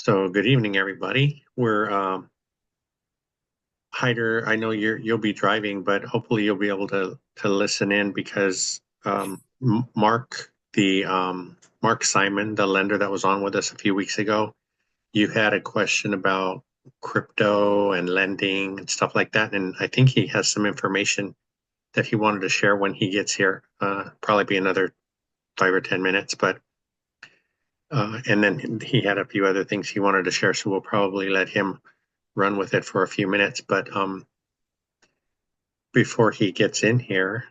So good evening, everybody. We're Hyder. I know you'll be driving, but hopefully you'll be able to listen in because Mark, the Mark Simon, the lender that was on with us a few weeks ago, you had a question about crypto and lending and stuff like that, and I think he has some information that he wanted to share when he gets here. Probably be another 5 or 10 minutes, but and then he had a few other things he wanted to share, so we'll probably let him run with it for a few minutes. But before he gets in here,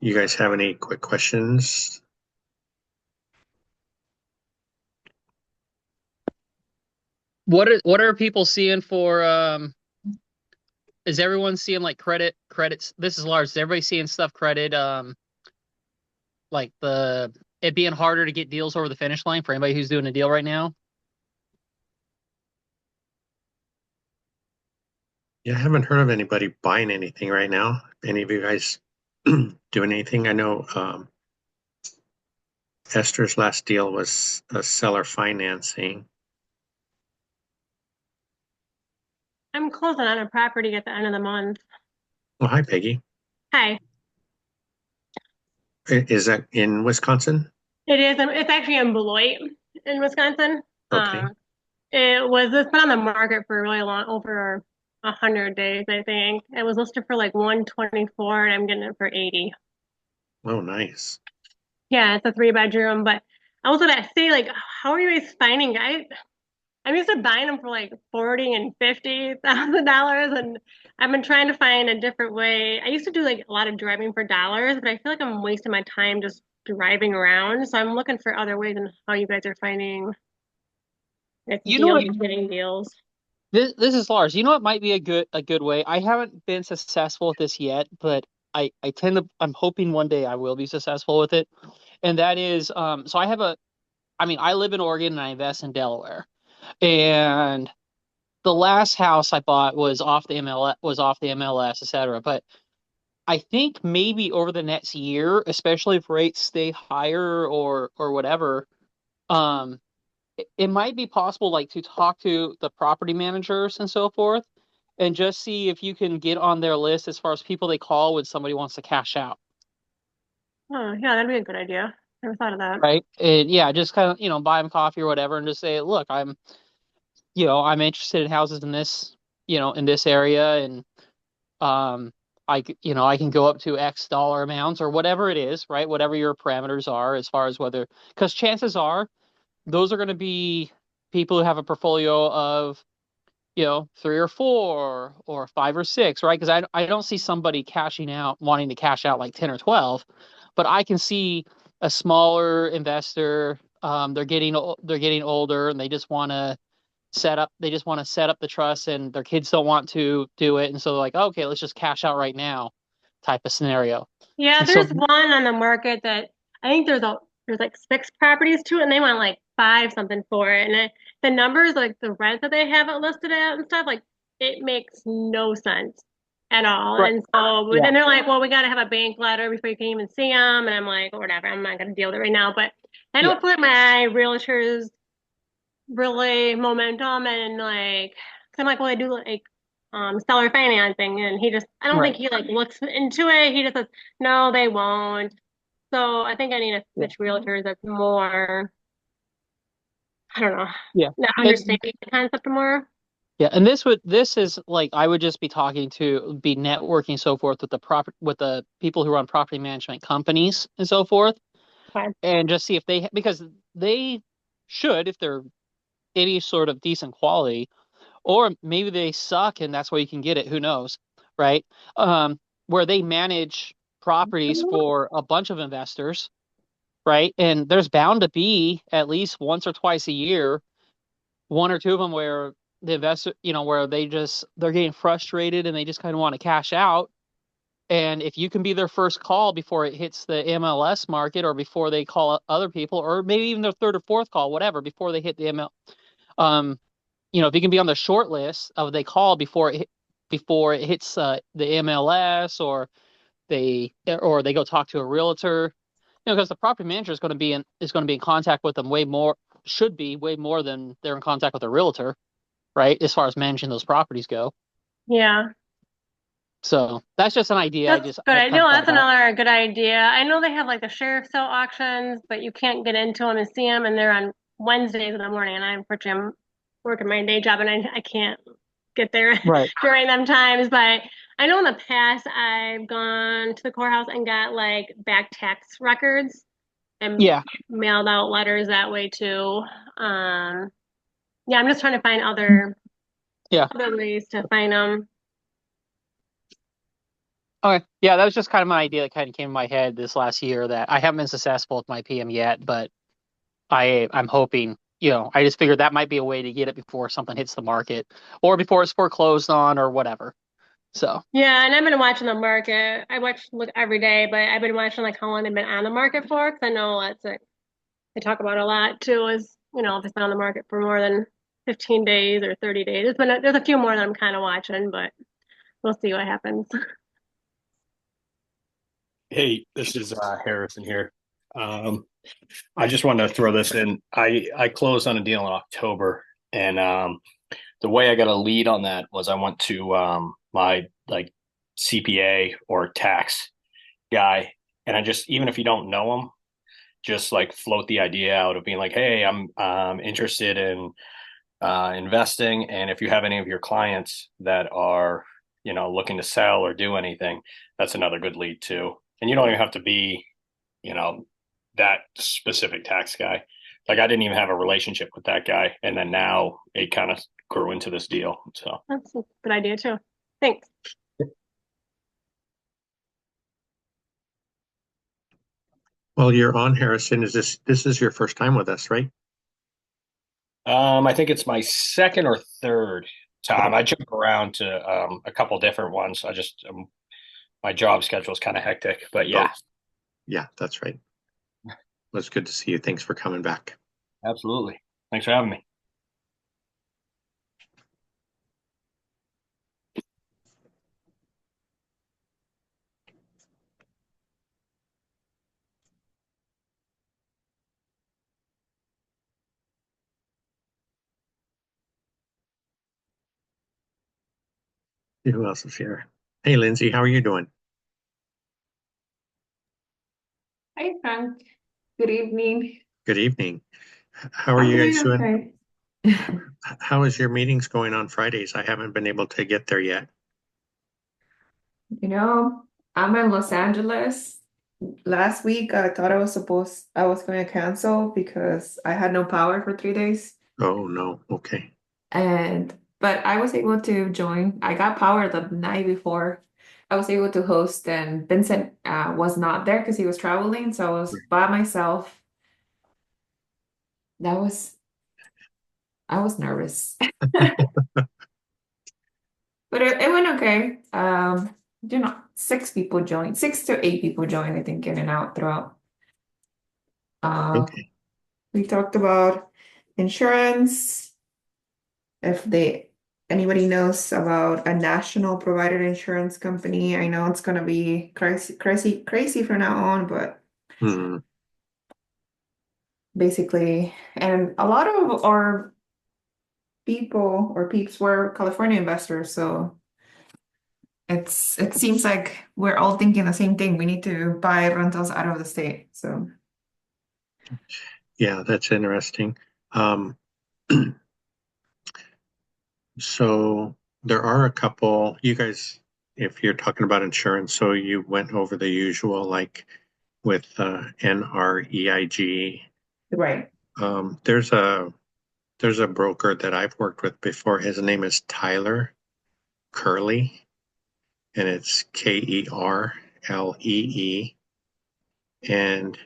you guys have any quick questions? What are people seeing for is everyone seeing like credits? This is large. Is everybody seeing stuff credit like the it being harder to get deals over the finish line for anybody who's doing a deal right now? Yeah, I haven't heard of anybody buying anything right now. Any of you guys doing anything? I know Esther's last deal was a seller financing. I'm closing on a property at the end of the month. Well, hi, Peggy. Hi. Is that in Wisconsin? It is. It's actually in Beloit, in Wisconsin. Okay. Um, it's been on the market for really long, over 100 days, I think. It was listed for like 124, and I'm getting it for 80. Oh, nice. Yeah, it's a three bedroom, but I was gonna say, like, how are you guys finding? I'm used to buying them for like 40 and $50,000, and I've been trying to find a different way. I used to do like a lot of driving for dollars, but I feel like I'm wasting my time just driving around. So I'm looking for other ways and how you guys are finding like You know deals what? and getting deals. This is large. You know what might be a good way. I haven't been successful with this yet, but I'm hoping one day I will be successful with it. And that is so I live in Oregon and I invest in Delaware. And the last house I bought was off the MLS, etc. But I think maybe over the next year, especially if rates stay higher or whatever, um, it might be possible like to talk to the property managers and so forth, and just see if you can get on their list as far as people they call when somebody wants to cash out, Oh, yeah, that'd be a good idea. Never thought of that. right? And yeah, just kind of buy them coffee or whatever, and just say, look, I'm interested in houses in this in this area, and um I can go up to X dollar amounts or whatever it is, right? Whatever your parameters are as far as whether, because chances are those are going to be people who have a portfolio of three or four or five or six, right? Because I don't see somebody cashing out wanting to cash out like 10 or 12, but I can see a smaller investor. They're getting older and they just want to set up the trust, and their kids don't want to do it, and so they're like, okay, let's just cash out right now, type of scenario. Yeah, And so there's one on the market that I think there's like six properties to it, and they want like five something for it. And the numbers, like the rent that they have it listed at and stuff, like it makes no sense at all. right, And so yeah, then they're like, well, we got to have a bank letter before you can even see them. And I'm like, whatever, I'm not gonna deal with it right now. But I yeah, don't put my realtors really momentum and like, 'cause I'm like, well, I do like seller financing, and I don't think right, he like looks into it. He just says, no, they won't. So I think I need to yeah, switch realtors that's more, I don't know, yeah. that It's understanding the concept more. Yeah, and this is like I would just be talking to be networking so forth with the people who run property management companies and so forth, Okay. and just see if because they should, if they're any sort of decent quality, or maybe they suck and that's where you can get it, who knows, right? Where they manage properties for a bunch of investors, right? And there's bound to be at least once or twice a year one or two of them where the investor, where they're getting frustrated and they just kind of want to cash out. And if you can be their first call before it hits the MLS market, or before they call other people, or maybe even their third or fourth call, whatever, before they hit the ML, um, if you can be on the short list of they call before it hits the MLS, or they go talk to a realtor, because the property manager is going to be in contact with them way more, should be way more than they're in contact with a realtor, right? As far as managing those properties go. Yeah. So that's just an idea. That's I good. I kind know of thought that's about. another good idea. I know they have like the sheriff sale auctions, but you can't get into them and see them, and they're on Wednesdays in the morning. And I'm working my day job, and I can't get there Right. during them times. But I know in the past I've gone to the courthouse and got like back tax records and Yeah. mailed out letters that way too. Yeah, I'm just trying to find other Yeah. other ways to find them. Okay. Yeah, that was just kind of my idea that kind of came in my head this last year that I haven't been successful with my PM yet, but I'm hoping, I just figured that might be a way to get it before something hits the market or before it's foreclosed on or whatever. So, Yeah, and I've been watching the market. I watch look every day, but I've been watching like how long they've been on the market for. Because I know that's like they talk about a lot too. Is if it's been on the market for more than 15 days or 30 days. There's a few more that I'm kind of watching, but we'll see what happens. Hey, this is Harrison here. Um, I just wanted to throw this in. I closed on a deal in October, and the way I got a lead on that was I went to my like CPA or tax guy, and I just even if you don't know him, just like float the idea out of being like, hey, I'm interested in investing, and if you have any of your clients that are looking to sell or do anything, that's another good lead too. And you don't even have to be you know that specific tax guy. Like I didn't even have a relationship with that guy, and then now it kind of grew into this deal. So That's a good idea too. Thanks. Well, you're on, Harrison. This is your first time with us, right? I think it's my second or third time. I jump around to a couple different ones. I just my job schedule is kind of hectic, but Oh, yeah, yeah, that's right. Well, it's good to see you. Thanks for coming back. absolutely. Thanks for having me. Who else is here? Hey, Lindsay, how are you doing? Hi, Frank. Good evening. Good evening. How are I'm you guys doing doing? okay. How is your meetings going on Fridays? I haven't been able to get there yet. You know, I'm in Los Angeles. Last week, I thought I was going to cancel because I had no power for 3 days. Oh, no. Okay. But I was able to join. I got power the night before. I was able to host, and Vincent was not there because he was traveling. So I was by myself. That was, I was nervous, but it went okay. 6 to 8 people joined, I think, in and out throughout. Okay. We talked about insurance, if anybody knows about a national provider insurance company. I know it's gonna be crazy from now on, but Hmm. basically, and a lot of our people or peeps were California investors, so it seems like we're all thinking the same thing. We need to buy rentals out of the state. So Yeah, that's interesting. Um, so there are a couple, you guys, if you're talking about insurance, so you went over the usual, like with NREIG. right. There's a broker that I've worked with before. His name is Tyler Curley, and it's Kerlee. And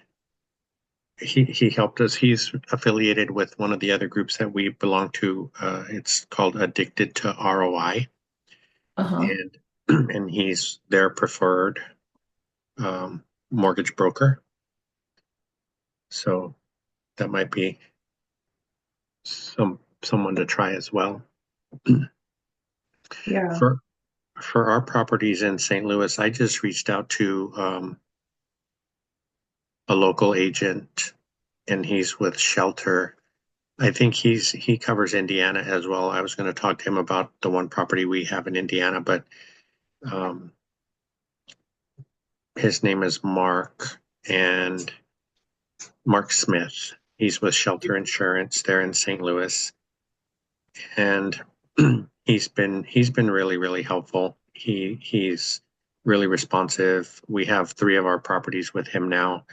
he helped us. He's affiliated with one of the other groups that we belong to. It's called Addicted to ROI, Uh-huh. and and he's their preferred mortgage broker. So that might be someone to try as well. Yeah. For for our properties in St. Louis, I just reached out to a local agent, and he's with Shelter. I think he covers Indiana as well. I was going to talk to him about the one property we have in Indiana, but um, his name is Mark, and Mark Smith. He's with Shelter Insurance there in St. Louis, and he's been really helpful. He's really responsive. We have 3 of our properties with him now,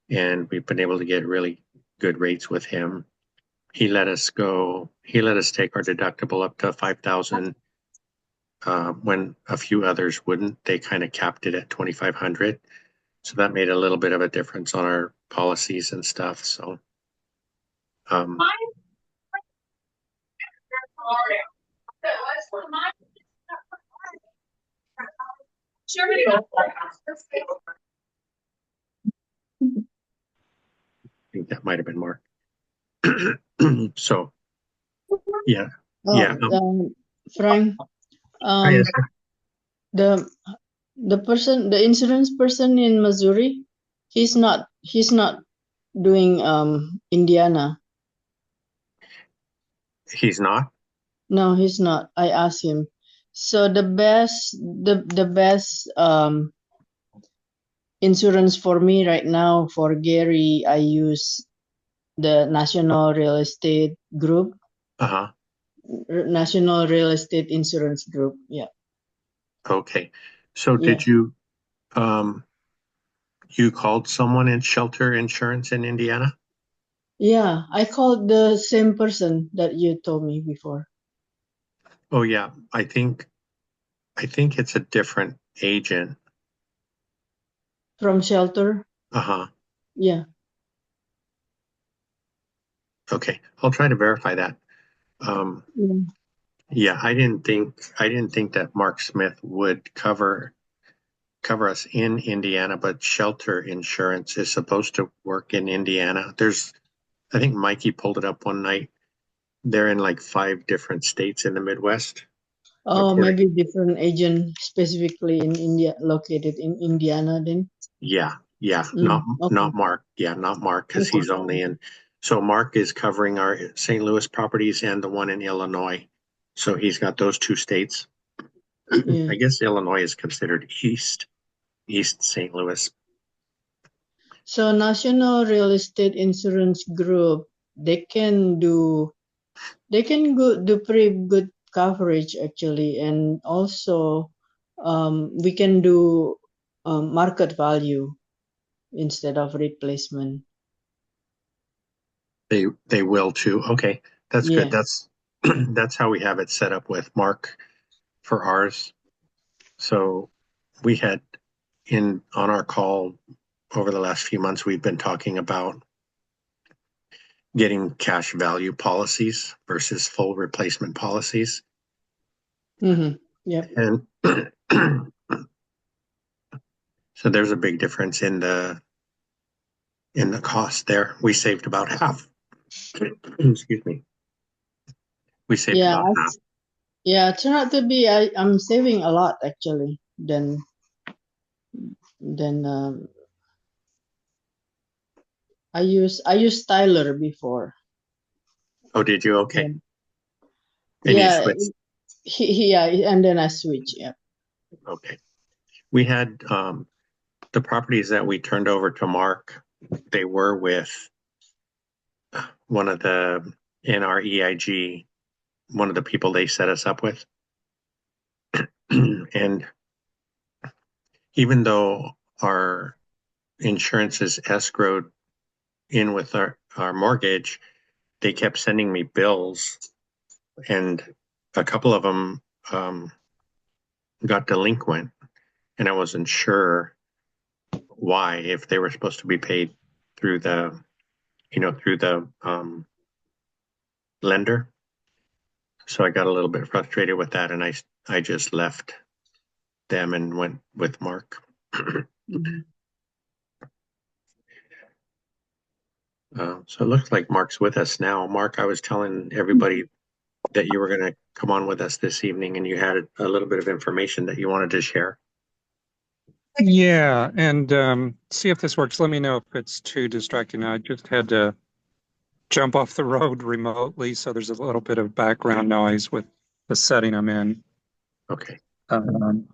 and we've been able to get really good rates with him. He let us take our deductible up to 5,000 when a few others wouldn't. They kind of capped it at 2,500. So that made a little bit of a difference on our policies and stuff. So um, I think that might have been Mark. So yeah. Yeah. Frank, Yes. the the insurance person in Missouri, he's not doing Indiana. He's not. No, he's not. I asked him. So the best insurance for me right now for Gary, I use the National Real Estate Group. National Real Estate Insurance Group. Yeah. Okay. So did you you called someone in Shelter Insurance in Indiana? Yeah, I called the same person that you told me before. Oh yeah, I think it's a different agent. From Shelter? Yeah. Okay, I'll try to verify that. Yeah, I didn't think that Mark Smith would cover us in Indiana, but Shelter Insurance is supposed to work in Indiana. I think Mikey pulled it up one night. They're in like 5 different states in the Midwest. Oh, maybe different agent specifically in India, located in Indiana then? Yeah. Not Mark. Yeah, not Mark, because he's only in. So Mark is covering our St. Louis properties and the one in Illinois. So he's got those 2 states. I guess Illinois is considered East St. Louis. So National Real Estate Insurance Group, they can do pretty good coverage actually, and also we can do market value instead of replacement. They will too. Okay, that's good. That's how we have it set up with Mark for ours. So we had on our call over the last few months, we've been talking about getting cash value policies versus full replacement policies. Yeah. And so there's a big difference in the cost there. We saved about half. Excuse me. We saved about half. Yeah, it turned out to be I'm saving a lot actually than I used Tyler before. Oh, did you? Okay. And yeah, and then I switched. Yeah. Okay. We had the properties that we turned over to Mark. They were with one of the NREIG, one of the people they set us up with. And even though our insurance is escrowed in with our mortgage, they kept sending me bills, and a couple of them got delinquent, and I wasn't sure why, if they were supposed to be paid through the lender. So I got a little bit frustrated with that, and I just left them and went with Mark. So it looks like Mark's with us now. Mark, I was telling everybody that you were going to come on with us this evening, and you had a little bit of information that you wanted to share. Yeah, and see if this works. Let me know if it's too distracting. I just had to jump off the road remotely, so there's a little bit of background noise with the setting I'm in. Okay. Um,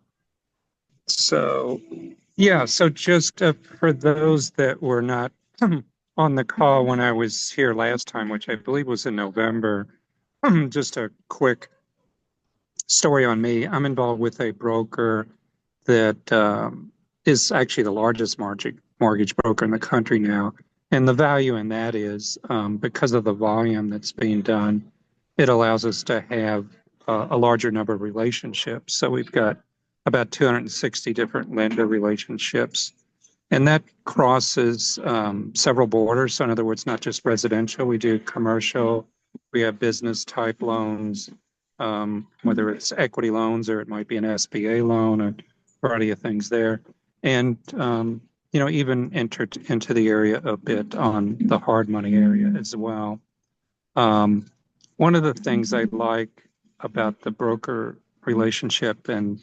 so, yeah, so just for those that were not on the call when I was here last time, which I believe was in November, just a quick story on me. I'm involved with a broker that is actually the largest mortgage broker in the country now. And the value in that is because of the volume that's being done, it allows us to have a larger number of relationships. So we've got about 260 different lender relationships. And that crosses several borders. So in other words, not just residential, we do commercial, we have business type loans, whether it's equity loans or it might be an SBA loan, a variety of things there. And, even entered into the area a bit on the hard money area as well. One of the things I like about the broker relationship, and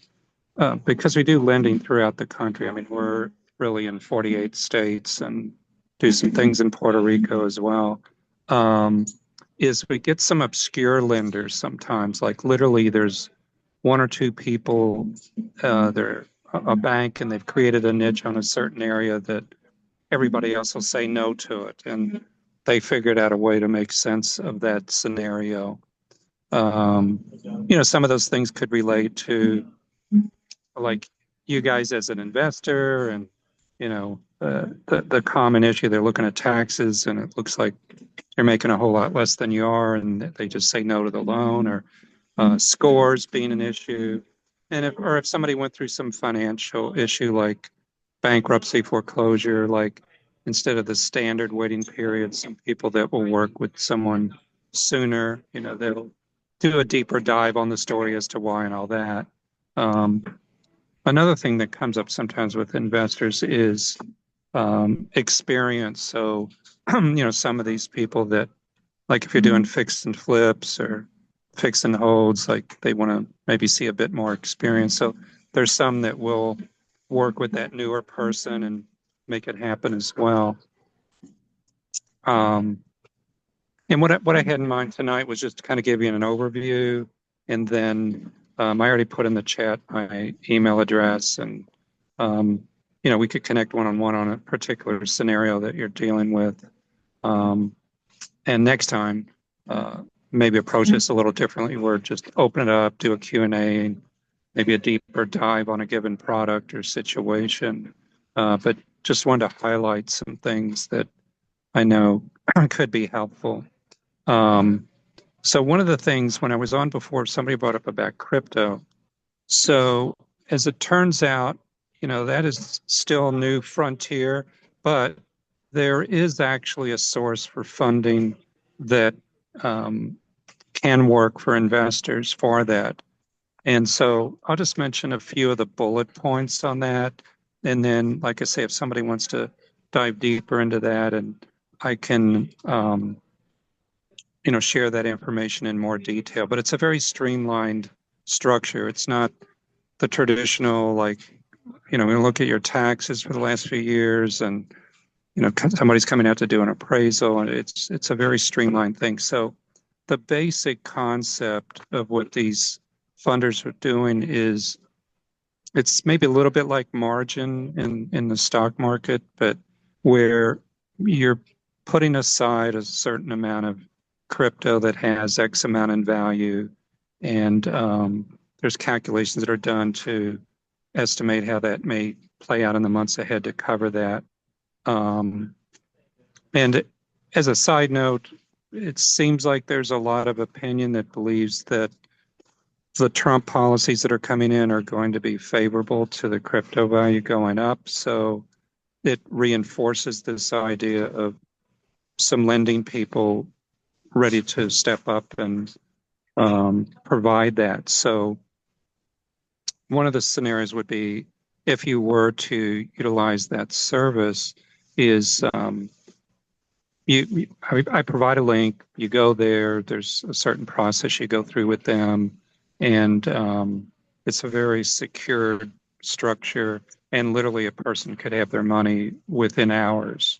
because we do lending throughout the country, I mean, we're really in 48 states and do some things in Puerto Rico as well, is we get some obscure lenders sometimes, like literally there's one or two people, they're a bank and they've created a niche on a certain area that everybody else will say no to it. And they figured out a way to make sense of that scenario. Some of those things could relate to like you guys as an investor and, the common issue, they're looking at taxes and it looks like you're making a whole lot less than you are and they just say no to the loan, or scores being an issue. And if somebody went through some financial issue like bankruptcy, foreclosure, like instead of the standard waiting period, some people that will work with someone sooner, they'll do a deeper dive on the story as to why and all that. Another thing that comes up sometimes with investors is experience. So, some of these people that, like if you're doing fix and flips or fix and holds, like they want to maybe see a bit more experience. So there's some that will work with that newer person and make it happen as well. And what I had in mind tonight was just to kind of give you an overview, and then I already put in the chat my email address, and we could connect one-on-one on a particular scenario that you're dealing with. And next time, maybe approach this a little differently, where just open it up, do a Q&A, maybe a deeper dive on a given product or situation. But just wanted to highlight some things that I know could be helpful. So one of the things when I was on before, somebody brought up about crypto. So as it turns out, that is still a new frontier, but there is actually a source for funding that can work for investors for that. And so I'll just mention a few of the bullet points on that. And then, like I say, if somebody wants to dive deeper into that, and I can, share that information in more detail. But it's a very streamlined structure. It's not the traditional, like, we look at your taxes for the last few years and, somebody's coming out to do an appraisal, and it's a very streamlined thing. So the basic concept of what these funders are doing is it's maybe a little bit like margin in the stock market, but where you're putting aside a certain amount of crypto that has X amount in value, and there's calculations that are done to estimate how that may play out in the months ahead to cover that. And as a side note, it seems like there's a lot of opinion that believes that the Trump policies that are coming in are going to be favorable to the crypto value going up. So it reinforces this idea of some lending people ready to step up and provide that. So one of the scenarios would be, if you were to utilize that service, is I provide a link, you go there, there's a certain process you go through with them, and it's a very secure structure, and literally a person could have their money within hours.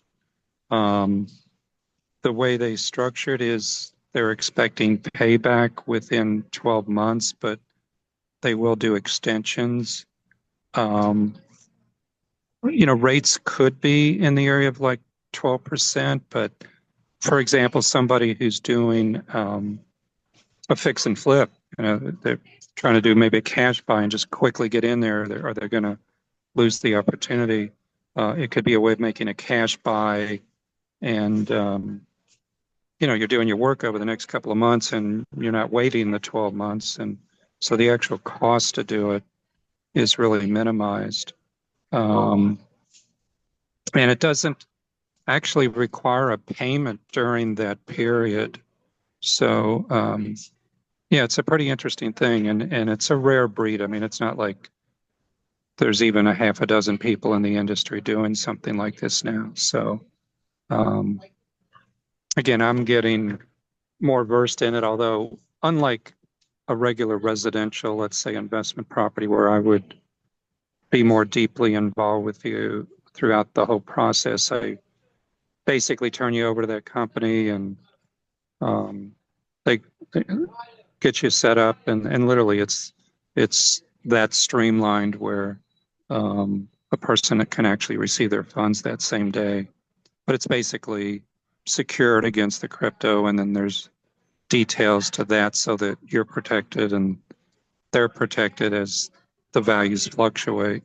The the way they structured is they're expecting payback within 12 months, but they will do extensions. Rates could be in the area of like 12%, but for example, somebody who's doing a fix and flip, they're trying to do maybe a cash buy and just quickly get in there, or they're going to lose the opportunity. It could be a way of making a cash buy, and you're doing your work over the next couple of months, and you're not waiting the 12 months, and so the actual cost to do it is really minimized. And it doesn't actually require a payment during that period. So, it's a pretty interesting thing, and it's a rare breed. I mean, it's not like there's even a half a dozen people in the industry doing something like this now. So, again, I'm getting more versed in it, although unlike a regular residential, let's say, investment property where I would be more deeply involved with you throughout the whole process, I basically turn you over to that company, and they get you set up, and literally it's that streamlined where a person that can actually receive their funds that same day. But it's basically secured against the crypto, and then there's details to that so that you're protected and they're protected as the values fluctuate.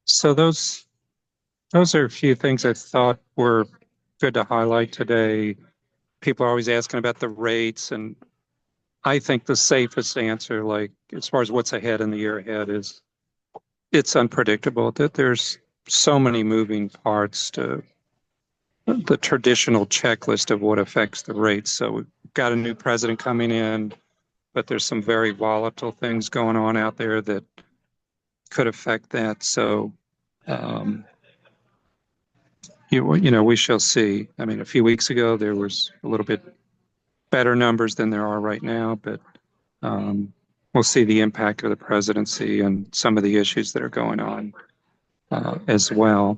So those are a few things I thought were good to highlight today. People are always asking about the rates, and I think the safest answer, like as far as what's ahead in the year ahead, is it's unpredictable. That there's so many moving parts to the traditional checklist of what affects the rates. So we've got a new president coming in, but there's some very volatile things going on out there that could affect that. So, we shall see. I mean, a few weeks ago, there was a little bit better numbers than there are right now, but we'll see the impact of the presidency and some of the issues that are going on as well.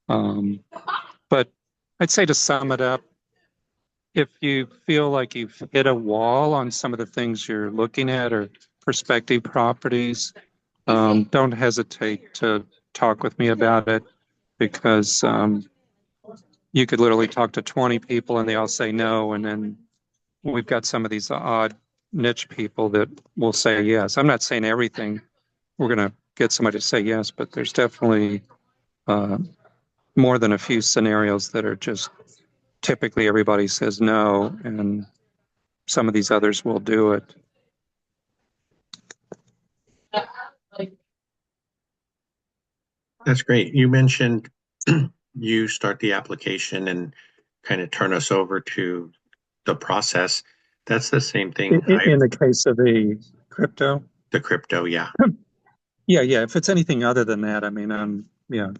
But I'd say, to sum it up, if you feel like you've hit a wall on some of the things you're looking at or prospective properties, don't hesitate to talk with me about it, because you could literally talk to 20 people and they all say no, and then we've got some of these odd niche people that will say yes. I'm not saying everything we're going to get somebody to say yes, but there's definitely more than a few scenarios that are just typically everybody says no, and some of these others will do it. That's great. You mentioned you start the application and kind of turn us over to the process. That's the same thing. In the case of the crypto? The crypto, yeah. Yeah. If it's anything other than that, I mean, I'm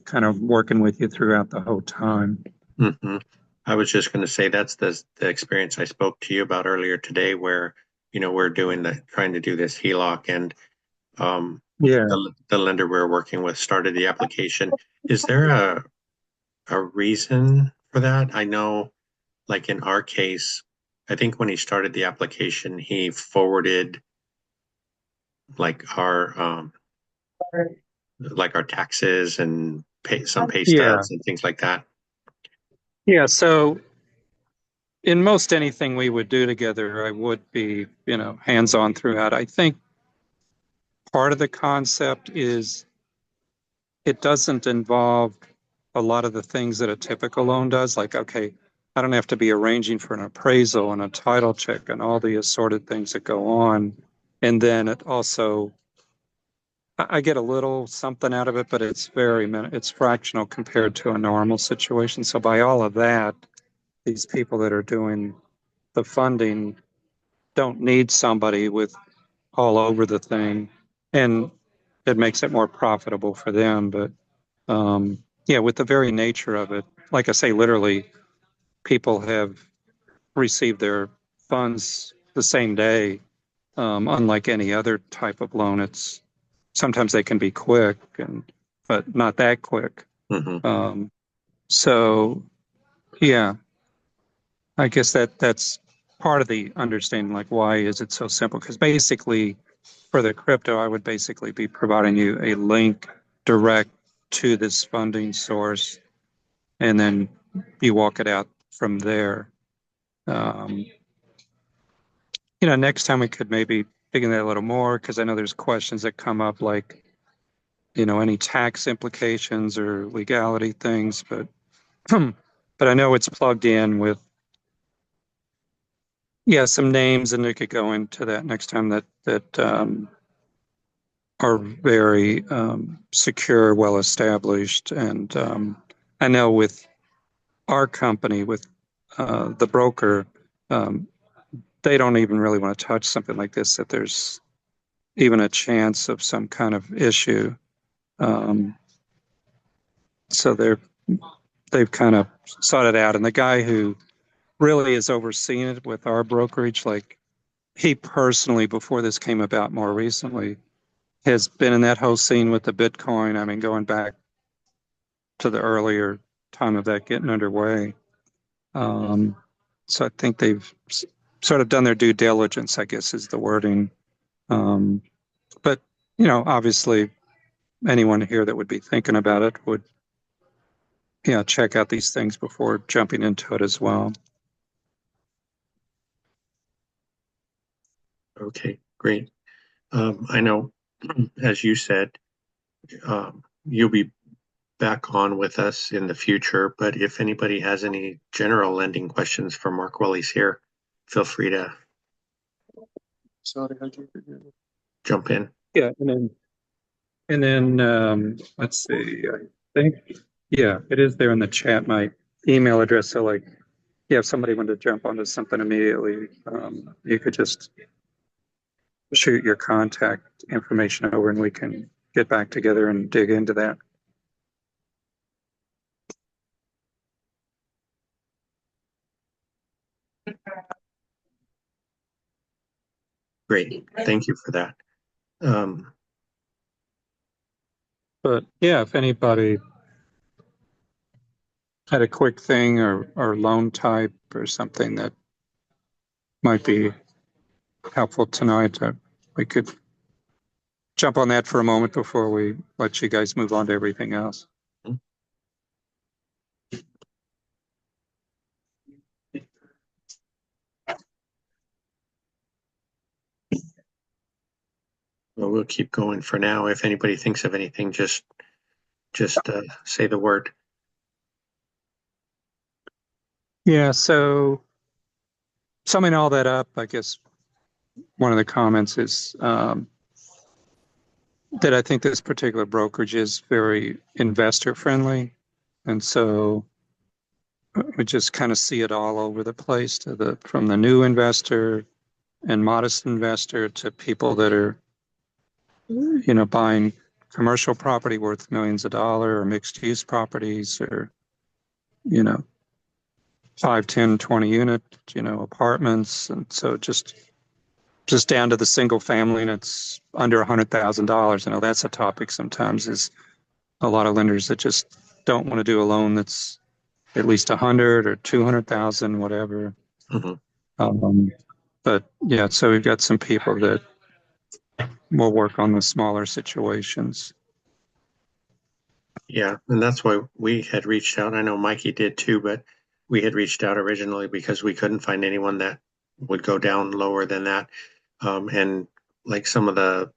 kind of working with you throughout the whole time. Mm-hmm. I was just going to say that's the experience I spoke to you about earlier today, where we're trying to do this HELOC, and the lender we're working with started the application. Is there a reason for that? I know, like in our case, I think when he started the application, he forwarded like our taxes and some pay stubs and things like that. Yeah, so in most anything we would do together, I would be, hands-on throughout. I think part of the concept is it doesn't involve a lot of the things that a typical loan does. Like, okay, I don't have to be arranging for an appraisal and a title check and all the assorted things that go on. And then it also, I get a little something out of it, but it's it's fractional compared to a normal situation. So by all of that, these people that are doing the funding don't need somebody with all over the thing, and it makes it more profitable for them. But with the very nature of it, like I say, literally people have received their funds the same day. Unlike any other type of loan, sometimes they can be quick, but not that quick. Mm-hmm. So, yeah, I guess that's part of the understanding, like why is it so simple? Because basically, for the crypto, I would basically be providing you a link direct to this funding source, and then you walk it out from there. Um, next time we could maybe dig into that a little more because I know there's questions that come up like, any tax implications or legality things, but but I know it's plugged in with some names, and we could go into that next time that are very secure, well established, and I know with our company, with the broker, um, they don't even really want to touch something like this, that there's even a chance of some kind of issue. So they've kind of sought it out. And the guy who really is overseeing it with our brokerage, like he personally, before this came about more recently, has been in that whole scene with the Bitcoin. I mean, going back to the earlier time of that getting underway. So I think they've sort of done their due diligence, I guess is the wording. But, obviously anyone here that would be thinking about it would, check out these things before jumping into it as well. Okay, great. I know, as you said, you'll be back on with us in the future, but if anybody has any general lending questions for Mark while he's here, feel free to jump in. Yeah, and then let's see. I think it is there in the chat. My email address. So like, if somebody wanted to jump onto something immediately, you could just shoot your contact information over, and we can get back together and dig into that. Great, thank you for that. But yeah, if anybody had a quick thing or loan type or something that might be helpful tonight, we could jump on that for a moment before we let you guys move on to everything else. Well, we'll keep going for now. If anybody thinks of anything, just say the word. Yeah, so summing all that up, I guess one of the comments is that I think this particular brokerage is very investor friendly. And so we just kind of see it all over the place, from the new investor and modest investor to people that are, buying commercial property worth millions of dollars, or mixed use properties, or, 5, 10, 20 unit, apartments. And so just down to the single family, and it's under $100,000. I know that's a topic sometimes, is a lot of lenders that just don't want to do a loan that's at least 100 or 200,000, whatever. Mm-hmm. But yeah, so we've got some people that will work on the smaller situations. Yeah, and that's why we had reached out. I know Mikey did too, but we had reached out originally because we couldn't find anyone that would go down lower than that. And like some of the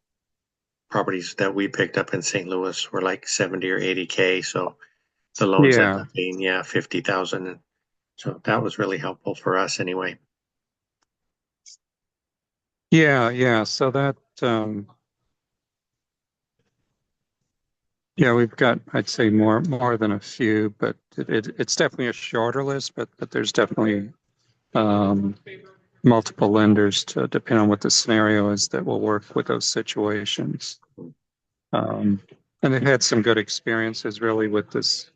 properties that we picked up in St. Louis were like 70 or 80K. So the loans ended up being 50,000. So that was really helpful for us anyway. Yeah. So that, we've got, I'd say more than a few, but it's definitely a shorter list, but there's definitely multiple lenders to depend on what the scenario is that will work with those situations. And they've had some good experiences really with this.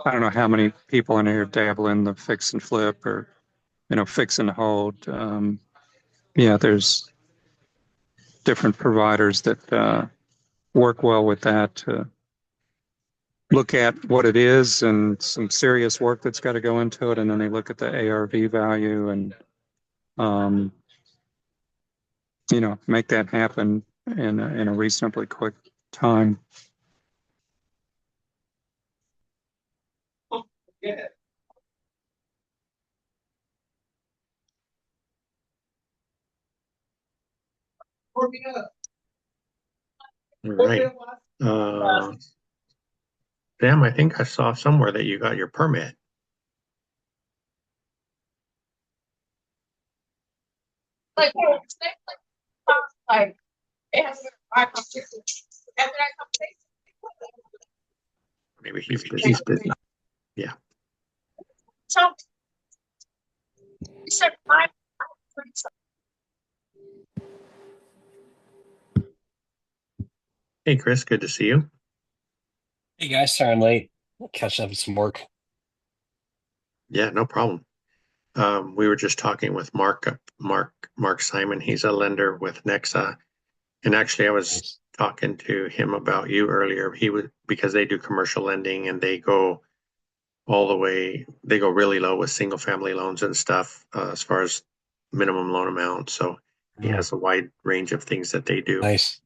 I don't know how many people in here dabble in the fix and flip or, fix and hold. There's different providers that work well with that look at what it is and some serious work that's got to go into it, and then they look at the ARV value and um, make that happen in a reasonably quick time. All right. Sam, I think I saw somewhere that you got your permit. Maybe he's busy. Yeah. Hey, Chris, good to see you. Hey guys, sorry I'm late. Catching up with some work. Yeah, no problem. We were just talking with Mark Simon. He's a lender with Nexa. And actually, I was talking to him about you earlier. He would, because they do commercial lending and they go all the way, they go really low with single family loans and stuff as far as minimum loan amount. So he has a wide range of things that they do. Nice.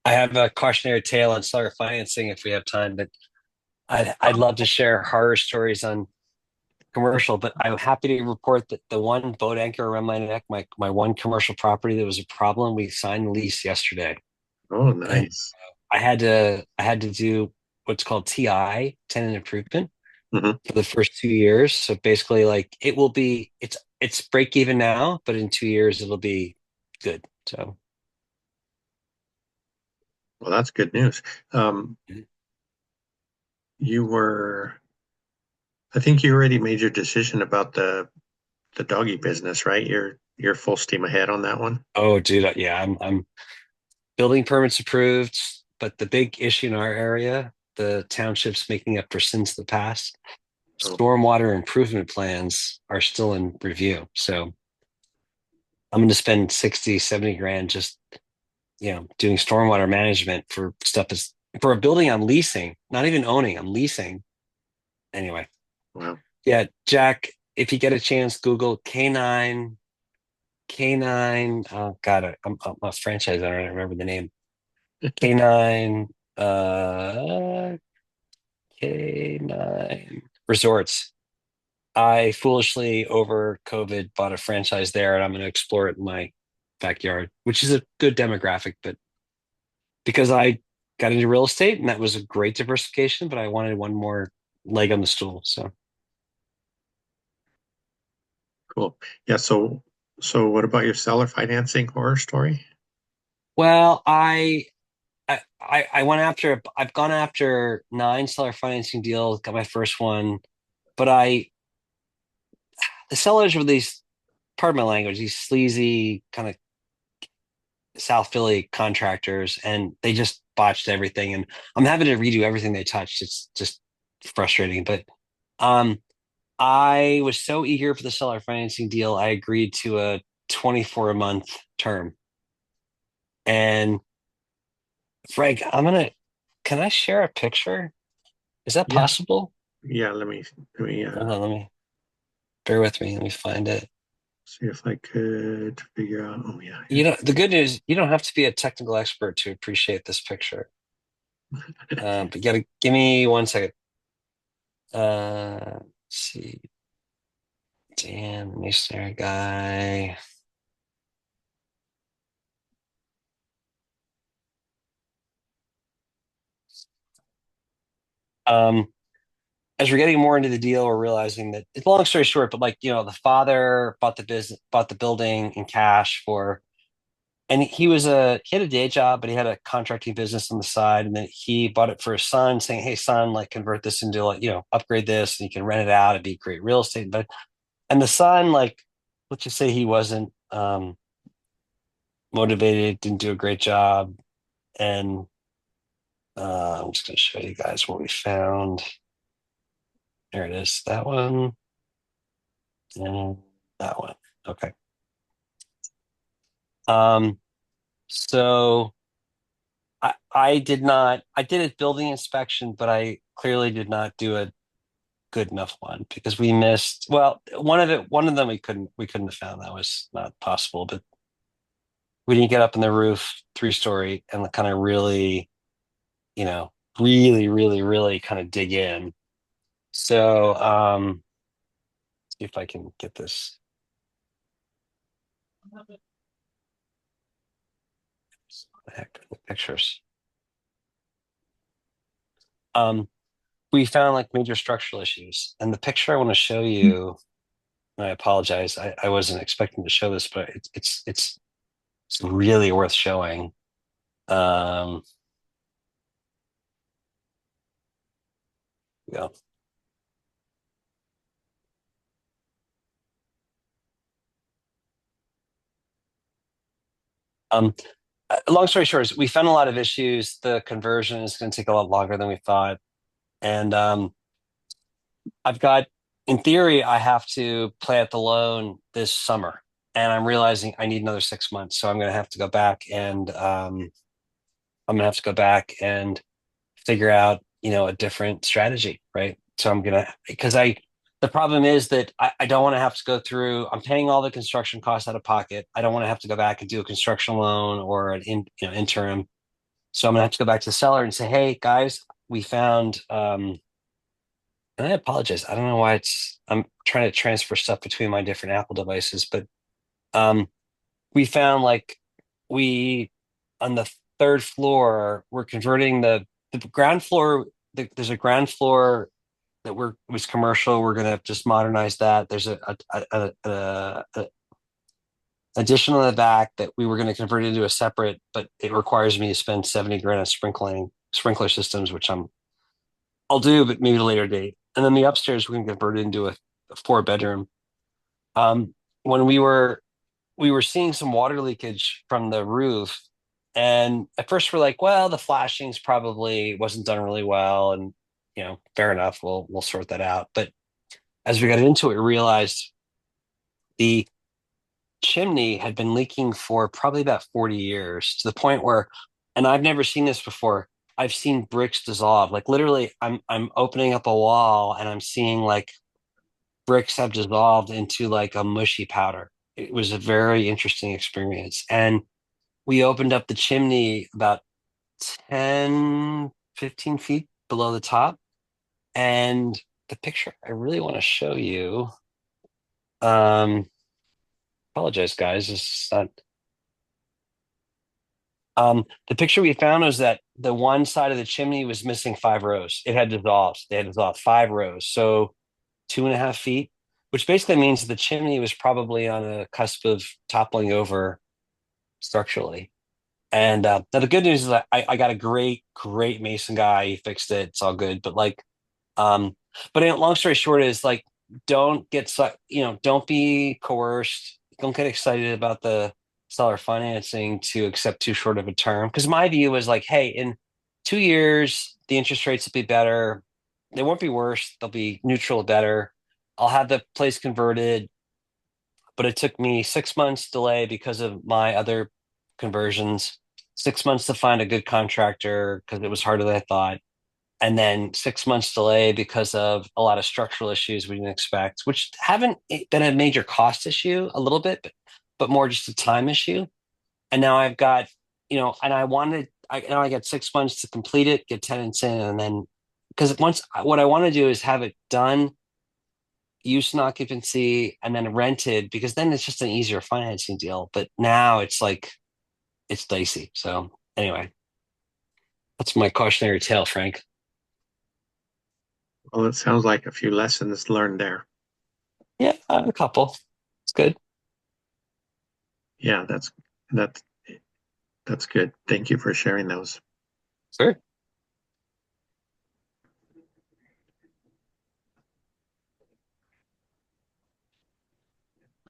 I have a cautionary tale on seller financing if we have time, but I'd love to share horror stories on commercial. But I'm happy to report that the one boat anchor around my neck, my one commercial property that was a problem, we signed the lease yesterday. Oh, nice. I had to do what's called TI, tenant improvement, Mhm. for the first 2 years. So basically, like it's break even now, but in 2 years it'll be good. So Well, that's good news. Mhm. I think you already made your decision about the doggy business, right? You're full steam ahead on that one. Oh, dude, yeah, I'm building permits approved, but the big issue in our area, the township's making up for sins of the past. Oh, Stormwater improvement plans are still in review. So I'm going to spend 60, 70 grand just, doing stormwater management for stuff that's for a building I'm leasing, not even owning, I'm leasing. Anyway, wow. yeah, Jack, if you get a chance, Google K9. Oh God, I'm a franchise owner. I don't remember the name. K9, K9 Resorts. I foolishly over COVID bought a franchise there, and I'm going to explore it in my backyard, which is a good demographic. But because I got into real estate, and that was a great diversification, but I wanted one more leg on the stool. So Cool. Yeah, so what about your seller financing horror story? well, I went after. I've gone after 9 seller financing deals. Got my first one, but the sellers were these. Pardon my language. These sleazy kind of South Philly contractors, and they just botched everything. And I'm having to redo everything they touched. It's just frustrating. But um, I was so eager for the seller financing deal, I agreed to a 24-month term. And Frank, can I share a picture? Is that Yeah. possible? Yeah, let me Hold on, bear with me. Let me find it. see if I could figure out. Oh yeah. The good news, you don't have to be a technical expert to appreciate this picture. But you gotta give me 1 second. Let's see. Dan, masonry guy. Um, as we're getting more into the deal, we're realizing that it's long story short, but the father bought the building in cash and he had a day job, but he had a contracting business on the side, and then he bought it for his son, saying, "Hey, son, like convert this into upgrade this, and you can rent it out. It'd be great real estate." And the son, like, let's just say he wasn't motivated, didn't do a great job, and I'm just going to show you guys what we found. There it is. That one and that one. Okay. So I did not. I did a building inspection, but I clearly did not do a good enough one because we missed. Well, one of them we couldn't have found. That was not possible. But we didn't get up in the roof 3-story and kind of really, really, really, really kind of dig in. So, see if I can get this. What the heck, the pictures. We found like major structural issues, and the picture I want to show you. And I apologize. I wasn't expecting to show this, but it's really worth showing. Yeah. Um, Long story short is we found a lot of issues. The conversion is going to take a lot longer than we thought. And I've got, in theory, I have to play at the loan this summer. And I'm realizing I need another 6 months. So I'm going to have to go back and figure out, a different strategy, right? So the problem is that I don't want to have to go through, I'm paying all the construction costs out of pocket. I don't want to have to go back and do a construction loan or interim. So I'm gonna have to go back to the seller and say, hey guys, we found, and I apologize. I don't know why I'm trying to transfer stuff between my different Apple devices, but we found like we on the third floor, we're converting the ground floor. There's a ground floor that was commercial. We're gonna just modernize that. There's a addition on the back that we were going to convert into a separate, but it requires me to spend 70 grand on sprinkler systems, which I'll do, but maybe at a later date. And then the upstairs we can convert it into a 4-bedroom. When we were seeing some water leakage from the roof, and at first we're like, well, the flashings probably wasn't done really well, and fair enough, we'll sort that out. But as we got into it, we realized the chimney had been leaking for probably about 40 years, to the point where, and I've never seen this before, I've seen bricks dissolve. Like literally, I'm opening up a wall and I'm seeing like bricks have dissolved into like a mushy powder. It was a very interesting experience. And we opened up the chimney about 10, 15 feet below the top. And the picture I really want to show you, apologize guys, it's not. The picture we found was that the one side of the chimney was missing 5 rows. It had dissolved. They had dissolved 5 rows. So 2.5 feet, which basically means the chimney was probably on a cusp of toppling over structurally. And now the good news is that I got a great mason guy. He fixed it. It's all good. But long story short is like, don't be coerced. Don't get excited about the seller financing to accept too short of a term. Because my view was like, hey, in 2 years, the interest rates will be better. They won't be worse. They'll be neutral or better. I'll have the place converted. But it took me 6 months delay because of my other conversions, 6 months to find a good contractor because it was harder than I thought. And then 6 months delay because of a lot of structural issues we didn't expect, which haven't been a major cost issue, a little bit, but more just a time issue. And now I've got, and I got 6 months to complete it, get tenants in, and then because what I want to do is have it done, use and occupancy, and then rented, because then it's just an easier financing deal. But now it's like, it's dicey. So anyway, that's my cautionary tale, Frank. Well, it sounds like a few lessons learned there. Yeah, a couple. It's good. Yeah, that's good. Thank you for sharing those. Sure.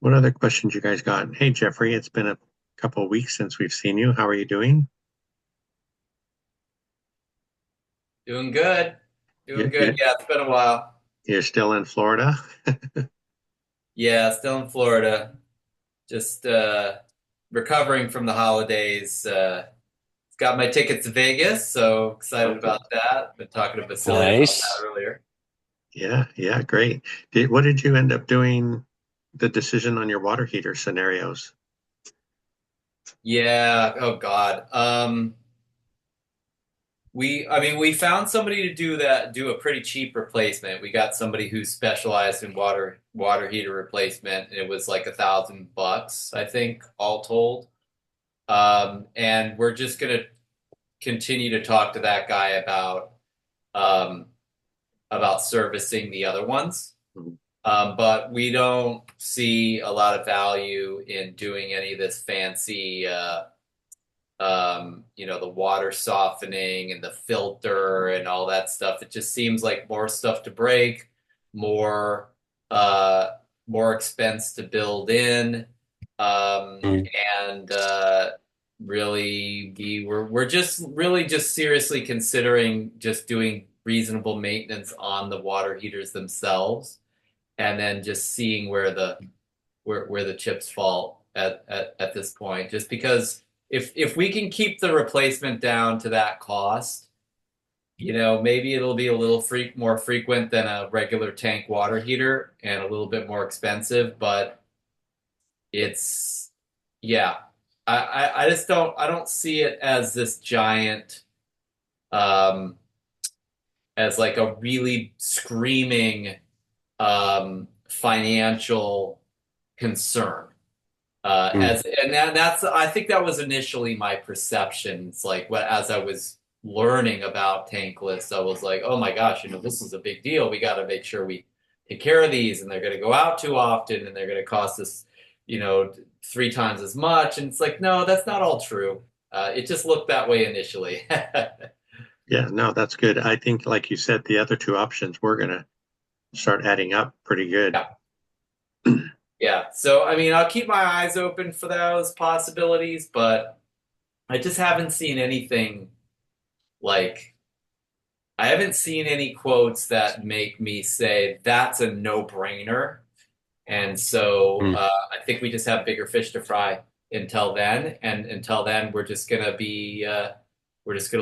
What other questions you guys got? Hey, Jeffrey, it's been a couple of weeks since we've seen you. How are you doing? Doing good. Doing Yeah, good. Yeah, it's been a while. You're still in Florida? Yeah, still in Florida. Just recovering from the holidays. It's got my tickets to Vegas, so excited about that. Been talking to Basilia Nice. about that earlier. Yeah, great. What did you end up doing, the decision on your water heater scenarios? Yeah, oh God. We found somebody to do a pretty cheap replacement. We got somebody who specialized in water heater replacement, and it was like $1,000, I think, all told. And we're just gonna continue to talk to that guy about servicing the other ones. Mhm. But we don't see a lot of value in doing any of this fancy, the water softening and the filter and all that stuff. It just seems like more stuff to break, more expense to build in, Mm. and really we're just really just seriously considering just doing reasonable maintenance on the water heaters themselves, and then just seeing where the chips fall at this point. Just because if we can keep the replacement down to that cost, maybe it'll be a little more frequent than a regular tank water heater and a little bit more expensive, but it's yeah. I just don't see it as this giant as like a really screaming financial concern. That's I think that was initially my perception. It's like as I was learning about tankless, I was like, oh my gosh, this is a big deal. We got to make sure we take care of these, and they're going to go out too often, and they're going to cost us, 3 times as much. And it's like, no, that's not all true. It just looked that way initially. Yeah, no, that's good. I think, like you said, the other two options were going to start adding up pretty good. Yeah. Yeah. So, I'll keep my eyes open for those possibilities, but I just haven't seen anything I haven't seen any quotes that make me say that's a no-brainer. And so I think we just have bigger fish to fry until then. And until then, we're just going to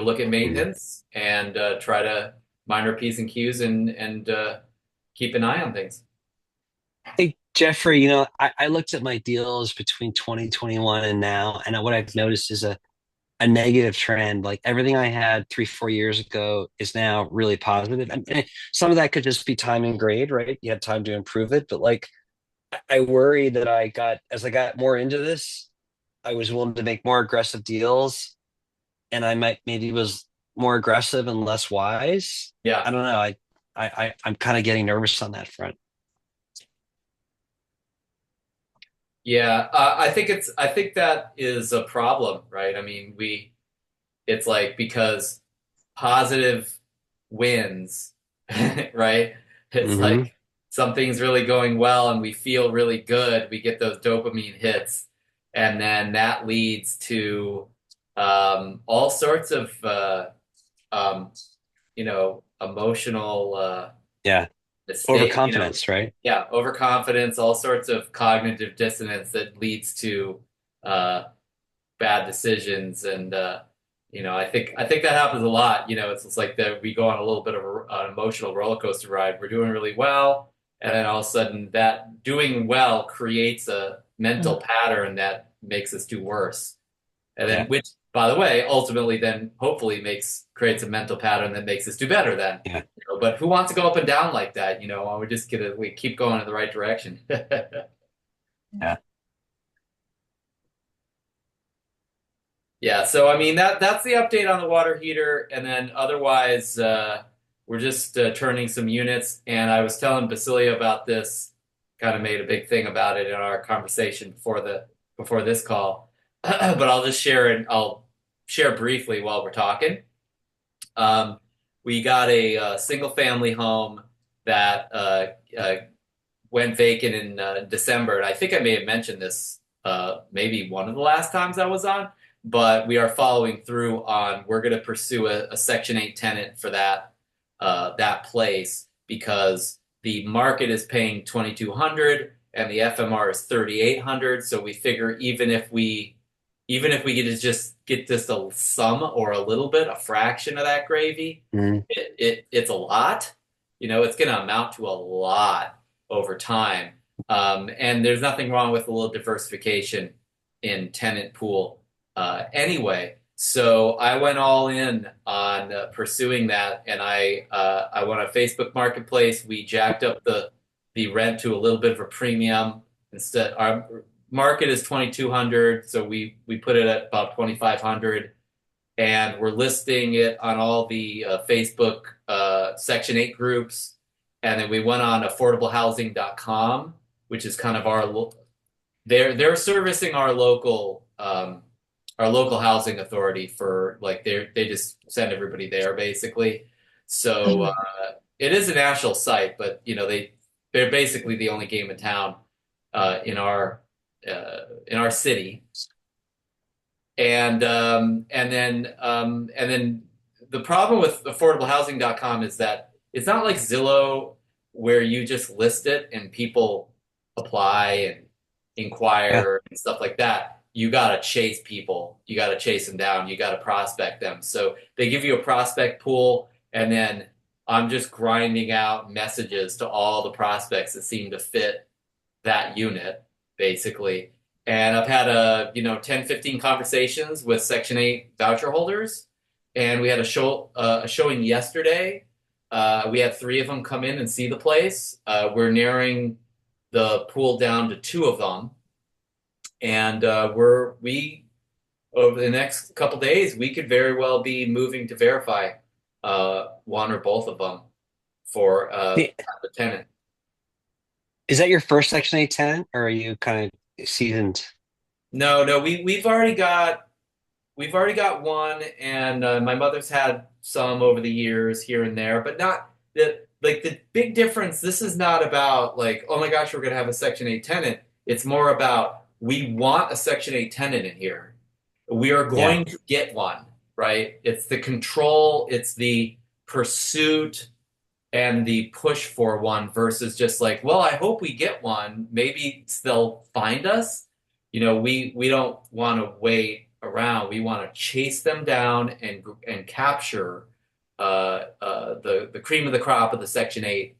look at maintenance and try to mind our P's and Q's and keep an eye on things. Hey, Jeffrey, I looked at my deals between 2021 and now, and what I've noticed is a negative trend. Like everything I had 3-4 years ago is now really positive. And some of that could just be time and grade, right? You had time to improve it. But like, I worry that as I got more into this, I was willing to make more aggressive deals, and I maybe was more aggressive and less wise. Yeah. I don't know. I'm kind of getting nervous on that front. Yeah, I think that is a problem, right? It's like because positive wins, right? It's like something's really going well and we feel really good. We get those dopamine hits, and then that leads to all sorts of emotional Overconfidence, right? Yeah, overconfidence, all sorts of cognitive dissonance that leads to bad decisions, and I think that happens a lot. It's like that we go on a little bit of an emotional roller coaster ride. We're doing really well, and then all of a sudden, that doing well creates a mental pattern that makes us do worse, and then which, by the way, ultimately then hopefully creates a mental pattern that makes us do better then. Yeah. But who wants to go up and down like that? We keep going in the right direction. Yeah. Yeah. So, that's the update on the water heater. And then otherwise, we're just turning some units. And I was telling Basilia about this, kind of made a big thing about it in our conversation before this call. But I'll just I'll share briefly while we're talking. We got a single family home that went vacant in December. And I think I may have mentioned this maybe one of the last times I was on, but we are following through on, we're going to pursue a Section 8 tenant for that place, because the market is paying $2,200 and the FMR is $3,800. So we figure even if even if we could just get just a some or a little bit, a fraction of that gravy, Mhm. it's a lot. It's going to amount to a lot over time. And there's nothing wrong with a little diversification in tenant pool anyway. So I went all in on pursuing that, and I went on Facebook Marketplace. We jacked up the rent to a little bit of a premium. Instead, our market is 2,200, so we put it at about 2,500, and we're listing it on all the Facebook Section 8 groups. And then we went on affordablehousing.com, which is kind of they're servicing our local housing authority for like they just send everybody there basically. So it is a national site, but they're basically the only game in town in our city. And then the problem with affordablehousing.com is that it's not like Zillow where you just list it and people apply and inquire and stuff like that. You got to chase people. You got to chase them down. You got to prospect them. So they give you a prospect pool, and then I'm just grinding out messages to all the prospects that seem to fit that unit, basically. And I've had 10, 15 conversations with Section 8 voucher holders, and we had a showing yesterday. We had 3 of them come in and see the place. We're narrowing the pool down to 2 of them, and we over the next couple days we could very well be moving to verify one or both of them for the tenant. Is that your first Section 8 tenant, or are you kind of seasoned? No, we've already got one, and my mother's had some over the years here and there, but not the big difference. This is not about like, oh my gosh, we're gonna have a Section 8 tenant. It's more about we want a Section 8 tenant in here. We are going to get one, right? It's the control, it's the pursuit and the push for one versus just like, well, I hope we get one. Maybe they'll find us. We don't want to wait around. We want to chase them down and capture the cream of the crop of the Section 8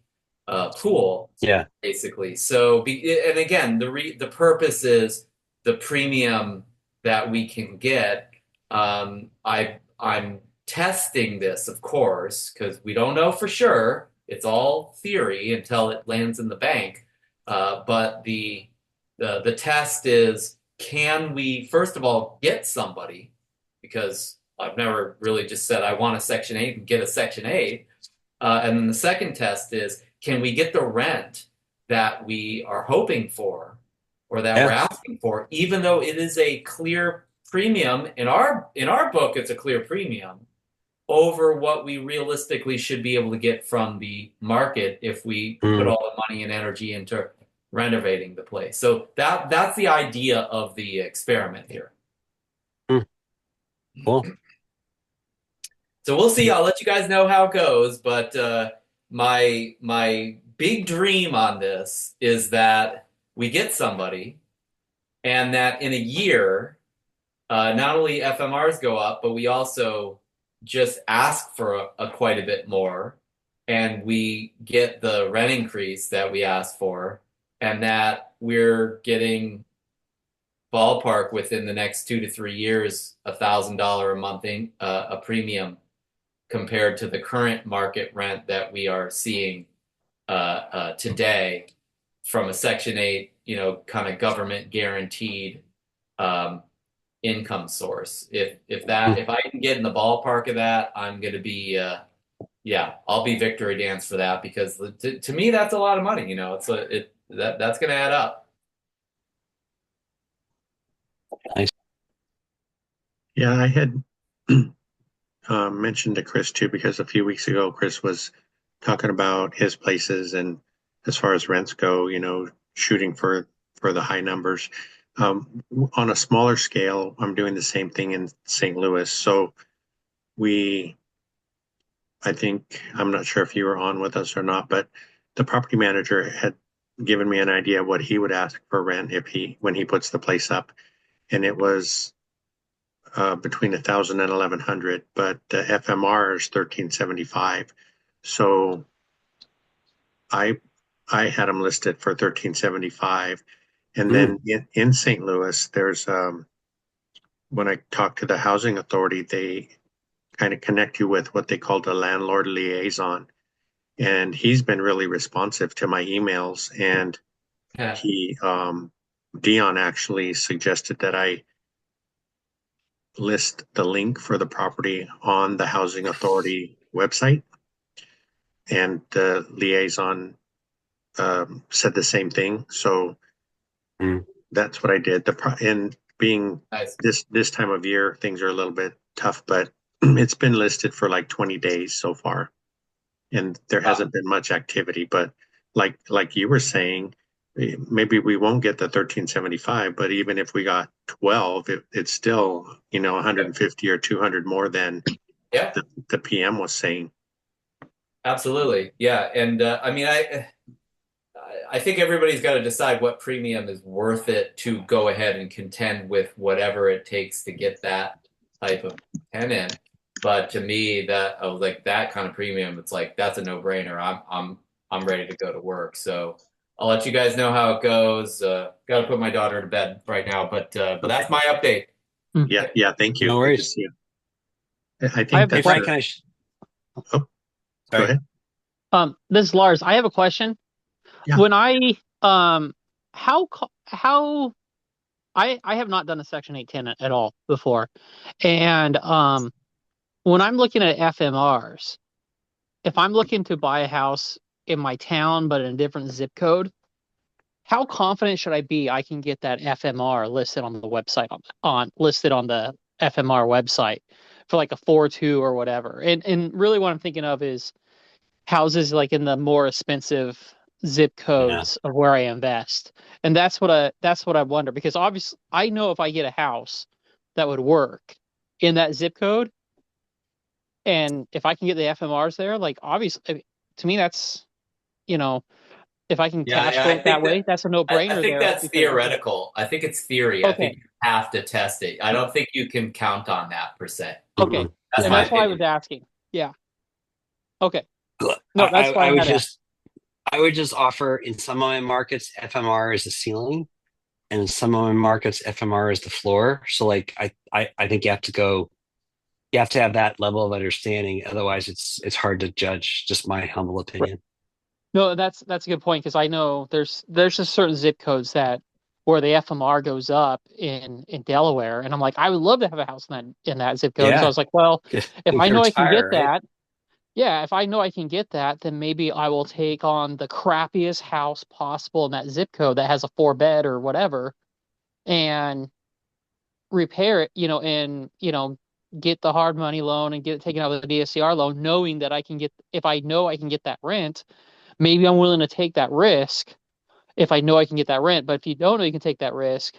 pool. Yeah, basically. So, and again, the purpose is the premium that we can get. I'm testing this, of course, because we don't know for sure. It's all theory until it lands in the bank. But the test is, can we, first of all, get somebody? Because I've never really just said I want a Section 8 and get a Section 8. And then the second test is, can we get the rent that we are hoping for or that we're asking for, even though it is a clear premium in our book, it's a clear premium over what we realistically should be able to get from the market if we put all the money and energy into renovating the place. So that's the idea of the experiment here. Cool. So we'll see. I'll let you guys know how it goes. But my big dream on this is that we get somebody, and that in a year, not only FMRs go up, but we also just ask for quite a bit more, and we get the rent increase that we asked for, and that we're getting ballpark within the next 2 to 3 years, $1,000 a month a premium compared to the current market rent that we are seeing today from a Section 8, kind of government guaranteed income source. If I can get in the ballpark of that, I'm going to be I'll be victory dance for that, because to me that's a lot of money. That's going to add up. Nice. Yeah, I had mentioned to Chris too, because a few weeks ago Chris was talking about his places, and as far as rents go, shooting for the high numbers. On a smaller scale, I'm doing the same thing in St. Louis. So I think, I'm not sure if you were on with us or not, but the property manager had given me an idea of what he would ask for rent when he puts the place up. And it was between 1,000 and 1,100, but the FMR is 1,375. So I had them listed for 1,375, and then in St. Louis, there's when I talk to the housing authority, they kind of connect you with what they call the landlord liaison, and he's been really responsive to my emails, and Yeah. he Dion actually suggested that I list the link for the property on the housing authority website, and the liaison said the same thing. So that's what I did. And being Nice. this time of year, things are a little bit tough, but it's been listed for like 20 days so far, and there hasn't been much activity. But like you were saying, maybe we won't get the 1,375, but even if we got 12, it's still 150 or 200 more than Yeah. the PM was saying. Absolutely. Yeah. And I mean, I think everybody's got to decide what premium is worth it to go ahead and contend with whatever it takes to get that type of tenant. But to me, that like that kind of premium, it's like that's a no-brainer. I'm ready to go to work. So I'll let you guys know how it goes. Got to put my daughter to bed right now, but that's my update. Yeah. Thank you. No Good to worries. see you. I think have that's Frank, can I? go Sorry. ahead. This is Lars. I have a question. Yeah. When I how I have not done a Section 8 tenant at all before, and when I'm looking at FMRs, if I'm looking to buy a house in my town but in a different zip code, how confident should I be I can get that FMR listed on the website listed on the FMR website for like a 4.2 or whatever? And really what I'm thinking of is houses like in the more expensive zip codes of where I invest. And that's what I wonder, because obviously I know if I get a house that would work in that zip code, and if I can get the FMRs there, like obviously to me that's, if I can cash flow it that way, that's a no-brainer. I think there that's because- theoretical. I think it's theory. I Okay. think you have to test it. I don't think you can count on that per se. Okay. That's And my that's why I opinion. was asking. Yeah. Okay. No, that's why I I would had asked. I would just offer in some of my markets, FMR is the ceiling, and in some of my markets, FMR is the floor. So like I think you have to have that level of understanding. Otherwise it's hard to judge, just my humble opinion. No, that's a good point, because I know there's just certain zip codes where the FMR goes up in Delaware, and I'm like, I would love to have a house in that zip code. So I was like, well, if I know I can get that, yeah, if I know I can get that, then maybe I will take on the crappiest house possible in that zip code that has a 4-bed or whatever, and repair it, and get the hard money loan and get it taken out of the DSCR loan, knowing that if I know I can get that rent. Maybe I'm willing to take that risk if I know I can get that rent. But if you don't know you can take that risk,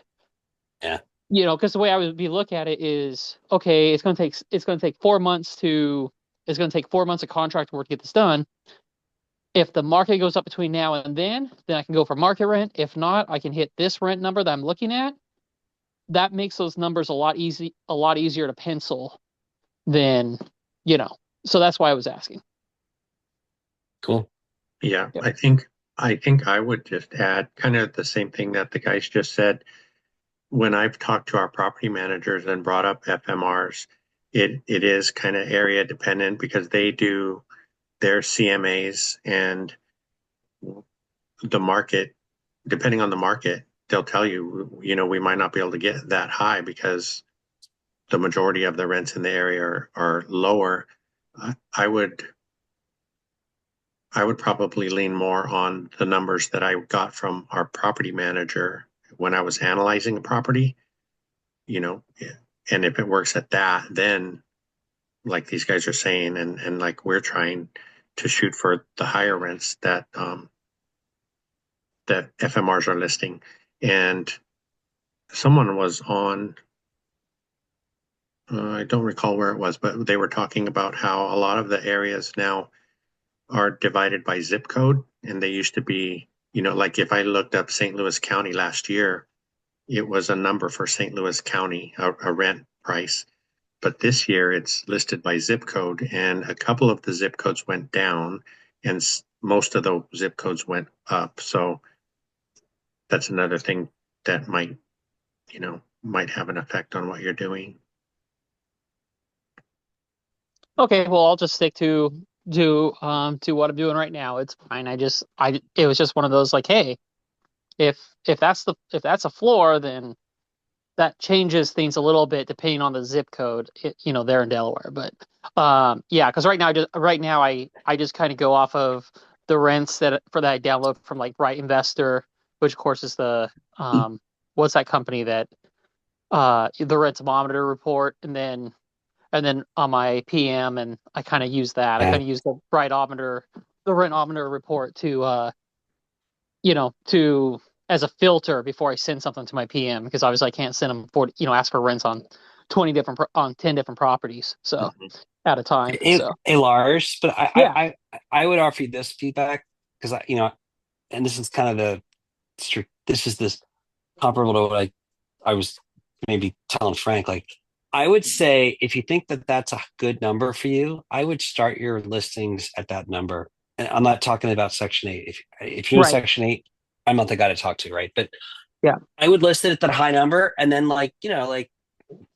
because the way I would look at it is, okay, it's going to take 4 months of contract work to get this done. If the market goes up between now and then I can go for market rent. If not, I can hit this rent number that I'm looking at. That makes those numbers a lot easier to pencil than, so that's why I was asking. Cool. Yeah, Yep. I think I would just add kind of the same thing that the guys just said. When I've talked to our property managers and brought up FMRs, it is kind of area dependent, because they do their CMAs, and the market, depending on the market, they'll tell you, we might not be able to get that high because the majority of the rents in the area are lower. I would probably lean more on the numbers that I got from our property manager when I was analyzing a property, and if it works at that, then like these guys are saying, and like we're trying to shoot for the higher rents that FMRs are listing. And someone was on, I don't recall where it was, but they were talking about how a lot of the areas now are divided by zip code, and they used to be, like if I looked up St. Louis County last year, it was a number for St. Louis County, a rent price. But this year it's listed by zip code, and a couple of the zip codes went down, and most of the zip codes went up. So that's another thing that might have an effect on what you're doing. Okay, well, I'll just stick to what I'm doing right now. It's fine. It was just one of those like, hey, if that's a floor, then that changes things a little bit depending on the zip code, there in Delaware. But yeah, because right now I just kind of go off of the rents that I download from like Right Investor, which of course is the what's that company that the rent-o-meter report, and then on my PM, and I kind of use that. I kind of use the rent-o-meter report to as a filter before I send something to my PM, because obviously I can't send them ask for rents on 10 different properties at a time. Hey, Lars, but Yeah. I would offer you this feedback, because and this is kind of this comparable to what I was maybe telling Frank. Like, I would say if you think that that's a good number for you, I would start your listings at that number. And I'm not talking about Section 8. If you're in Right. Section 8, I'm not the guy to talk to, right? But Yeah, I would list it at that high number, and then like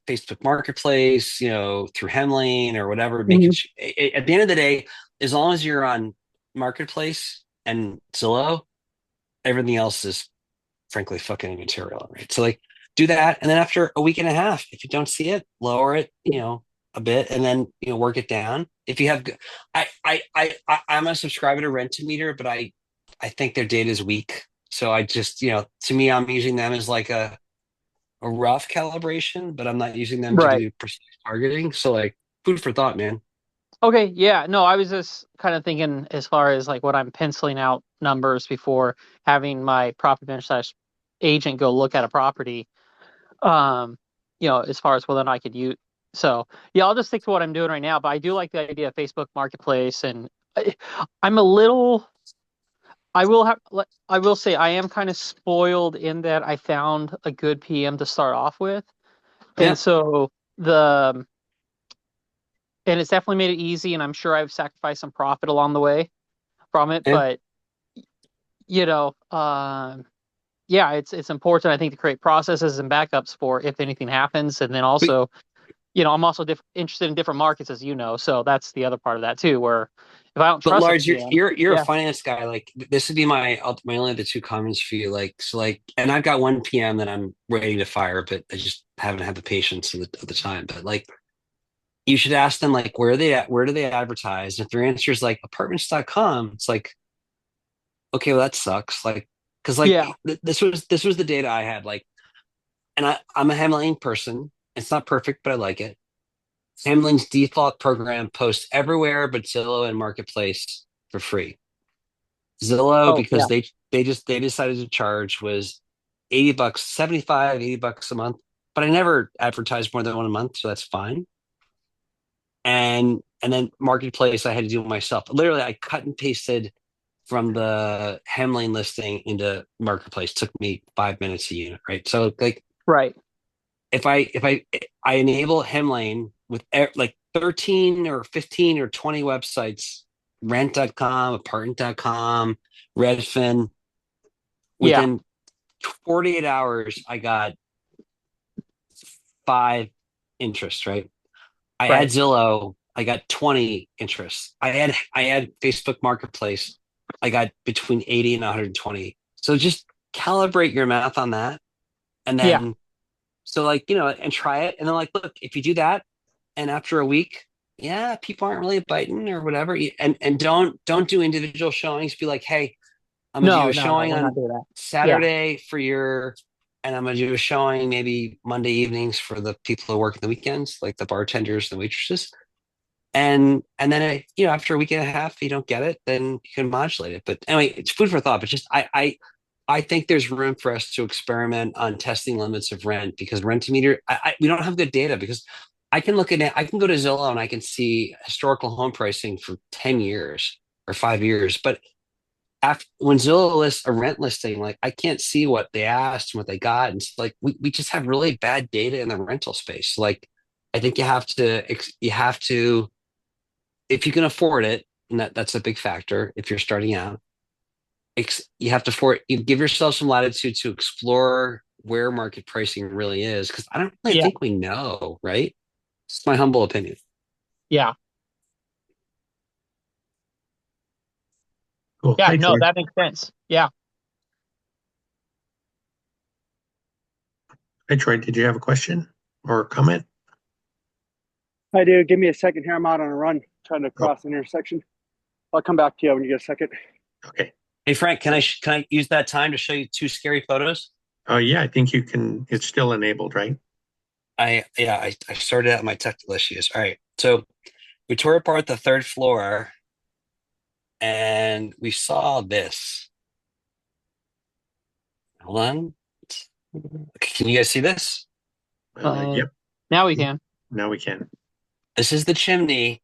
Facebook Marketplace, through Hemlane or whatever. Make it at the end of the day, as long as you're on Marketplace and Zillow, everything else is frankly fucking immaterial, right? So like, do that, and then after a week and a half, if you don't see it, lower it, a bit, and then work it down. If you have, I'm a subscriber to Rent-O-Meter, but I think their data is weak. So I just, to me, I'm using them as like a rough calibration, but I'm not using them to do precise targeting. So like, food for thought, man. Okay, yeah. No, I was just kind of thinking as far as like what I'm penciling out numbers before having my property manager / agent go look at a property. As far as whether or not I could use. So yeah, I'll just stick to what I'm doing right now. But I do like the idea of Facebook Marketplace, and I'm a little. I will say I am kind of spoiled in that I found a good PM to start off with, and so and it's definitely made it easy, and I'm sure I've sacrificed some profit along the way from it. But yeah, it's important, I think, to create processes and backups for if anything happens, and then also, I'm also interested in different markets, as you know. So that's the other part of that too, where if I don't trust. But Lars, you're a finance guy. Like, this would be my only other two comments for you. Like, so like, and I've got one PM that I'm ready to fire, but I just haven't had the patience of the time. But like, you should ask them, like, where are they at? Where do they advertise? And if their answer is like apartments.com, it's like, okay, well, that sucks. Like, because like this was the data I had. Like, and I'm a Hemlane person. It's not perfect, but I like it. Hemlane's default program posts everywhere but Zillow and Marketplace for free. Zillow, because they decided to charge, was $80, 75, $80 a month. But I never advertised more than one a month, so that's fine. And then Marketplace, I had to do it myself. Literally, I cut and pasted from the Hemlane listing into Marketplace. It took me 5 minutes a unit, right? So like, if I enable Hemlane with like 13 or 15 or 20 websites, rent.com, apartment.com, Redfin, within 48 hours, I got 5 interests, right? I add Zillow, I got 20 interests. I add Facebook Marketplace, I got between 80 and 120. So just calibrate your math on that. And then, so like, and try it. And then like, look, if you do that, and after a week, people aren't really biting or whatever. And don't do individual showings. Be like, hey, I'm gonna do a showing on Saturday for and I'm gonna do a showing maybe Monday evenings for the people who work the weekends, like the bartenders and the waitresses. And then after a week and a half, if you don't get it, then you can modulate it. But anyway, it's food for thought. But just I think there's room for us to experiment on testing limits of rent, because Rent-O-Meter, we don't have good data, because I can go to Zillow and I can see historical home pricing for 10 years or 5 years. But when Zillow lists a rent listing, like, I can't see what they asked and what they got. And it's like, we just have really bad data in the rental space. Like, I think you have to, if you can afford it, and that's a big factor if you're starting out. You have to you give yourself some latitude to explore where market pricing really is, because I don't really Yeah. think we know, right? It's my humble opinion. Yeah. Cool. Yeah. Thanks, No, Troy. that makes sense. Yeah. Hey, Troy, did you have a question or a comment? I do. Give me a second here. I'm out on a run trying to Oh, cross an intersection. I'll come back to you when you get a second. okay. Hey Frank, can I use that time to show you two scary photos? Yeah, I think you can. It's still enabled, right? I sorted out my technical issues. All right. So we tore apart the third floor and we saw this. Hold on. Okay, can you guys see this? Yep. Now we can. Now we can. This is the chimney.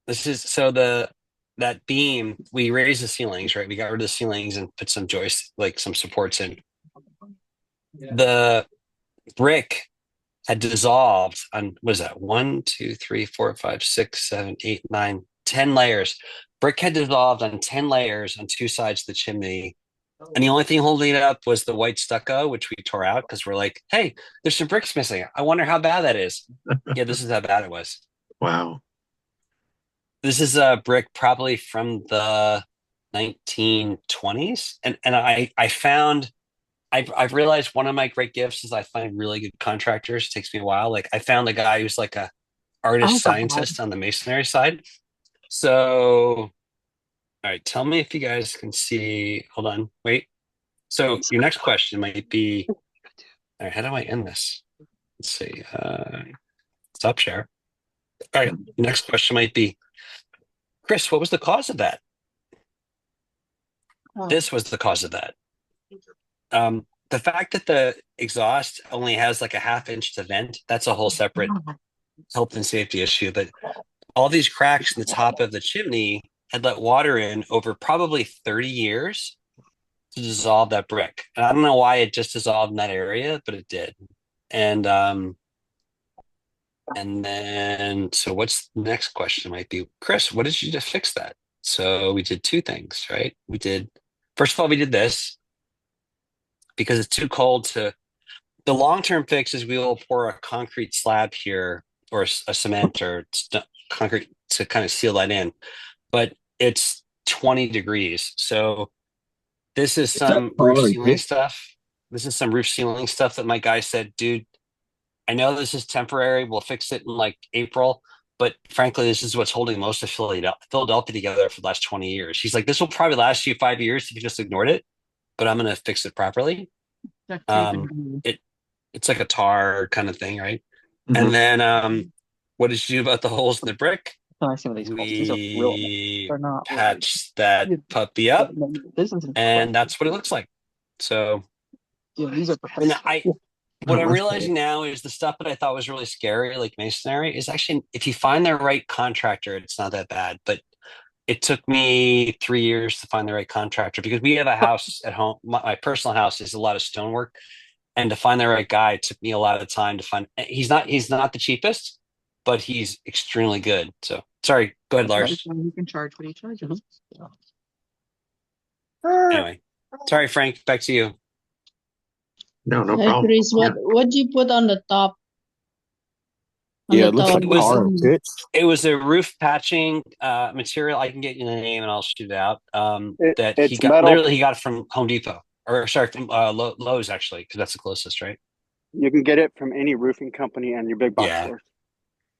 This is that beam, we raised the ceilings, right? We got rid of the ceilings and put some joists, like some supports in. The brick had dissolved on, what is that? 1, 2, 3, 4, 5, 6, 7, 8, 9, 10 layers. Brick had dissolved on 10 layers on two sides of the chimney. And the only thing holding it up was the white stucco, which we tore out because we're like, hey, there's some bricks missing. I wonder how bad that is. Yeah, this is how bad it was. Wow. This is a brick probably from the 1920s. And I've realized one of my great gifts is I find really good contractors. It takes me a while. Like I found a guy who's like a artist scientist on the masonry side. So, all right, tell me if you guys can see. Hold on, wait. So your next question might be, all right, how do I end this? Let's see. Stop share. All right, next question might be, Chris, what was the cause of that? This was the cause of that. The fact that the exhaust only has like a ½ inch to vent, that's a whole separate health and safety issue. But all these cracks in the top of the chimney had let water in over probably 30 years to dissolve that brick. And I don't know why it just dissolved in that area, but it did. And then, so what's the next question might be, Chris, what did you do to fix that? So we did two things, right? First of all, we did this because it's too cold to, the long-term fix is we will pour a concrete slab here or a cement or concrete to kind of seal that in, but it's 20 degrees. So this is some roof sealing stuff. This is some roof sealing stuff that my guy said, dude, I know this is temporary. We'll fix it in like April. But frankly, this is what's holding most of Philadelphia together for the last 20 years. He's like, this will probably last you 5 years if you just ignored it, but I'm going to fix it properly. It's like a tar kind of thing, right? Mhm. And then what did you do about the holes in the brick? They're not Patched that puppy up, and that's what it looks like. So, these are and what I'm that's realizing now is the stuff that I thought was really scary, like masonry, is actually, if you find the right contractor, it's not that bad. But it took me 3 years to find the right contractor because we have a house at home. My personal house is a lot of stonework, and to find the right guy, it took me a lot of time to find. He's not the cheapest, but he's extremely good. So sorry, go ahead, Lars. You can charge what he charges. Anyway, sorry, Frank, back to you. No Hey problem. Chris, what do you put on the top? On Yeah, the it looks top like of the tar and chimney? pitch. It was a roof patching material. I can get you the name and I'll shoot it out. That he It's got metal. literally he got it from Home Depot, or sorry, from Lowe's actually, because that's the closest, right? You can get it from any roofing company and your big box Yeah. stores.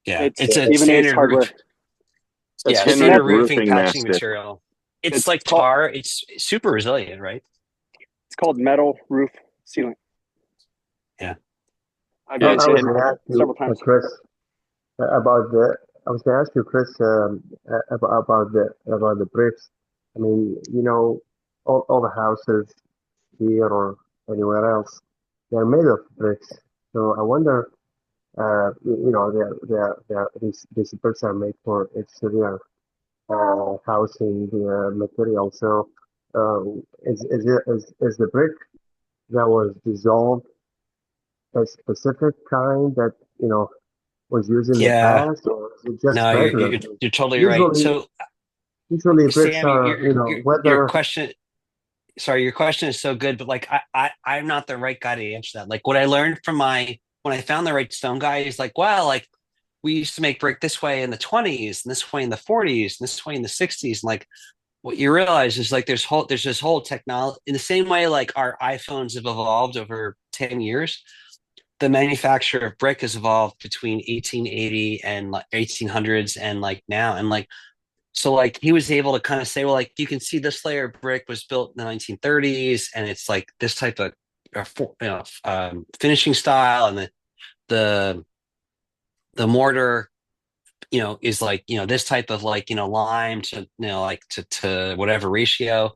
Yeah, It's it's a even Ace standard Hardware. roof. Yeah, It's standard metal. roofing Roofing patching mastic. material. It's It's like called- tar. It's super resilient, right? It's called metal roof sealant. Yeah. I've I used was it going to ask you, several times. Chris, about the. I was going to ask you, Chris, about the bricks. I mean, all the houses here or anywhere else, they're made of bricks. So I wonder, these bricks are made for exterior housing material. So, is the brick that was dissolved a specific kind that was used in the Yeah, past, or is it just no, regular? you're totally right. Usually, So usually bricks Sam, are, your weather. question, sorry, your question is so good, but like I'm not the right guy to answer that. Like what I learned from my when I found the right stone guy is like, well, like we used to make brick this way in the 20s and this way in the 40s and this way in the 60s. And like what you realize is like there's this whole technology in the same way like our iPhones have evolved over 10 years. The manufacture of brick has evolved between 1880 and like 1800s and like now. And like so like he was able to kind of say, well, like you can see this layer of brick was built in the 1930s, and it's like this type of finishing style, and the the mortar, is like this type of like lime to like to whatever ratio.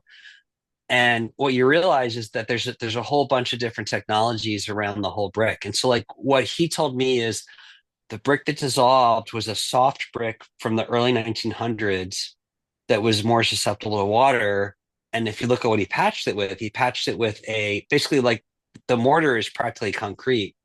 And what you realize is that there's a whole bunch of different technologies around the whole brick. And so like what he told me is the brick that dissolved was a soft brick from the early 1900s that was more susceptible to water. And if you look at what he patched it with a basically like the mortar is practically concrete,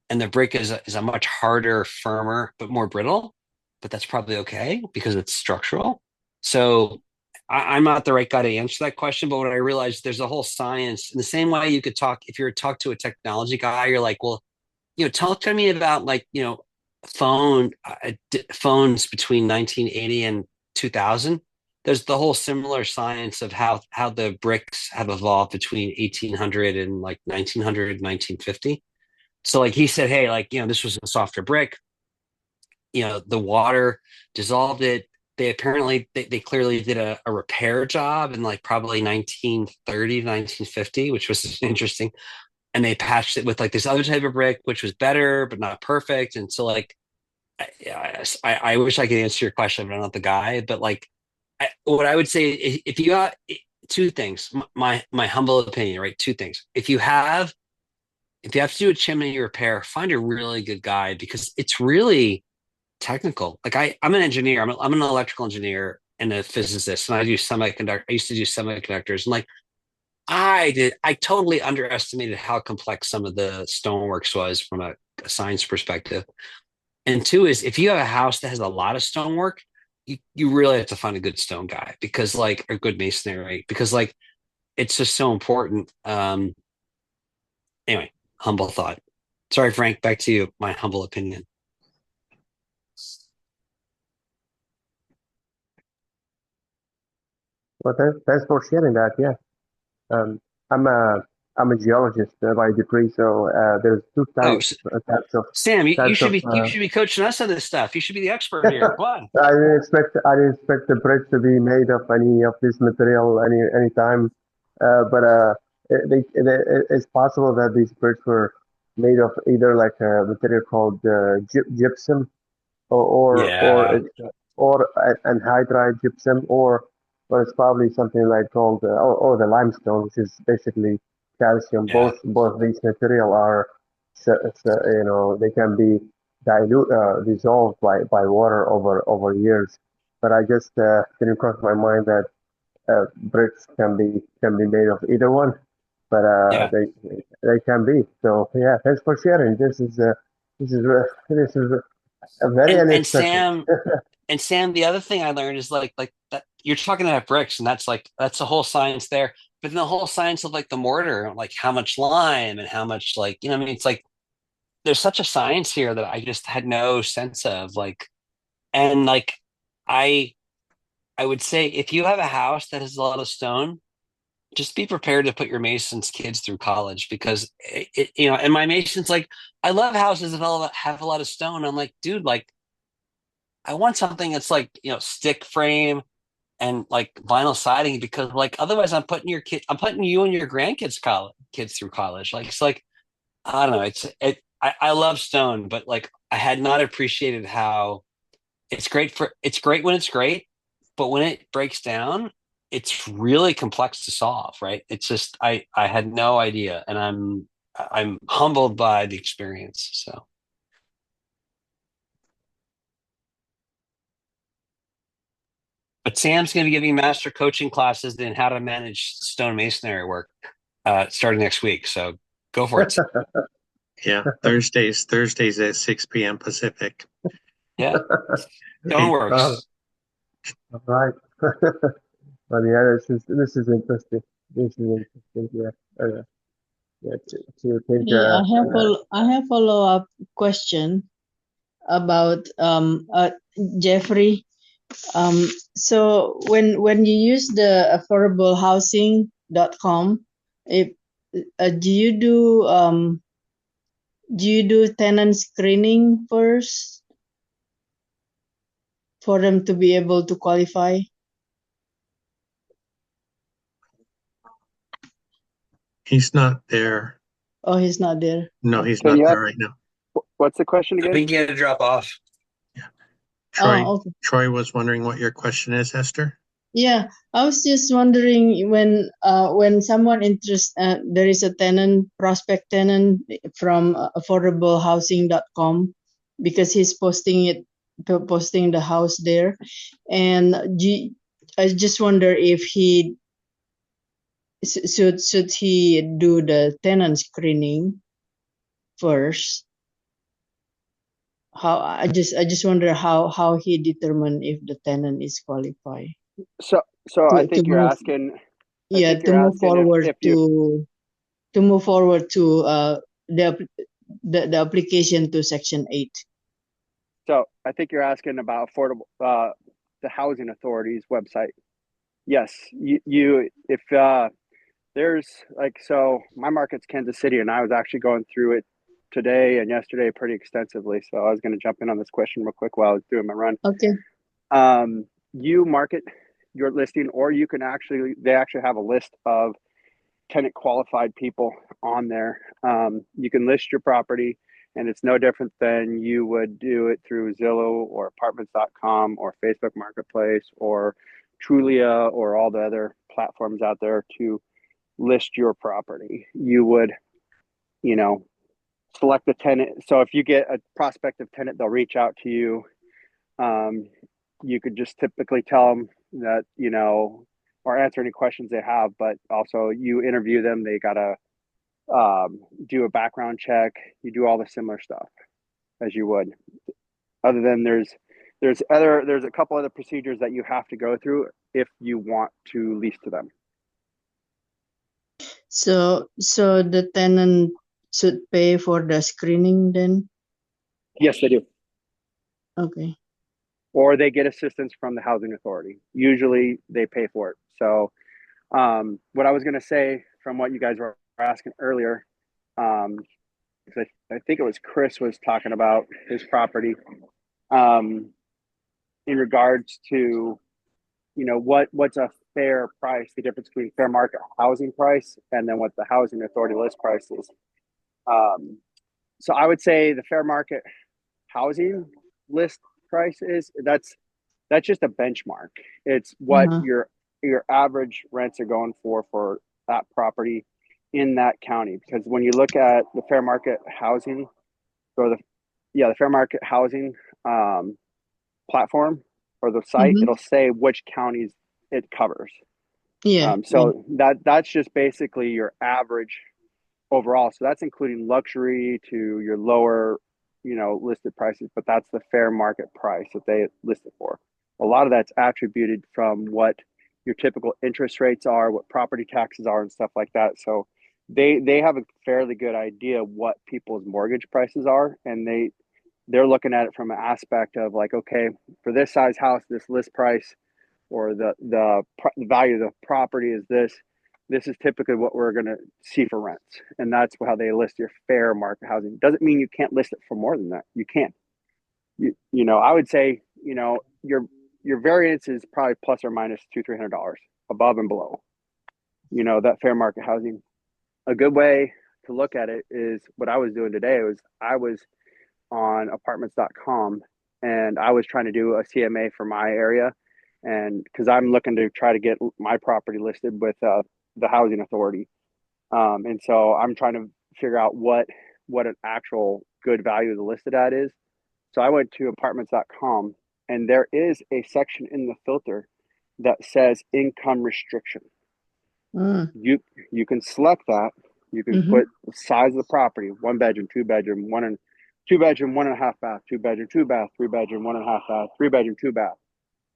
and the brick is a much harder, firmer, but more brittle. But that's probably okay because it's structural. So I'm not the right guy to answer that question. But what I realized there's a whole science in the same way you could talk if you're talk to a technology guy, you're like, well, talk to me about like phones between 1980 and 2000. There's the whole similar science of how the bricks have evolved between 1800 and like 1900 1950. So like he said, hey, like this was a softer brick. The water dissolved it. They apparently they clearly did a repair job in like probably 1930 1950, which was interesting. And they patched it with like this other type of brick, which was better but not perfect. And so like I wish I could answer your question, but I'm not the guy. But like what I would say, if you got two things, my humble opinion, right? Two things. If you have to do a chimney repair, find a really good guy because it's really technical. Like I'm an engineer. I'm an electrical engineer and a physicist, and I used to do semiconductors, and like I totally underestimated how complex some of the stoneworks was from a science perspective. And two is if you have a house that has a lot of stonework, you really have to find a good stone guy because like a good masonry because like it's just so important. Anyway, humble thought. Sorry, Frank, back to you. My humble opinion. Well, thanks for sharing that. Yeah. Um, I'm a geologist by degree, so there's two Oh, types of Sam, you types should of. be coaching us on this stuff. You should be the expert here. Come on. I didn't expect the brick to be made of any of this material any time, but it's possible that these bricks were made of either like a material called gypsum or or Yeah. it- or anhydride gypsum or it's probably something like called or the limestone, which is basically calcium. Yeah. Both these material are they can be dissolved by water over years. But I just didn't cross my mind that bricks can be made of either one, but Yeah. they can be. So yeah, thanks for sharing. This is a very And unexpected. Sam, the other thing I learned is like that you're talking about bricks, and that's the whole science there. But then the whole science of like the mortar, like how much lime and how much like what I mean, it's like there's such a science here that I just had no sense of like, and like I I would say if you have a house that has a lot of stone, just be prepared to put your masons kids through college because and my masons like I love houses that have a lot of stone. I'm like, dude, like I want something that's like stick frame and like vinyl siding because like otherwise I'm putting you and your grandkids kids through college. Like it's like I don't know. I love stone, but like I had not appreciated how it's great when it's great, but when it breaks down, it's really complex to solve, right? It's just I had no idea, and I'm humbled by the experience. So, but Sam's going to be giving master coaching classes in how to manage stonemasonry work starting next week. So go for it. Yeah, Thursdays at 6 p.m. Pacific. Yeah, don't works. All right. But yeah, this is interesting. This is interesting. Yeah. Yeah. To think. Yeah, I have follow-up question about Jeffrey. So when you use the affordablehousing.com, if do you do tenant screening first for them to be able to qualify? He's not there. Oh, he's not there. No, he's Can not you there ask, right now. what's the question I again? think you had to drop off. Troy, Oh, okay. Troy was wondering what your question is, Esther. Yeah, I was just wondering when someone there is a prospect tenant from affordablehousing.com because he's posting the house there, and I just wonder if should he do the tenant screening first? I just wonder how he determine if the tenant is qualified So I to think you're move. asking. I Yeah, think you're asking if you. to move forward to the application to Section 8. So I think you're asking about affordable, the housing authority's website. Yes, you if there's like, so my market's Kansas City, and I was actually going through it today and yesterday pretty extensively. So I was going to jump in on this question real quick while I was doing my run. Okay. You market your listing, or you can they actually have a list of tenant qualified people on there. You can list your property, and it's no different than you would do it through Zillow or apartments.com or Facebook Marketplace or Trulia or all the other platforms out there to list your property. You would, select a tenant. So if you get a prospective tenant, they'll reach out to you. You could just typically tell them that, or answer any questions they have, but also you interview them. They got to do a background check. You do all the similar stuff as you would. Other than there's a couple other procedures that you have to go through if you want to lease to them. So the tenant should pay for the screening then? Yes, they do. Okay. Or they get assistance from the housing authority. Usually they pay for it. So what I was going to say from what you guys were asking earlier, I think it was Chris was talking about his property in regards to, what's a fair price, the difference between fair market housing price and then what the housing authority list price is. So I would say the fair market housing list price is that's just a benchmark. It's what your average rents are going for that property in that county. Because when you look at the fair market housing or the fair market housing platform or the site, it'll say which counties it covers. Yeah. So that's just basically your average overall. So that's including luxury to your lower, listed prices, but that's the fair market price that they listed for. A lot of that's attributed from what your typical interest rates are, what property taxes are, and stuff like that. So they have a fairly good idea what people's mortgage prices are, and they're looking at it from an aspect of like, okay, for this size house, this list price or the value of the property is this. This is typically what we're going to see for rents, and that's how they list your fair market housing. Doesn't mean you can't list it for more than that. You can. I would say, your variance is probably plus or minus $200-300 above and below. That fair market housing. A good way to look at it is what I was doing today. I was on apartments.com and I was trying to do a CMA for my area, and because I'm looking to try to get my property listed with the housing authority, and so I'm trying to figure out what an actual good value to list it at is. So I went to apartments.com, and there is a section in the filter that says income restriction. You can select that, You can Mm-hmm. put the size of the property, 1 bedroom, 2 bedroom, 2 bedroom, 1.5 bath, 2 bedroom, 2 bath, 3 bedroom, 1.5 bath, 3 bedroom, 2 bath.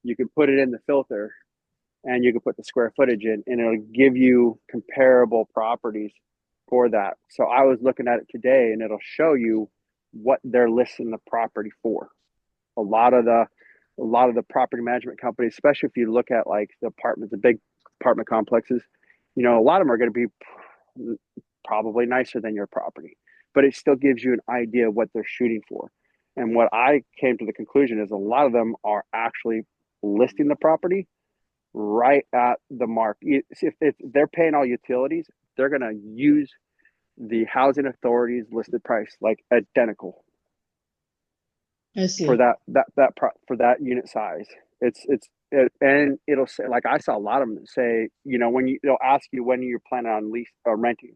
You can put it in the filter and you can put the square footage in and it'll give you comparable properties for that. So I was looking at it today and it'll show you what they're listing the property for. A lot of the property management companies, especially if you look at like the apartments, the big apartment complexes, a lot of them are going to be probably nicer than your property, but it still gives you an idea of what they're shooting for. And what I came to the conclusion is a lot of them are actually listing the property right at the mark. If they're paying all utilities, they're going to use the housing authority's listed price, like identical I for see. for that unit size. And it'll say, like I saw a lot of them say, it'll ask you when you're planning on lease or renting.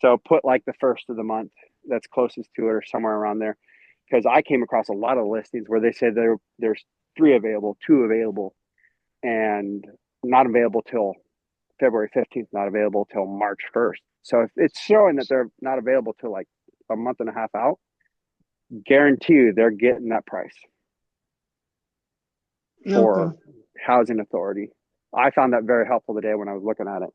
So put like the first of the month that's closest to it or somewhere around there. Because I came across a lot of listings where they say there's 3 available, 2 available, and not available till February 15th, not available till March 1st. So if it's showing that they're not available till like a month and a half out, guarantee you they're getting that price Okay. for housing authority. I found that very helpful today when I was looking at it.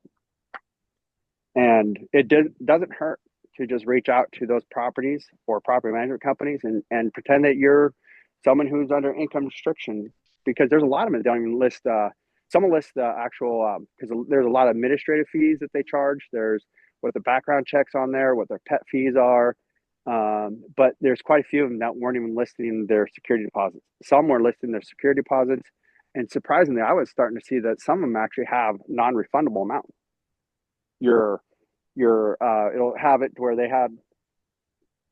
And it doesn't hurt to just reach out to those properties or property management companies and pretend that you're someone who's under income restriction, because there's a lot of them that don't even list. Someone lists the actual, because there's a lot of administrative fees that they charge. There's what the background checks on there, what their pet fees are. But there's quite a few of them that weren't even listing their security deposits. Some were listing their security deposits. And surprisingly, I was starting to see that some of them actually have non-refundable amount. It'll have it where they have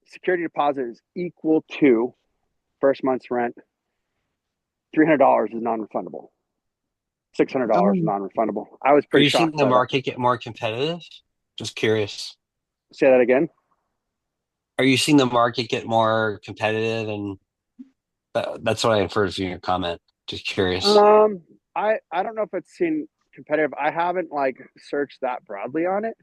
security deposit is equal to first month's rent. $300 is non-refundable. $600 is non-refundable. I was Are pretty you seeing shocked the by that. market get more competitive? Just curious. Say that again. Are you seeing the market get more competitive? And that's what I inferred from your comment. Just curious. I don't know if it's seen competitive. I haven't like searched that broadly on it,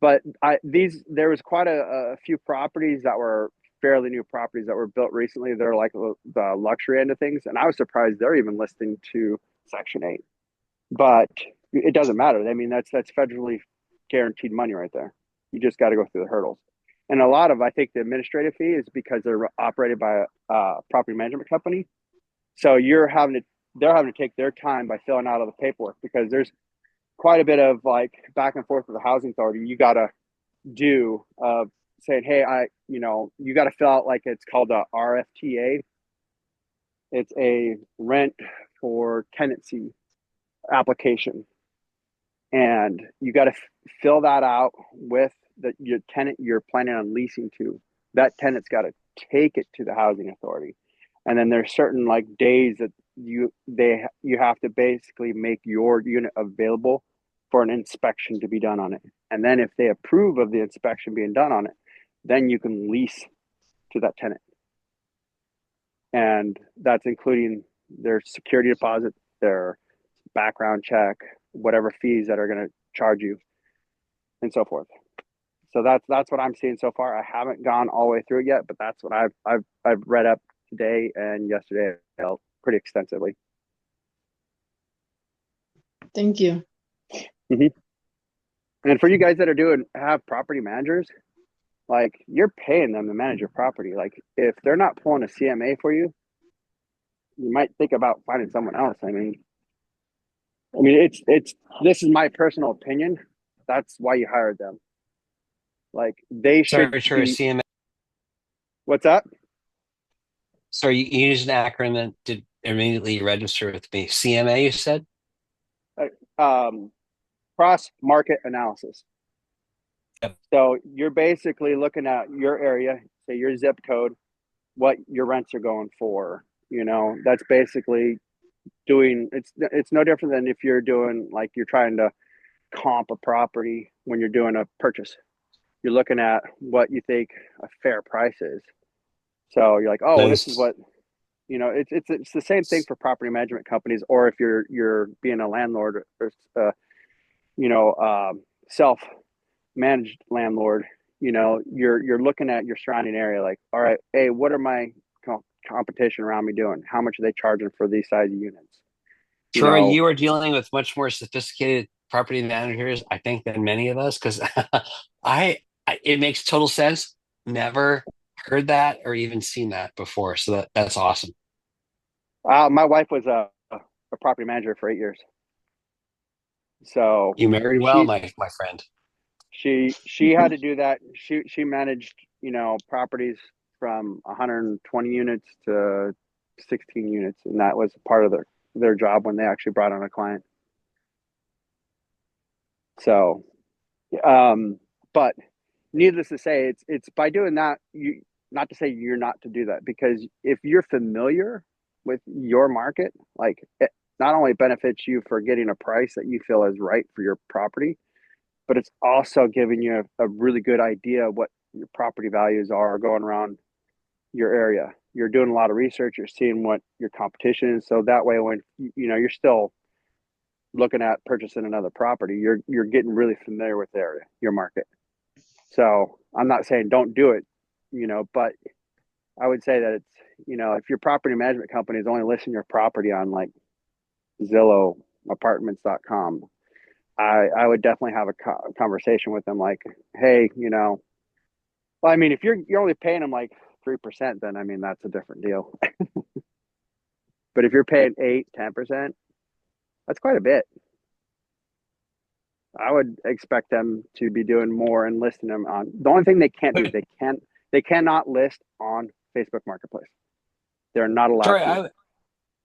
but there was quite a few properties that were fairly new properties that were built recently. They're like the luxury end of things, and I was surprised they're even listing to Section 8. But it doesn't matter. I mean, that's federally guaranteed money right there. You just got to go through the hurdles. And a lot of, I think, the administrative fee is because they're operated by a property management company. So they're having to take their time by filling out all the paperwork, because there's quite a bit of like back and forth with the housing authority. You got to do saying, hey, you got to fill out, like, it's called a RFTA. It's a rent for tenancy application. And you got to fill that out with your tenant you're planning on leasing to. That tenant's got to take it to the housing authority. And then there's certain like days that you have to basically make your unit available for an inspection to be done on it. And then if they approve of the inspection being done on it, then you can lease to that tenant. And that's including their security deposit, their background check, whatever fees that are going to charge you, and so forth. So that's what I'm seeing so far. I haven't gone all the way through it yet, but that's what I've read up today and yesterday pretty extensively. Thank you. And for you guys that have property managers, like, you're paying them to manage your property. Like, if they're not pulling a CMA for you, you might think about finding someone else. I mean, it's this is my personal opinion. That's why you hired them. Like, they should Sorry, sure, be. CMA. What's that? Sorry, you used an acronym that did immediately register with me. CMA, you said? Cross market analysis. Yep. So you're basically looking at your area, say your zip code, what your rents are going for. That's basically doing. It's no different than if you're doing, like, you're trying to comp a property when you're doing a purchase. You're looking at what you think a fair price is. So you're like, oh, this is what, it's the same thing for property management companies, or if you're being a landlord or self managed landlord, you're looking at your surrounding area, like, all right, hey, what are my competition around me doing? How much are they charging for these size units? Troy, you are dealing with much more sophisticated property managers, I think, than many of us, because it makes total sense. Never heard that or even seen that before. So that's awesome. My wife was a property manager for 8 years. So you married well, my friend. She had to do that. She managed, properties from 120 units to 16 units, and that was part of their job when they actually brought on a client. So, but needless to say, it's by doing that, not to say you're not to do that, because if you're familiar with your market, like, it not only benefits you for getting a price that you feel is right for your property, but it's also giving you a really good idea of what your property values are going around your area. You're doing a lot of research. You're seeing what your competition is. So that way, when you're still looking at purchasing another property, you're getting really familiar with the area, your market. So I'm not saying don't do it, but I would say that it's, if your property management company is only listing your property on like Zillow, apartments.com, I would definitely have a conversation with them, like, hey, well, I mean, if you're only paying them like 3%, then I mean, that's a different deal. But if you're paying 8-10%, that's quite a bit. I would expect them to be doing more and listing them on. The only thing they can't do is they cannot list on Facebook Marketplace. They're not allowed to.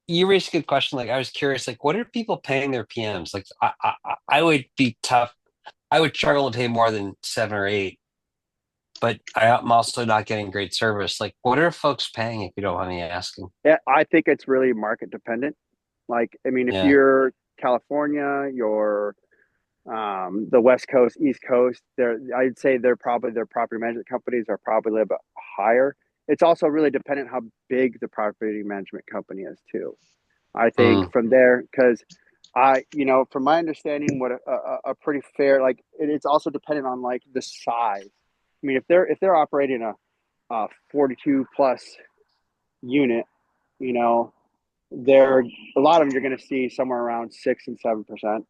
You raised a good question. Like, I was curious, like, what are people paying their PMs? Like, I would be tough. I would struggle to pay more than 7 or 8, but I'm also not getting great service. Like, what are folks paying, if you don't mind me asking? Yeah, I think it's really market dependent. Like, I mean, if you're California, you're the West Coast, East Coast, I'd say their property management companies are probably a little bit higher. It's also really dependent how big the property management company is too. I think from there, because from my understanding, what a pretty fair, like, it's also dependent on like the size. I mean, if they're operating a 42 plus unit, a lot of them you're going to see somewhere around 6 and 7%,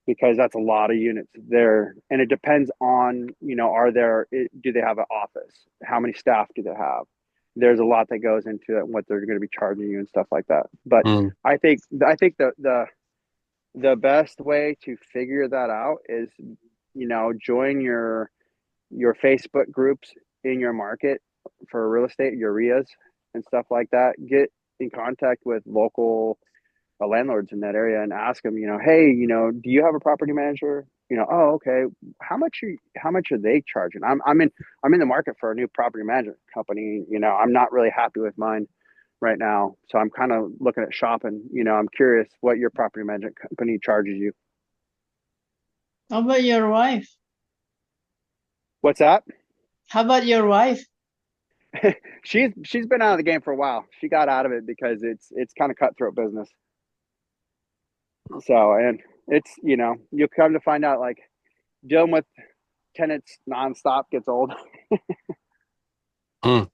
because that's a lot of units there. And it depends on, do they have an office? How many staff do they have? There's a lot that goes into it, what they're going to be charging you and stuff like that. But I think the best way to figure that out is, join your Facebook groups in your market for real estate, your RIAs and stuff like that. Get in contact with local landlords in that area and ask them, hey, do you have a property manager? Oh, okay. How much are they charging? I'm in the market for a new property management company. I'm not really happy with mine right now, so I'm kind of looking at shopping. I'm curious what your property management company charges you. How about your wife? What's that? How about your wife? She's been out of the game for a while. She got out of it because it's kind of cutthroat business. So, and it's, you'll come to find out, like, dealing with tenants nonstop gets old. And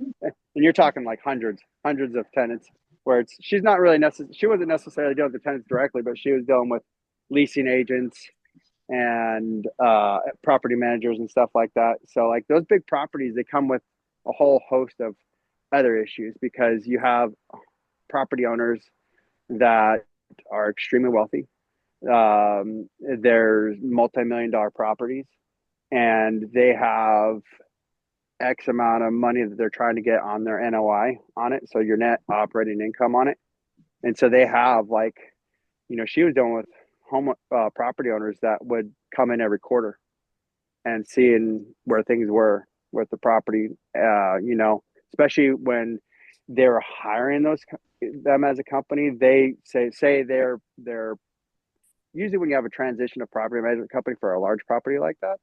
you're talking like hundreds of tenants, where she wasn't necessarily dealing with the tenants directly, but she was dealing with leasing agents and property managers and stuff like that. So, like, those big properties, they come with a whole host of other issues, because you have property owners that are extremely wealthy. There's multi-million-dollar properties, and they have X amount of money that they're trying to get on their NOI on it, so your net operating income on it. And so they have, like, she was dealing with home property owners that would come in every quarter and seeing where things were with the property, especially when they're hiring them as a company. They say they're usually, when you have a transition of property management company for a large property like that,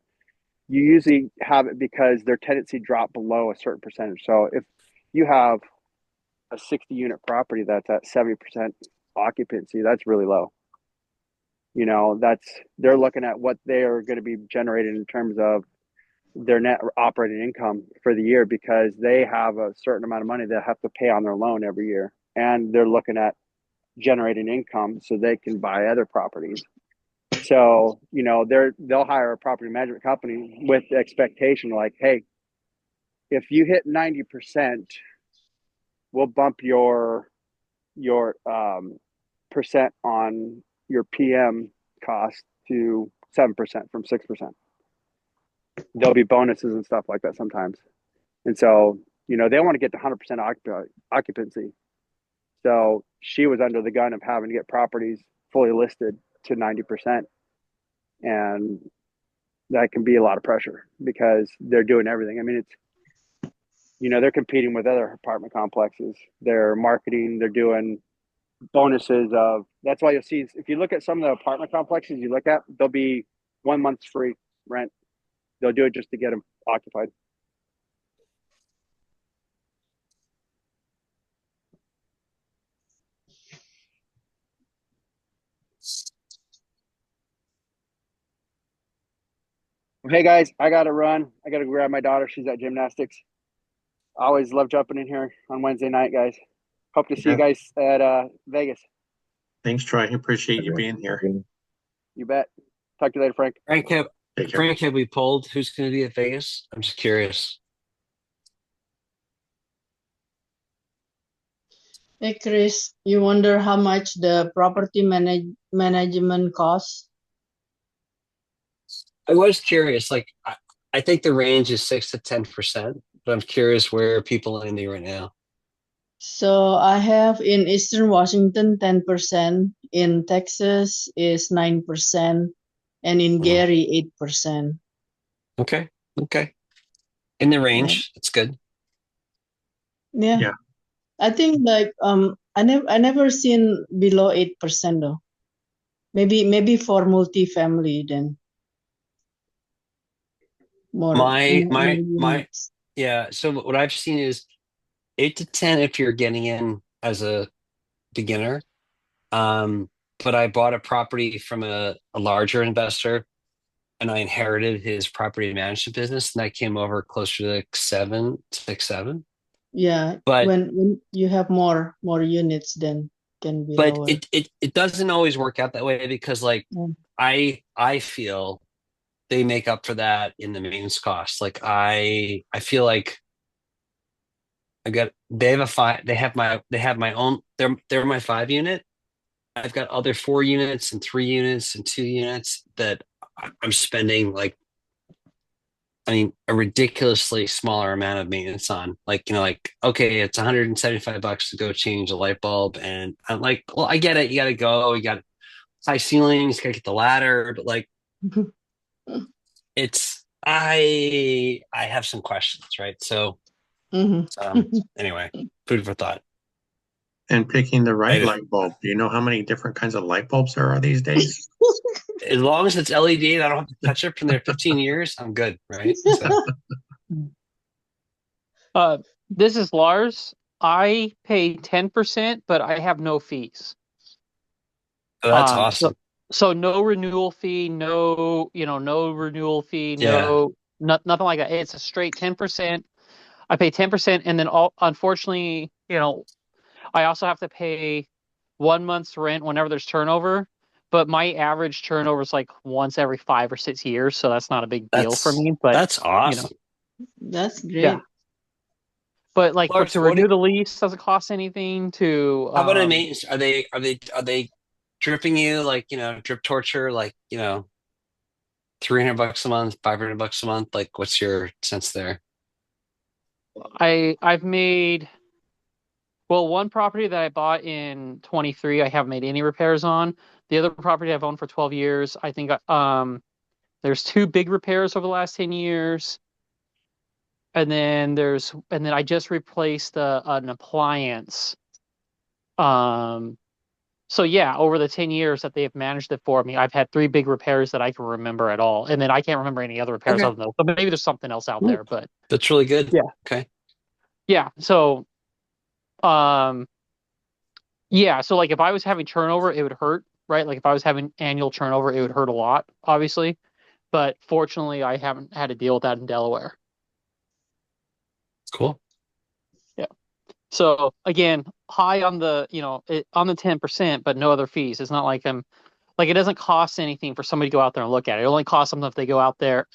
you usually have it because their tenancy dropped below a certain percentage. So if you have a 60 unit property that's at 70% occupancy, that's really low. they're looking at what they are going to be generating in terms of their net operating income for the year, because they have a certain amount of money they have to pay on their loan every year, and they're looking at generating income so they can buy other properties. So they'll hire a property management company with the expectation like, hey, if you hit 90%, we'll bump your percent on your PM cost to 7% from 6%. There'll be bonuses and stuff like that sometimes. And so, they want to get to 100% occupancy. So she was under the gun of having to get properties fully listed to 90%. And that can be a lot of pressure because they're doing everything. I mean, they're competing with other apartment complexes. They're marketing, they're doing bonuses that's why you'll see, if you look at some of the apartment complexes you look at, there'll be 1 month's free rent. They'll do it just to get them occupied. Hey guys, I gotta run. I gotta grab my daughter. She's at gymnastics. I always love jumping in here on Wednesday night, guys. Hope to see you guys at Vegas. Thanks, Troy. Appreciate you being here. You bet. Talk to you later, Frank. Frank, have we polled who's going to be at Vegas? I'm just curious. Hey, Chris, you wonder how much the property management costs? I was curious. Like, I think the range is 6 to 10%, but I'm curious where people are landing right now. So I have in Eastern Washington 10%, in Texas is 9%, and in Gary 8%. Okay. In the range, it's good. Yeah. I think like I never seen below 8% though. Maybe for multifamily then. More units. Yeah. So what I've seen is 8 to 10 if you're getting in as a beginner. But I bought a property from a larger investor, and I inherited his property management business, and I came over closer to like 6, 7. Yeah, But when you have more units, then can be but lower. it doesn't always work out that way because like I feel they make up for that in the maintenance costs. Like I feel like they have my own, they're my 5 unit. I've got other 4 units and 3 units and 2 units that I'm spending like, I mean, a ridiculously smaller amount of maintenance on. Like, okay, it's $175 to go change a light bulb. And I'm like, well, I get it. You got to go. You got high ceilings, got to get the ladder. But like, I have some questions, right? So anyway, food for thought. And picking the right light bulb. Do you know how many different kinds of light bulbs there are these days? As long as it's LED and I don't have to touch it from there 15 years, I'm good, right? So. This is Lars. I pay 10%, but I have no fees. Oh, that's awesome. So no renewal fee, no renewal fee, nothing like that. It's a straight 10%. I pay 10%, and then unfortunately, I also have to pay 1 month's rent whenever there's turnover. But my average turnover is like once every 5 or 6 years, so that's not a big deal for me. But that's awesome. That's great. Yeah. But like Lars, to renew the lease doesn't cost anything. To how about a maintenance? Are they dripping you like drip torture like $300 a month, $500 a month? Like, what's your sense there? I've made. Well, one property that I bought in 23, I haven't made any repairs on. The other property I've owned for 12 years, I think there's 2 big repairs over the last 10 years. And then I just replaced an appliance. So yeah, over the 10 years that they have managed it for me, I've had 3 big repairs that I can remember at all. And then I can't remember any other repairs other than those. So maybe there's something else out there, but that's really good. Yeah. Okay. Yeah. So, so like if I was having turnover, it would hurt right? Like if I was having annual turnover, it would hurt a lot, obviously. But fortunately, I haven't had to deal with that in Delaware. Cool. Yeah. So again, high on the, on the 10%, but no other fees. It's not like it doesn't cost anything for somebody to go out there and look at it. It only costs something if they go out there.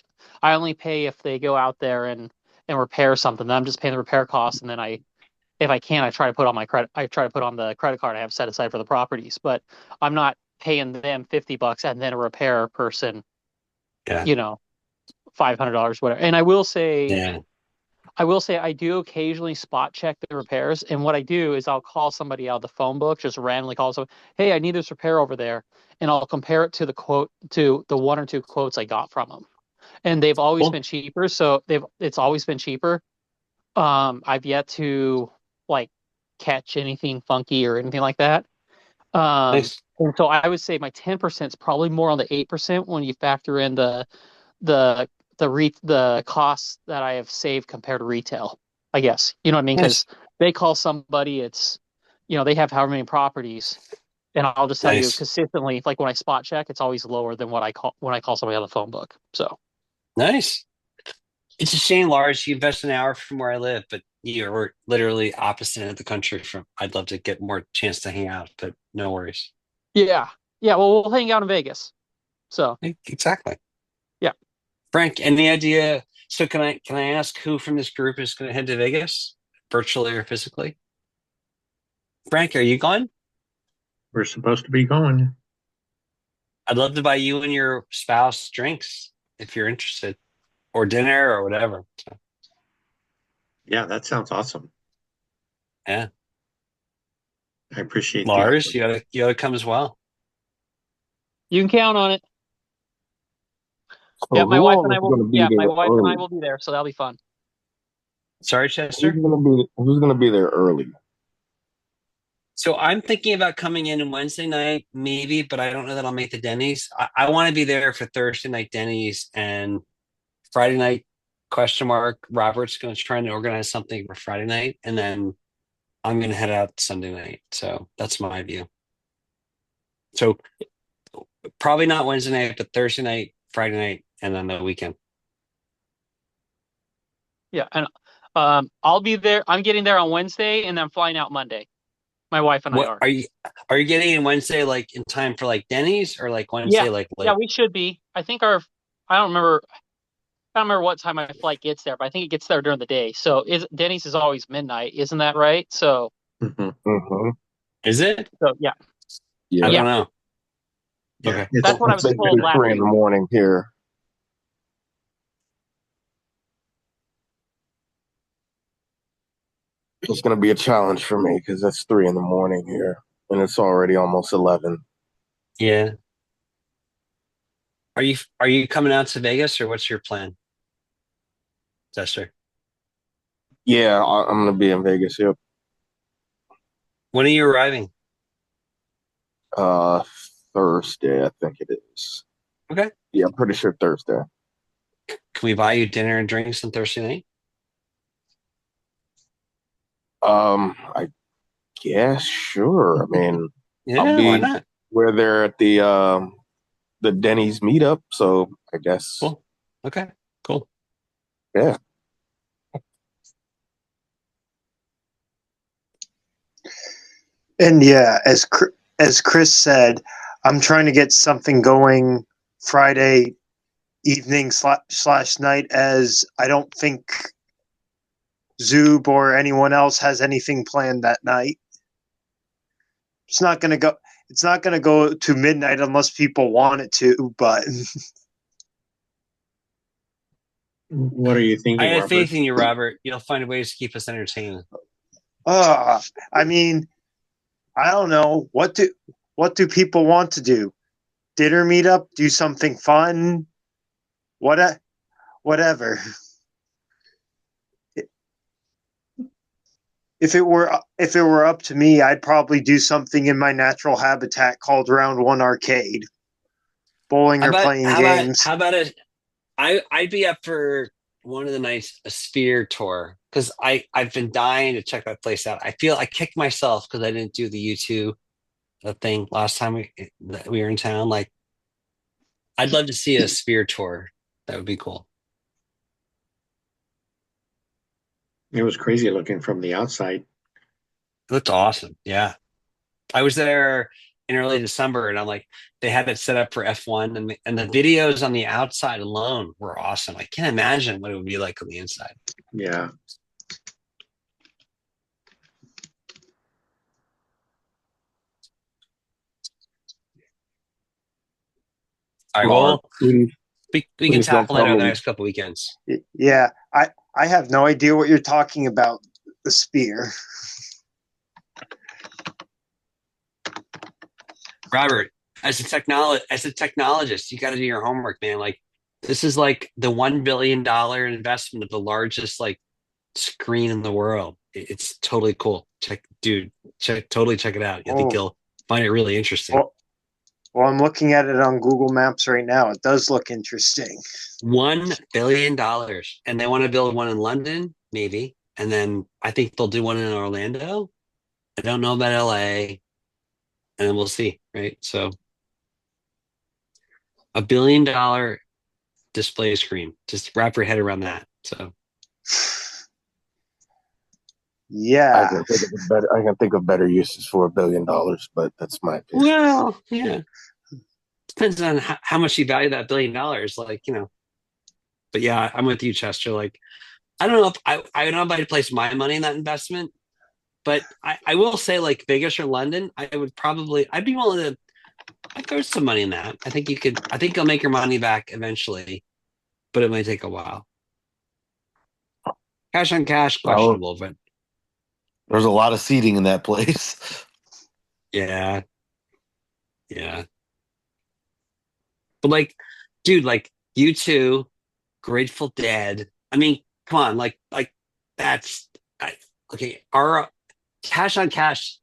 I only pay if they go out there and repair something. Then I'm just paying the repair costs, and then if I can, I try to put on the credit card I have set aside for the properties. But I'm not paying them $50 and then a repair person, Yeah. $500, whatever. And I will say, Yeah. I do occasionally spot check the repairs, and what I do is I'll call somebody out of the phone book, just randomly call someone, hey, I need this repair over there, and I'll compare it to the one or two quotes I got from them, and they've always Cool. been cheaper. So it's always been cheaper. I've yet to like catch anything funky or anything like that. Nice. And so I would say my 10% is probably more on the 8% when you factor in the costs that I have saved compared to retail, I guess. You know what I mean? Nice. Because they call somebody, they have however many properties, and I'll just tell you Nice. consistently, like when I spot check, it's always lower than when I call somebody on the phone book. So Nice. It's a shame, Lars, you invest an hour from where I live, but you're literally opposite end of the country from. I'd love to get more chance to hang out, but no worries. yeah. Well, we'll hang out in Vegas. So Exactly. yeah. Frank, any idea? So can I ask who from this group is going to head to Vegas, virtually or physically? Frank, are you going? We're supposed to be going. I'd love to buy you and your spouse drinks if you're interested, or dinner or whatever. So, Yeah, that sounds awesome. yeah, I appreciate the Lars, offer. you gotta come as well. You can count on it. So Yeah, my who wife all and I is will. going to be Yeah, my there wife and I early? will be there, so that'll be fun. Sorry, Chester. Who's going to be there early? So I'm thinking about coming in Wednesday night, maybe, but I don't know that I'll make the Denny's. I want to be there for Thursday night Denny's and Friday night question mark. Robert's going to try and organize something for Friday night, and then I'm going to head out Sunday night. So that's my view. So probably not Wednesday night, but Thursday night, Friday night, and then the weekend. Yeah, and I'll be there. I'm getting there on Wednesday, and then flying out Monday. My wife and I What are. are you getting in Wednesday like in time for like Denny's or like Wednesday like late? Yeah, we should be. I think I don't remember what time my flight gets there, but I think it gets there during the day. So Denny's is always midnight, isn't that right? So Is it? So yeah. I don't know. Yeah, Okay. That's what I was told last 3 in week. the morning here. It's going to be a challenge for me because it's 3 in the morning here, and it's already almost 11. Yeah. Are you coming out to Vegas or what's your plan, Chester? Yeah, I'm going to be in Vegas. Yep. When are you arriving? Thursday, I think it is. Okay. Yeah, I'm pretty sure Thursday. Can we buy you dinner and drinks on Thursday night? I guess sure. I mean, Yeah, I'll be why not? where they're at the Denny's meetup, so I guess Cool. Okay, cool. yeah. And yeah, as Chris said, I'm trying to get something going Friday evening slash night, as I don't think Zoob or anyone else has anything planned that night. It's not gonna go to midnight unless people want it to, but What are you I thinking, have Robert? faith in you, Robert. You'll find ways to keep us entertained. I mean, I don't know. What do people want to do? Dinner meetup? Do something fun? Whatever. If it were up to me, I'd probably do something in my natural habitat called Round One Arcade, bowling or playing games. I'd be up for one of the nights, a Sphere tour, because I've been dying to check that place out. I feel I kicked myself because I didn't do the U2 a thing last time that we were in town. Like, I'd love to see a sphere tour. That would be cool. It was crazy looking from the outside. It looked awesome. Yeah. I was there in early December and I'm like, they had it set up for F1 and the videos on the outside alone were awesome. I can't imagine what it would be like on the inside. Yeah. All right. Mark, Well, please, we can please don't tackle it tell over the me. next couple weekends. Yeah, I have no idea what you're talking about. The spear. Robert, as a technologist, you got to do your homework, man. Like, this is like the $1 billion investment of the largest like screen in the world. It's totally cool. Totally check it out. I think Oh, you'll find it really interesting. well, I'm looking at it on Google Maps right now. It does look interesting. $1 billion, and they want to build one in London, maybe, and then I think they'll do one in Orlando. I don't know about LA, and then we'll see, right? So, $1 billion display screen. Just wrap your head around that. So, Yeah. I can think of better uses for $1 billion, but that's my opinion. well, yeah, depends on how much you value that $1 billion. Like, but yeah, I'm with you, Chester. Like, I don't know if I don't know if I'd place my money in that investment, but I will say, like, Vegas or London, I'd be willing to. I'd throw some money in that. I think you'll make your money back eventually, but it might take a while. Cash on cash, questionable, but there's a lot of seating in that place. yeah. But like, dude, like U2, Grateful Dead. I mean, come on, like that's okay. Our cash on cash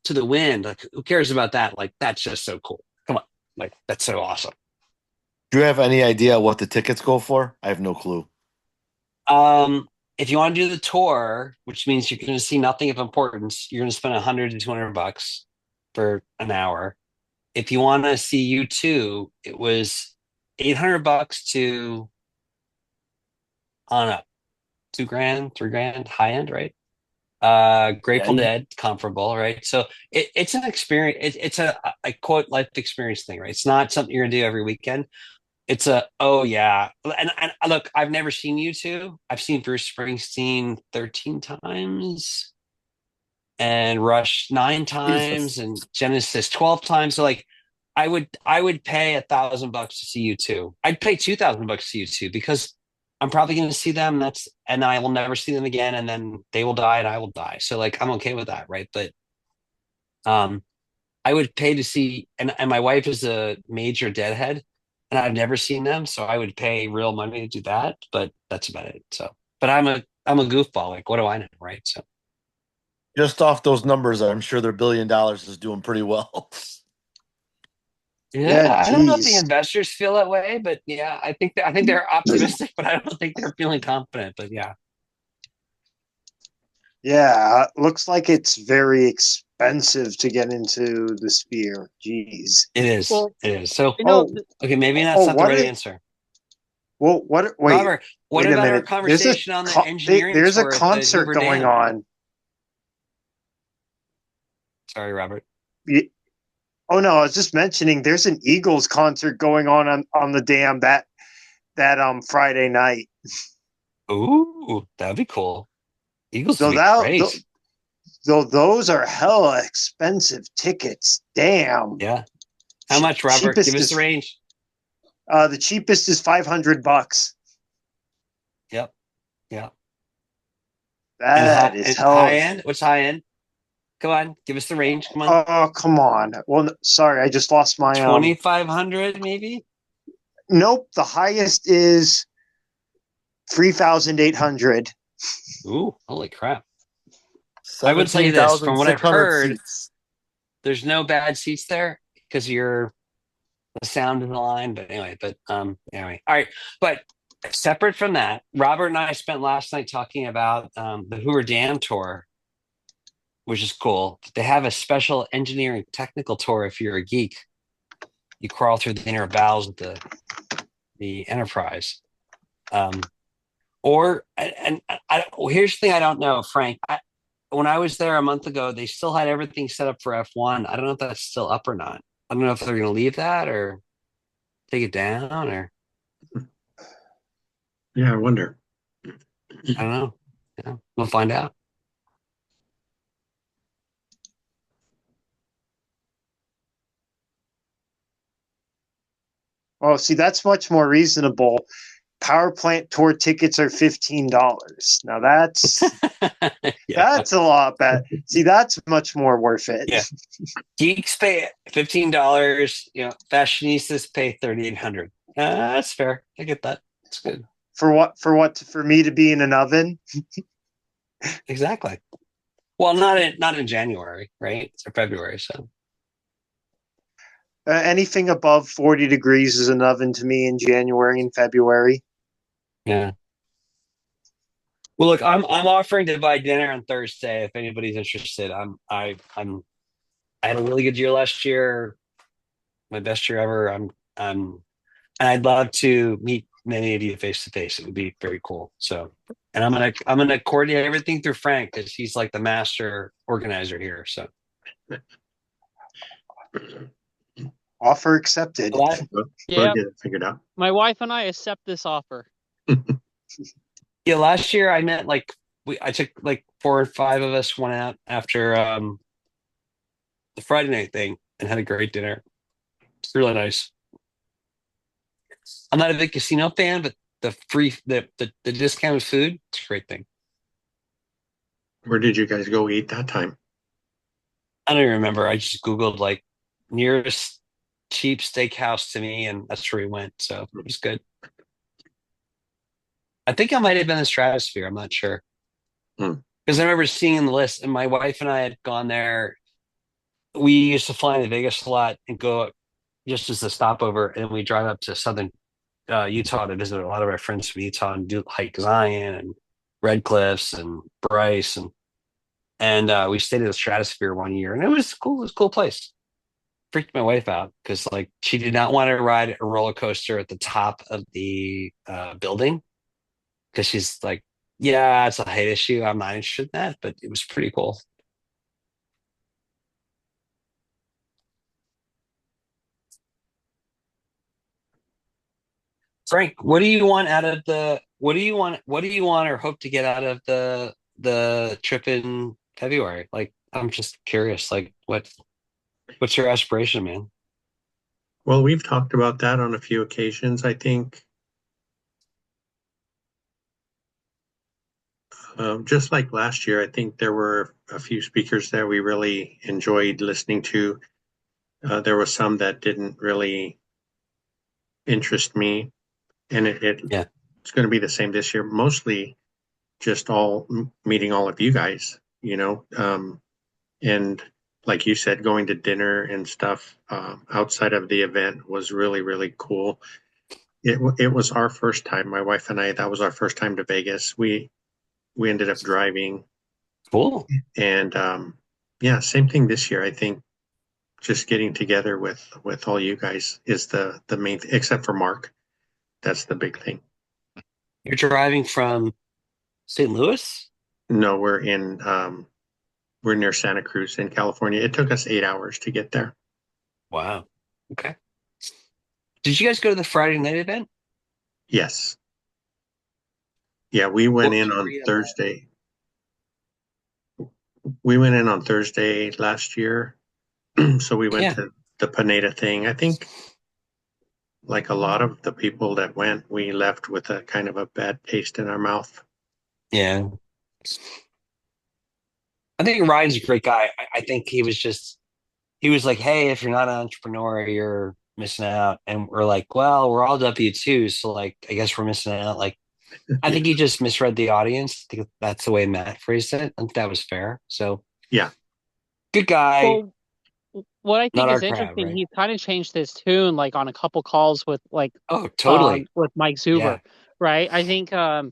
to the wind. Like, who cares about that? Like, that's just so cool. Come on, like that's so awesome. Do you have any idea what the tickets go for? I have no clue. If you want to do the tour, which means you're going to see nothing of importance, you're going to spend $100 to $200 for an hour. If you want to see U2, it was $800 to on up, $2,000, $3,000, high end, right? Grateful Dead, comparable, right? So it's an experience. It's a quote life experience thing, right? It's not something you're gonna do every weekend. It's oh yeah, and look, I've never seen U2. I've seen Bruce Springsteen 13 times, and Rush 9 times, and Genesis 12 times. So like, I would pay $1,000 to see U2. I'd pay $2,000 to see U2 because I'm probably going to see them. And I will never see them again, and then they will die and I will die. So like, I'm okay with that, right? But I would pay to see, and my wife is a major Deadhead, and I've never seen them, so I would pay real money to do that. But that's about it. So, but I'm a goofball. Like, what do I know, right? So, just off those numbers, I'm sure their $1 billion is doing pretty well. Yeah, I don't know if the investors feel that way, but yeah, I think they're optimistic, but I don't think they're feeling confident. But yeah. Yeah, looks like it's very expensive to get into the Sphere. Jeez. It is. Well, it is. So, okay, maybe oh, that's not the what right is- answer. Well, what? Wait, Robert, what wait a about our minute. conversation on the engineering There's a tour at the concert Hoover going Dam? on. Sorry, Robert. Oh no, I was just mentioning there's an Eagles concert going on the dam that Friday night. Ooh, that'd be cool. Eagles So would be that great. though those are hella expensive tickets. Damn. Yeah. How much, Robert? Cheapest Give us is- the range. The cheapest is $500. Yep. Yeah. That And is high hella. end? What's high end? Come on, give us the range. Come on. Oh, come on. Well, sorry, I just lost my 2,500 maybe? Nope, the highest is 3,800. Ooh, holy crap. I would tell you this, from what I've 17,600 heard, seats. there's no bad seats there because the sound in the line. But anyway, anyway. All right. But separate from that, Robert and I spent last night talking about the Hoover Dam tour. which is cool. They have a special engineering technical tour if you're a geek. You crawl through the inner bowels of the Enterprise. Well, here's the thing I don't know, Frank. When I was there a month ago, they still had everything set up for F1. I don't know if that's still up or not. I don't know if they're going to leave that or take it down or Yeah, I wonder. I don't know. Yeah, we'll find out. Oh, see, that's much more reasonable. Power plant tour tickets are $15. Now that's that's a lot better. See, that's much more worth it. Yeah. Geeks pay $15. Fashionistas pay $3,800. That's fair. I get that. It's good. For what? For me to be in an oven? Exactly. Well, not in January, right? Or February. So anything above 40 degrees is an oven to me in January and February. Yeah. Well, look, I'm offering to buy dinner on Thursday if anybody's interested. I had a really good year last year, my best year ever. And I'd love to meet many of you face to face. It would be very cool. So, and I'm gonna coordinate everything through Frank because he's like the master organizer here. So, offer accepted. Yeah, get it figured out. my wife and I accept this offer. Yeah, last year I met I took like 4 or 5 of us went out after the Friday night thing and had a great dinner. It's really nice. I'm not a big casino fan, but the discounted food, it's a great thing. Where did you guys go eat that time? I don't even remember. I just Googled like nearest cheap steakhouse to me, and that's where we went. So it was good. I think I might have been in Stratosphere. I'm not sure. Because I remember seeing the list, and my wife and I had gone there. We used to fly into Vegas a lot and go just as a stopover, and we drive up to southern Utah to visit a lot of our friends from Utah and do hike Zion and Red Cliffs and Bryce and we stayed at the Stratosphere one year, and it was cool. It was a cool place. Freaked my wife out because like she did not want to ride a roller coaster at the top of the building because she's like, yeah, it's a height issue. I'm not interested in that, but it was pretty cool. Frank, what do you want or hope to get out of the trip in February? Like, I'm just curious, like what's your aspiration, man? Well, we've talked about that on a few occasions. I think just like last year, I think there were a few speakers that we really enjoyed listening to. There was some that didn't really interest me, and it's going to be the same this year. Mostly just meeting all of you guys, and like you said, going to dinner and stuff outside of the event was really, really cool. It was our first time, my wife and I, that was our first time to Vegas. We ended up driving. Cool. And yeah, same thing this year. I think just getting together with all you guys is the main thing, except for Mark. That's the big thing. You're driving from St. Louis? No, we're near Santa Cruz in California. It took us 8 hours to get there. Wow. Okay. Did you guys go to the Friday night event? Yes. Yeah, we went in on Thursday. We went in on Thursday last year. So we went to the Pineda thing. I think like a lot of the people that went, we left with a kind of a bad taste in our mouth. Yeah. I think Ryan's a great guy. I think he was like, hey, if you're not an entrepreneur, you're missing out. And we're like, well, we're all W2, so like I guess we're missing out. Like I think he just misread the audience. I think that's the way Matt phrased it. I think that was fair. So yeah. Good guy. Well, what I think Not is our crowd, interesting, right? he's kind of changed his tune, like on a couple calls with totally. with Mike Zuber, Yeah. right? I think I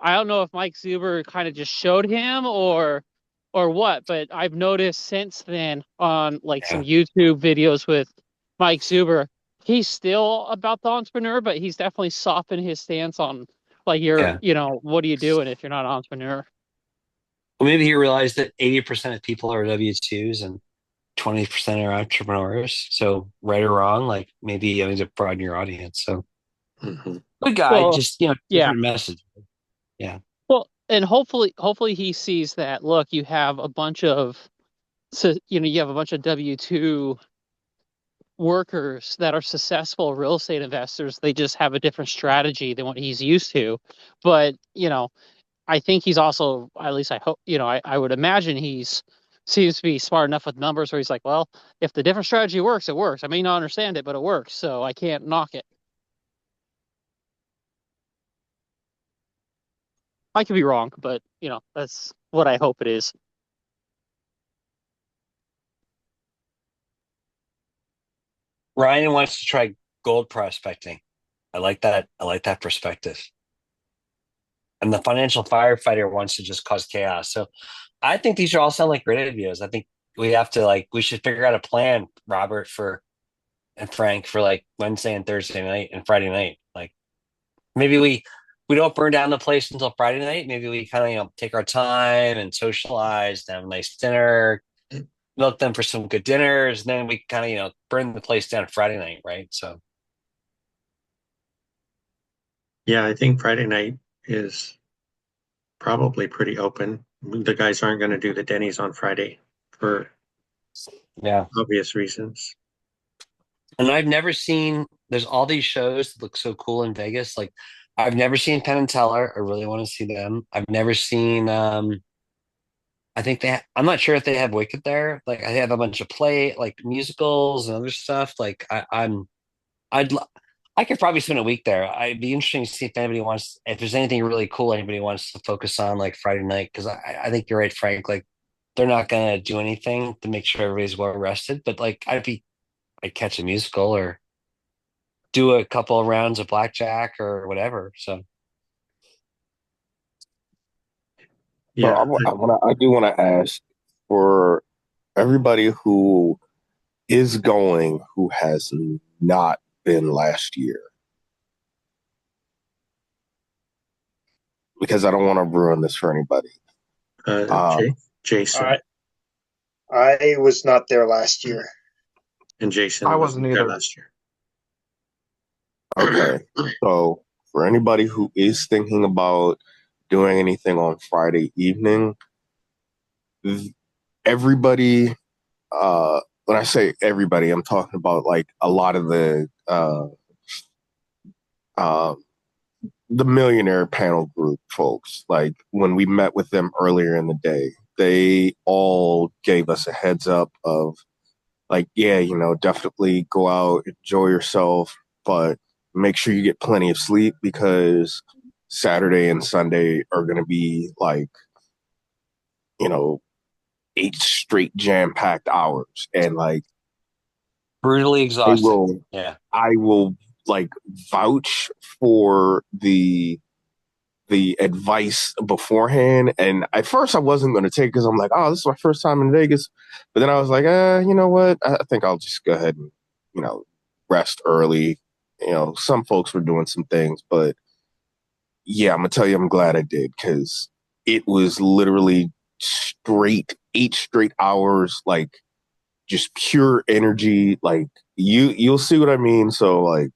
don't know if Mike Zuber kind of just showed him or or what, but I've noticed since then on like some Yeah. YouTube videos with Mike Zuber, he's still about the entrepreneur, but he's definitely softened his stance on like Yeah. what are you doing if you're not an entrepreneur? Well, maybe he realized that 80% of people are W-2s and 20% are entrepreneurs. So right or wrong, like maybe you need to broaden your audience. So Mhm. good guy, Well, just yeah. different message. Yeah. Well, and hopefully he sees that, look, you have a bunch of W-2 workers that are successful real estate investors. They just have a different strategy than what he's used to. But, I think he's also, at least I hope, I would imagine he's seems to be smart enough with numbers where he's like, well, if the different strategy works, it works. I may not understand it, but it works, so I can't knock it. I could be wrong, but that's what I hope it is. Ryan wants to try gold prospecting. I like that. I like that perspective. And the financial firefighter wants to just cause chaos. So I think these are all sound like great ideas. I think we should figure out a plan, Robert, and Frank, for like Wednesday and Thursday night and Friday night. Like maybe we don't burn down the place until Friday night. Maybe we kind of take our time and socialize, and have a nice dinner, milk them for some good dinners, and then we kind of burn the place down Friday night, right? So Yeah, I think Friday night is probably pretty open. The guys aren't going to do the Denny's on Friday for yeah. obvious reasons. And I've never seen. There's all these shows that look so cool in Vegas. Like I've never seen Penn and Teller. I really want to see them. I've never seen. I think I'm not sure if they have Wicked there. Like I have a bunch of like musicals and other stuff. Like I'd lo- I could probably spend a week there. I'd be interesting to see if there's anything really cool anybody wants to focus on like Friday night. Because I think you're right, Frank. Like they're not gonna do anything to make sure everybody's well rested. But like I'd catch a musical or do a couple of rounds of blackjack or whatever. So Yeah, I do want to ask for everybody who is going who has not been last year, because I don't want to ruin this for anybody. Jason I was not there last year. and Jason I wasn't wasn't there either. last year. Okay, so for anybody who is thinking about doing anything on Friday evening, everybody, when I say everybody, I'm talking about like a lot of the millionaire panel group folks. Like when we met with them earlier in the day, they all gave us a heads up of like, yeah, definitely go out, enjoy yourself, but make sure you get plenty of sleep, because Saturday and Sunday are going to be like, 8 straight jam-packed hours, and like brutally exhausting. Yeah. I will like vouch for the advice beforehand. And at first I wasn't going to take, because I'm like, oh, this is my first time in Vegas. But then I was like, you know what? I think I'll just go ahead and, rest early. Some folks were doing some things, but yeah, I'm going to tell you, I'm glad I did, because it was literally 8 straight hours, like just pure energy. Like you'll see what I mean. So like,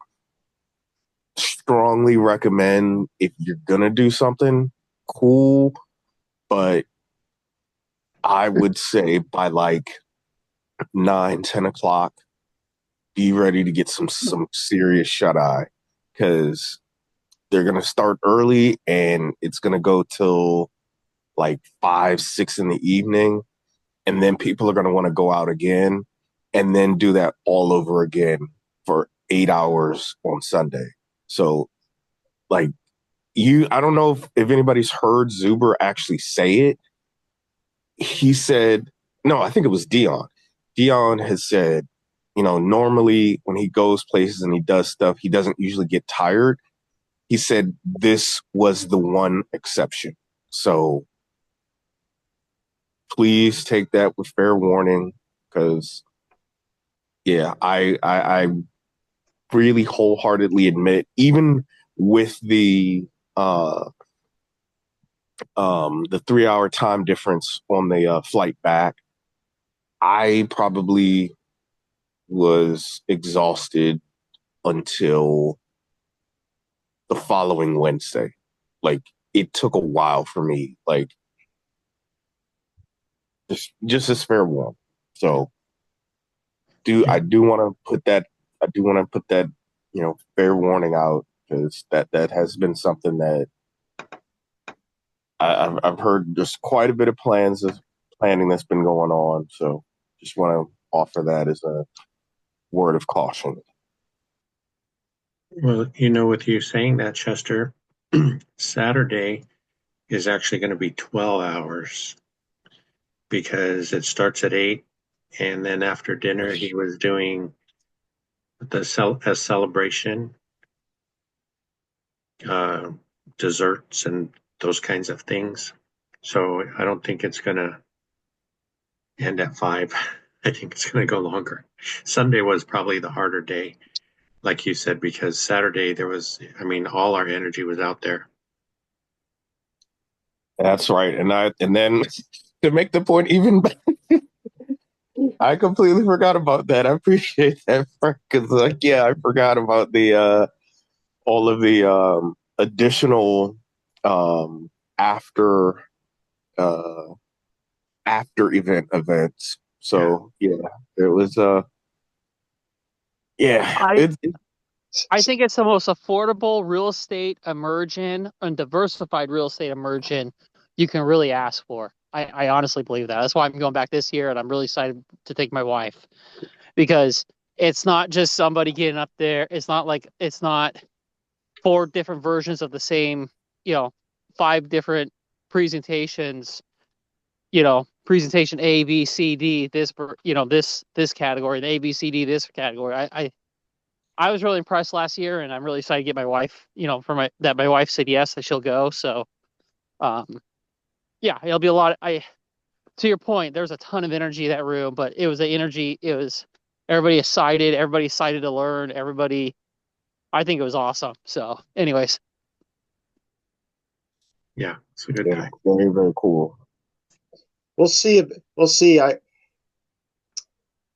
strongly recommend, if you're gonna do something cool, but I would say by like 9-10 o'clock, be ready to get some serious shut eye, because they're gonna start early and it's gonna go till like 5-6 in the evening, and then people are gonna want to go out again and then do that all over again for 8 hours on Sunday. So like I don't know if anybody's heard Zuber actually say it. He said, no, I think it was Dion. Dion has said, normally when he goes places and he does stuff, he doesn't usually get tired. He said this was the one exception. So please take that with fair warning, because yeah, I really wholeheartedly admit, even with the 3 hour time difference on the flight back, I probably was exhausted until the following Wednesday. Like, it took a while for me, like, just as fair warning. So I do want to put that fair warning out, because that has been something that I've heard there's quite a bit of planning that's been going on. So just want to offer that as a word of caution. Well, with you saying that, Chester, Saturday is actually going to be 12 hours because it starts at 8, and then after dinner he was doing a celebration, desserts and those kinds of things. So I don't think it's going to end at 5. I think it's going to go longer. Sunday was probably the harder day, like you said, because Saturday all our energy was out there. That's right. And then to make the point even better, I completely forgot about that. I appreciate that, Frank, because I forgot about the all of the additional after events. So yeah, it was I think it's the most affordable real estate immersion and diversified real estate immersion you can really ask for. I honestly believe that. That's why I'm going back this year, and I'm really excited to take my wife, because it's not just somebody getting up there. It's not 4 different versions of the same, 5 different presentations, presentation A, B, C, D, this category, the A, B, C, D, this category. I was really impressed last year, and I'm really excited to get my wife, that my wife said yes, that she'll go. So, yeah, it'll be a lot. To your point, there's a ton of energy in that room, but it was everybody excited to learn, I think it was awesome. So anyways. Yeah, it's a good time. Very, very cool. We'll see.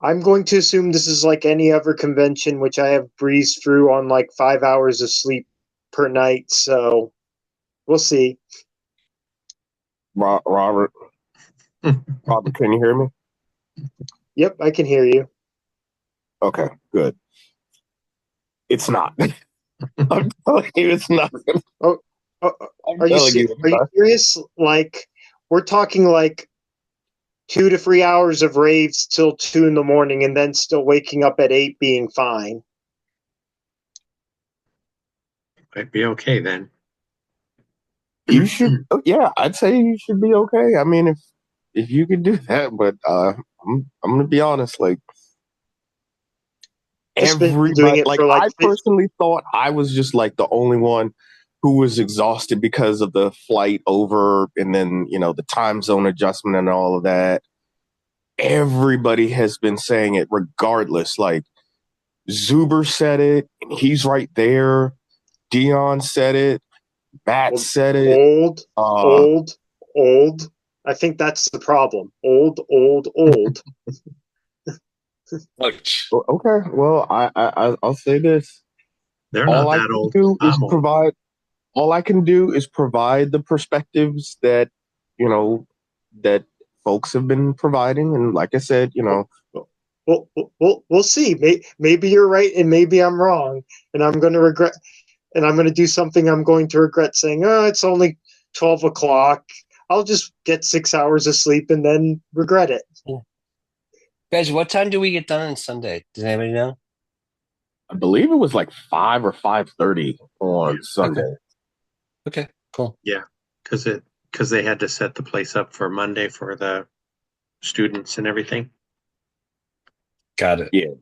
I'm going to assume this is like any other convention, which I have breezed through on like 5 hours of sleep per night. So we'll see. Robert, can you hear me? Yep, I can hear you. Okay, good. It's not. I'm telling you, it's not. Are you serious? Like, we're talking like 2 to 3 hours of raves till 2 in the morning, and then still waking up at 8 being fine. Might be okay then. You should, yeah, I'd say you should be okay. I mean, if you could do that, but I'm gonna be honest, like, everybody, like, I personally thought I was just like the only one who was exhausted because of the flight over, and then the time zone adjustment and all of that. Everybody has been saying it regardless. Like, Zuber said it, and he's right there. Dion said it. Matt said it. Old. I think that's the problem. Old. Okay, well, I'll say this. They're not that old. All I can do is provide the perspectives that that folks have been providing, and like I said, we'll see. Maybe you're right, and maybe I'm wrong, and I'm going to regret. And I'm going to do something I'm going to regret, saying, "Oh, it's only 12 o'clock. I'll just get 6 hours of sleep and then regret it." Yeah. Guys, what time do we get done on Sunday? Does anybody know? I believe it was like 5 or 5:30 on Sunday. Okay, cool. Yeah, because they had to set the place up for Monday for the students and everything. Got it. Yeah.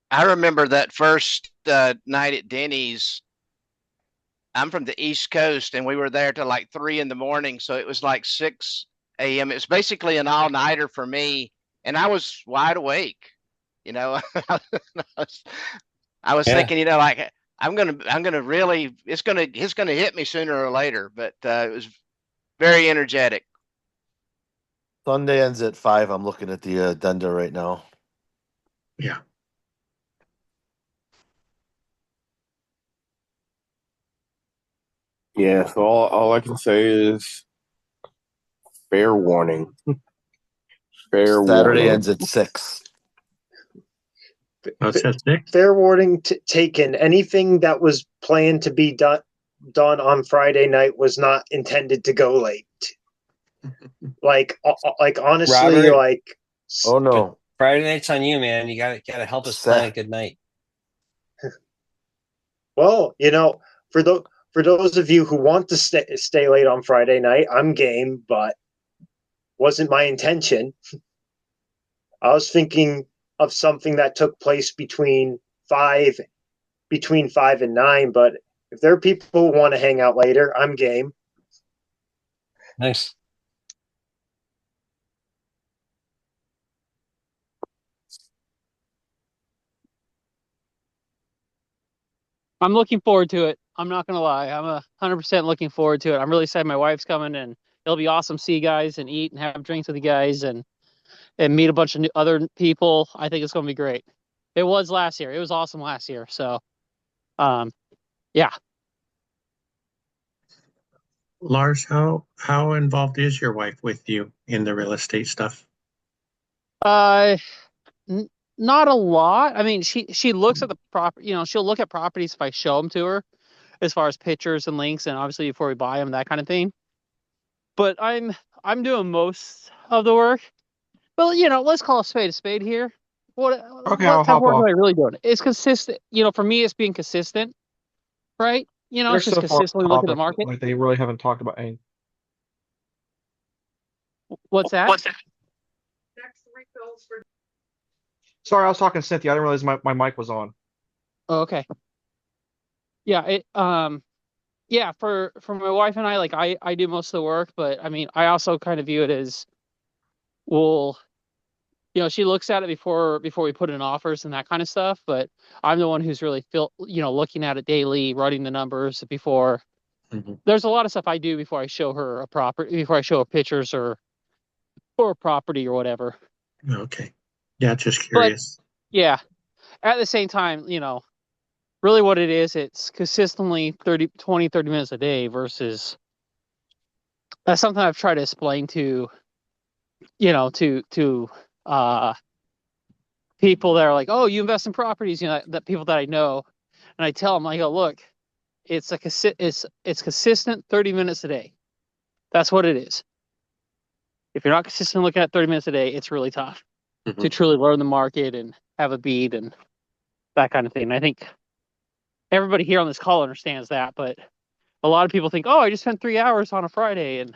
I remember that first night at Denny's. I'm from the East Coast, and we were there till like 3 in the morning. So it was like 6 a.m. It's basically an all-nighter for me, and I was wide awake. You know, I was Yeah. thinking, you know, like I'm gonna really, it's gonna hit me sooner or later. But it was very energetic. Sunday ends at 5. I'm looking at the addenda right now. Yeah. Yeah, so all I can say is fair warning. Fair Saturday warning. ends at 6. Oh, it says 6? Fair warning taken. Anything that was planned to be done on Friday night was not intended to go late. Like honestly, Robert? like Oh no. Friday night's on you, man. You gotta help us plan a good night. well, you know, for those of you who want to stay late on Friday night, I'm game, but wasn't my intention. I was thinking of something that took place between 5 and 9, but if there are people who want to hang out later, I'm game. Nice. I'm looking forward to it. I'm not gonna lie. I'm 100% looking forward to it. I'm really excited. My wife's coming, and it'll be awesome to see you guys and eat and have drinks with you guys and meet a bunch of other people. I think it's gonna be great. It was last year. It was awesome last year. So, yeah. Lars, how involved is your wife with you in the real estate stuff? Not a lot. I mean, she looks at the property. You know, she'll look at properties if I show them to her, as far as pictures and links, and obviously before we buy them, that kind of thing. But I'm doing most of the work. Well, you know, let's call a spade here. What I'll type of hop work am off. I really doing? It's consistent. You know, for me, it's being consistent, right? You know, They're it's just so far off consistently looking at the topic, market. like they really haven't talked about anything. What's that? Sorry, I was talking to Cynthia. I didn't realize my mic was on. Oh, okay. Yeah, yeah, for my wife and I, like I do most of the work, but I mean, I also kind of view it as, well, you know, she looks at it before we put in offers and that kind of stuff, but I'm the one who's really looking at it daily, running the numbers before. There's a lot of stuff I do before I show her a property, before I show her pictures or a property or whatever. Okay. Yeah, just curious. But yeah, at the same time, you know, really what it is, it's consistently 30 minutes a day versus, that's something I've tried to explain to, you know, to people that are like, oh, you invest in properties, you know, that people that I know, and I tell them, I go, look, it's consistent 30 minutes a day. That's what it is. If you're not consistent looking at 30 minutes a day, it's really tough to truly learn the market and have a beat and that kind of thing. And I think everybody here on this call understands that, but a lot of people think, oh, I just spent 3 hours on a Friday. And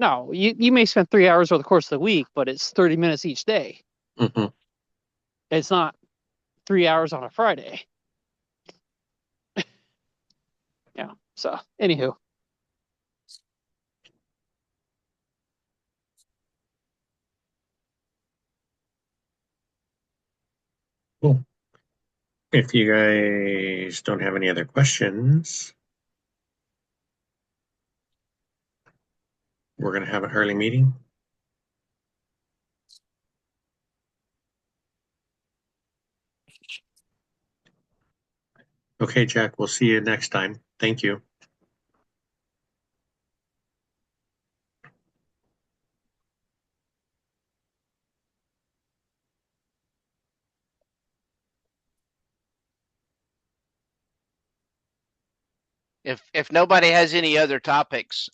no, you may spend 3 hours over the course of the week, but it's 30 minutes each day. It's not 3 hours on a Friday. Yeah. So, anywho. Cool. If you guys don't have any other questions, we're going to have an early meeting. Okay, Jack, we'll see you next time. Thank you. If nobody has any other topics,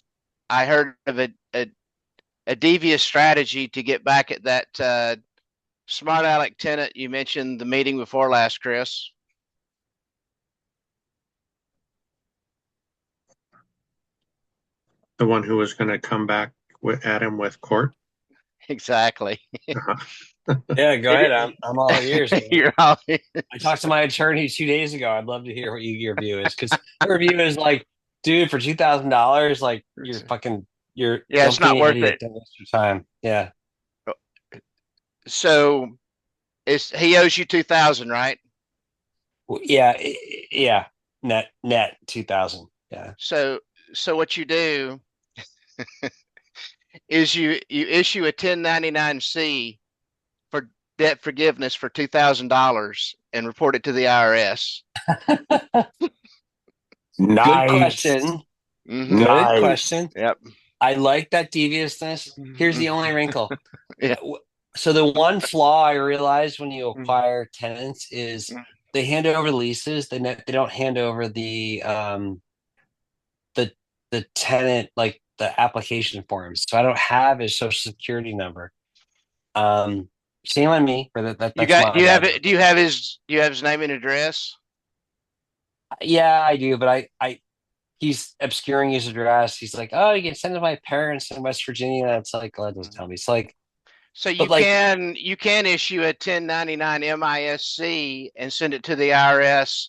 I heard of a devious strategy to get back at that smart aleck tenant you mentioned the meeting before last, Chris. The one who was going to come back at him with court. Exactly. Yeah, go ahead. I'm all ears. Man. You're all ears. I talked to my attorney 2 days ago. I'd love to hear what your view is, because her view is like, dude, for $2,000, like you're You're Yeah, don't it's be not an worth idiot. it. Don't waste your time. Yeah. So he owes you 2,000, right? Yeah. Yeah. Net 2,000. Yeah. So what you do is you issue a 1099-C for debt forgiveness for $2,000 and report it to the IRS. Good Nice. question. Mhm. Good Nice. question. Yep. I like that deviousness. Here's the only wrinkle. Yeah. So the one flaw I realized when you Mm. acquire tenants is they hand over leases. They don't hand over the tenant, like the application forms. So I don't have his social security number. Shame on me for that. You That's got my bad. do you have his name and address? Yeah, I do, but I he's obscuring his address. He's like, oh, you can send it to my parents in West Virginia. It's like, oh, that doesn't tell me. It's like, So but like, you can issue a 1099 MISC and send it to the IRS,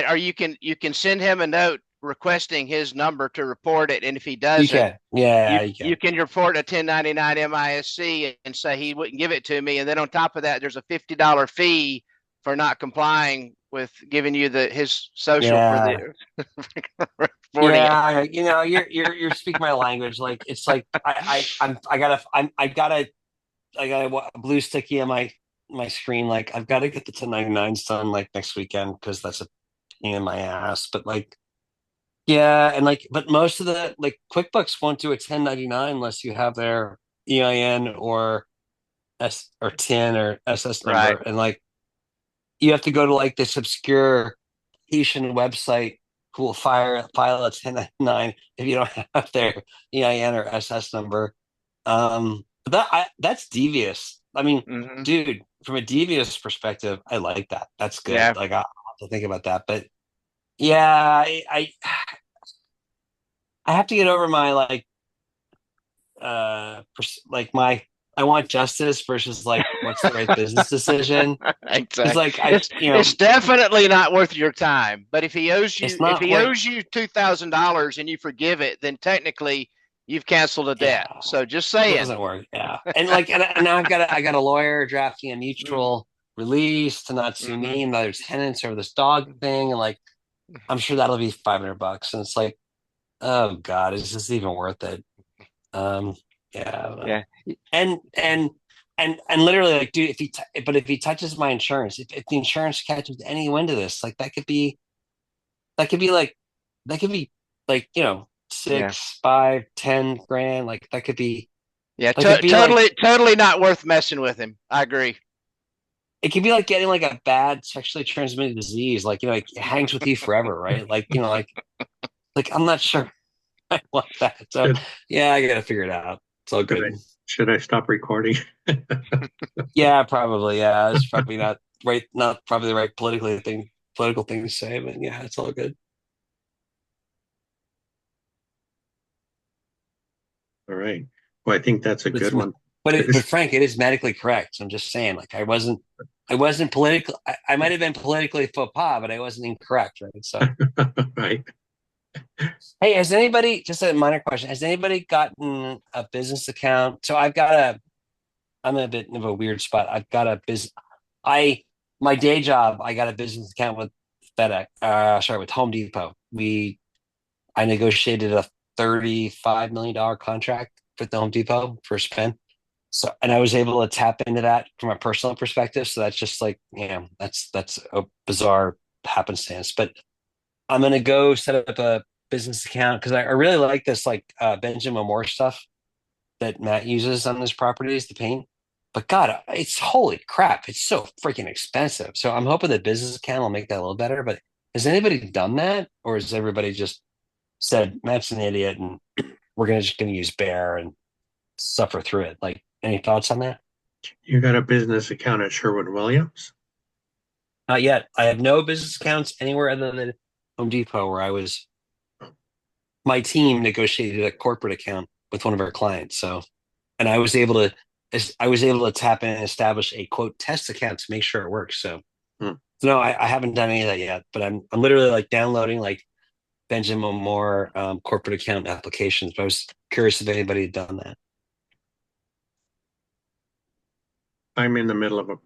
or you can send him a note requesting his number to report it, and if he you doesn't, can, yeah, you you can. can report a 1099 MISC and say he wouldn't give it to me, and then on top of that, there's a $50 fee for not complying with giving you his social for Yeah, the reporting it. yeah. You know, you're speaking my language. Like, it's like I got a blue sticky on my screen. Like, I've got to get the 1099s done like next weekend because that's a pain in my ass. But like, yeah, and like, but most of the like QuickBooks won't do a 1099 unless you have their EIN or TIN or SS number, Right. and like you have to go to like this obscure Haitian website who will file a 1099 if you don't have their EIN or SS number. But that's devious. I mean, Mm-hmm. dude, from a devious perspective, I like that. That's good. Yeah. Like, I'll have to think about that. But yeah, I have to get over my like like my I want justice versus like what's the right business decision. Because Exactly. like It's definitely not worth your time. But if he owes it's you not worth. $2,000 and you forgive it, then technically you've canceled a debt. Yeah, So just it saying. doesn't work. Yeah, and like and now I got a lawyer drafting a mutual release to not sue me and the other tenants over this dog thing, and like I'm sure that'll be $500, and it's like, oh God, is this even worth it? Yeah, I don't know. Yeah. And literally, like, dude, if he touches my insurance, if the insurance catches any wind of this, like that could be like, you know, Yeah. 6, 5, 10 grand. Like that could be, Yeah. like it'd be like, Totally not worth messing with him. I agree. it could be like getting like a bad sexually transmitted disease. Like, you know, it hangs with you forever, right? Like, you know, like I'm not sure I want that. So yeah, I gotta figure it out. It's all good. Should I stop recording? Yeah, probably. Yeah, it's probably not right. Not probably the right political thing to say, but yeah, it's all good. All right. Well, I think that's a good one. But Frank, it is medically correct. So I'm just saying, like, I wasn't political. I might have been politically faux pas, but I wasn't incorrect, right? So right. Hey, has anybody, just a minor question, has anybody gotten a business account? So I'm in a bit of a weird spot. I've got a my day job, I got a business account with with Home Depot. I negotiated a $35 million contract with the Home Depot for a spin. So, and I was able to tap into that from a personal perspective. So that's just like, that's a bizarre happenstance, but I'm going to go set up a business account because I really like this, like Benjamin Moore stuff that Matt uses on his properties, the paint. But God, it's holy crap. It's so freaking expensive. So I'm hoping the business account will make that a little better. But has anybody done that? Or has everybody just said, Matt's an idiot and we're just going to use Bear and suffer through it? Like, any thoughts on that? You got a business account at Sherwin-Williams? Not yet. I have no business accounts anywhere other than Home Depot, where my team negotiated a corporate account with one of our clients. So, and I was able to tap in and establish a quote test account to make sure it works. So, no, I haven't done any of that yet, but I'm literally like downloading like Benjamin Moore corporate account applications, but I was curious if anybody had done that. I'm in the middle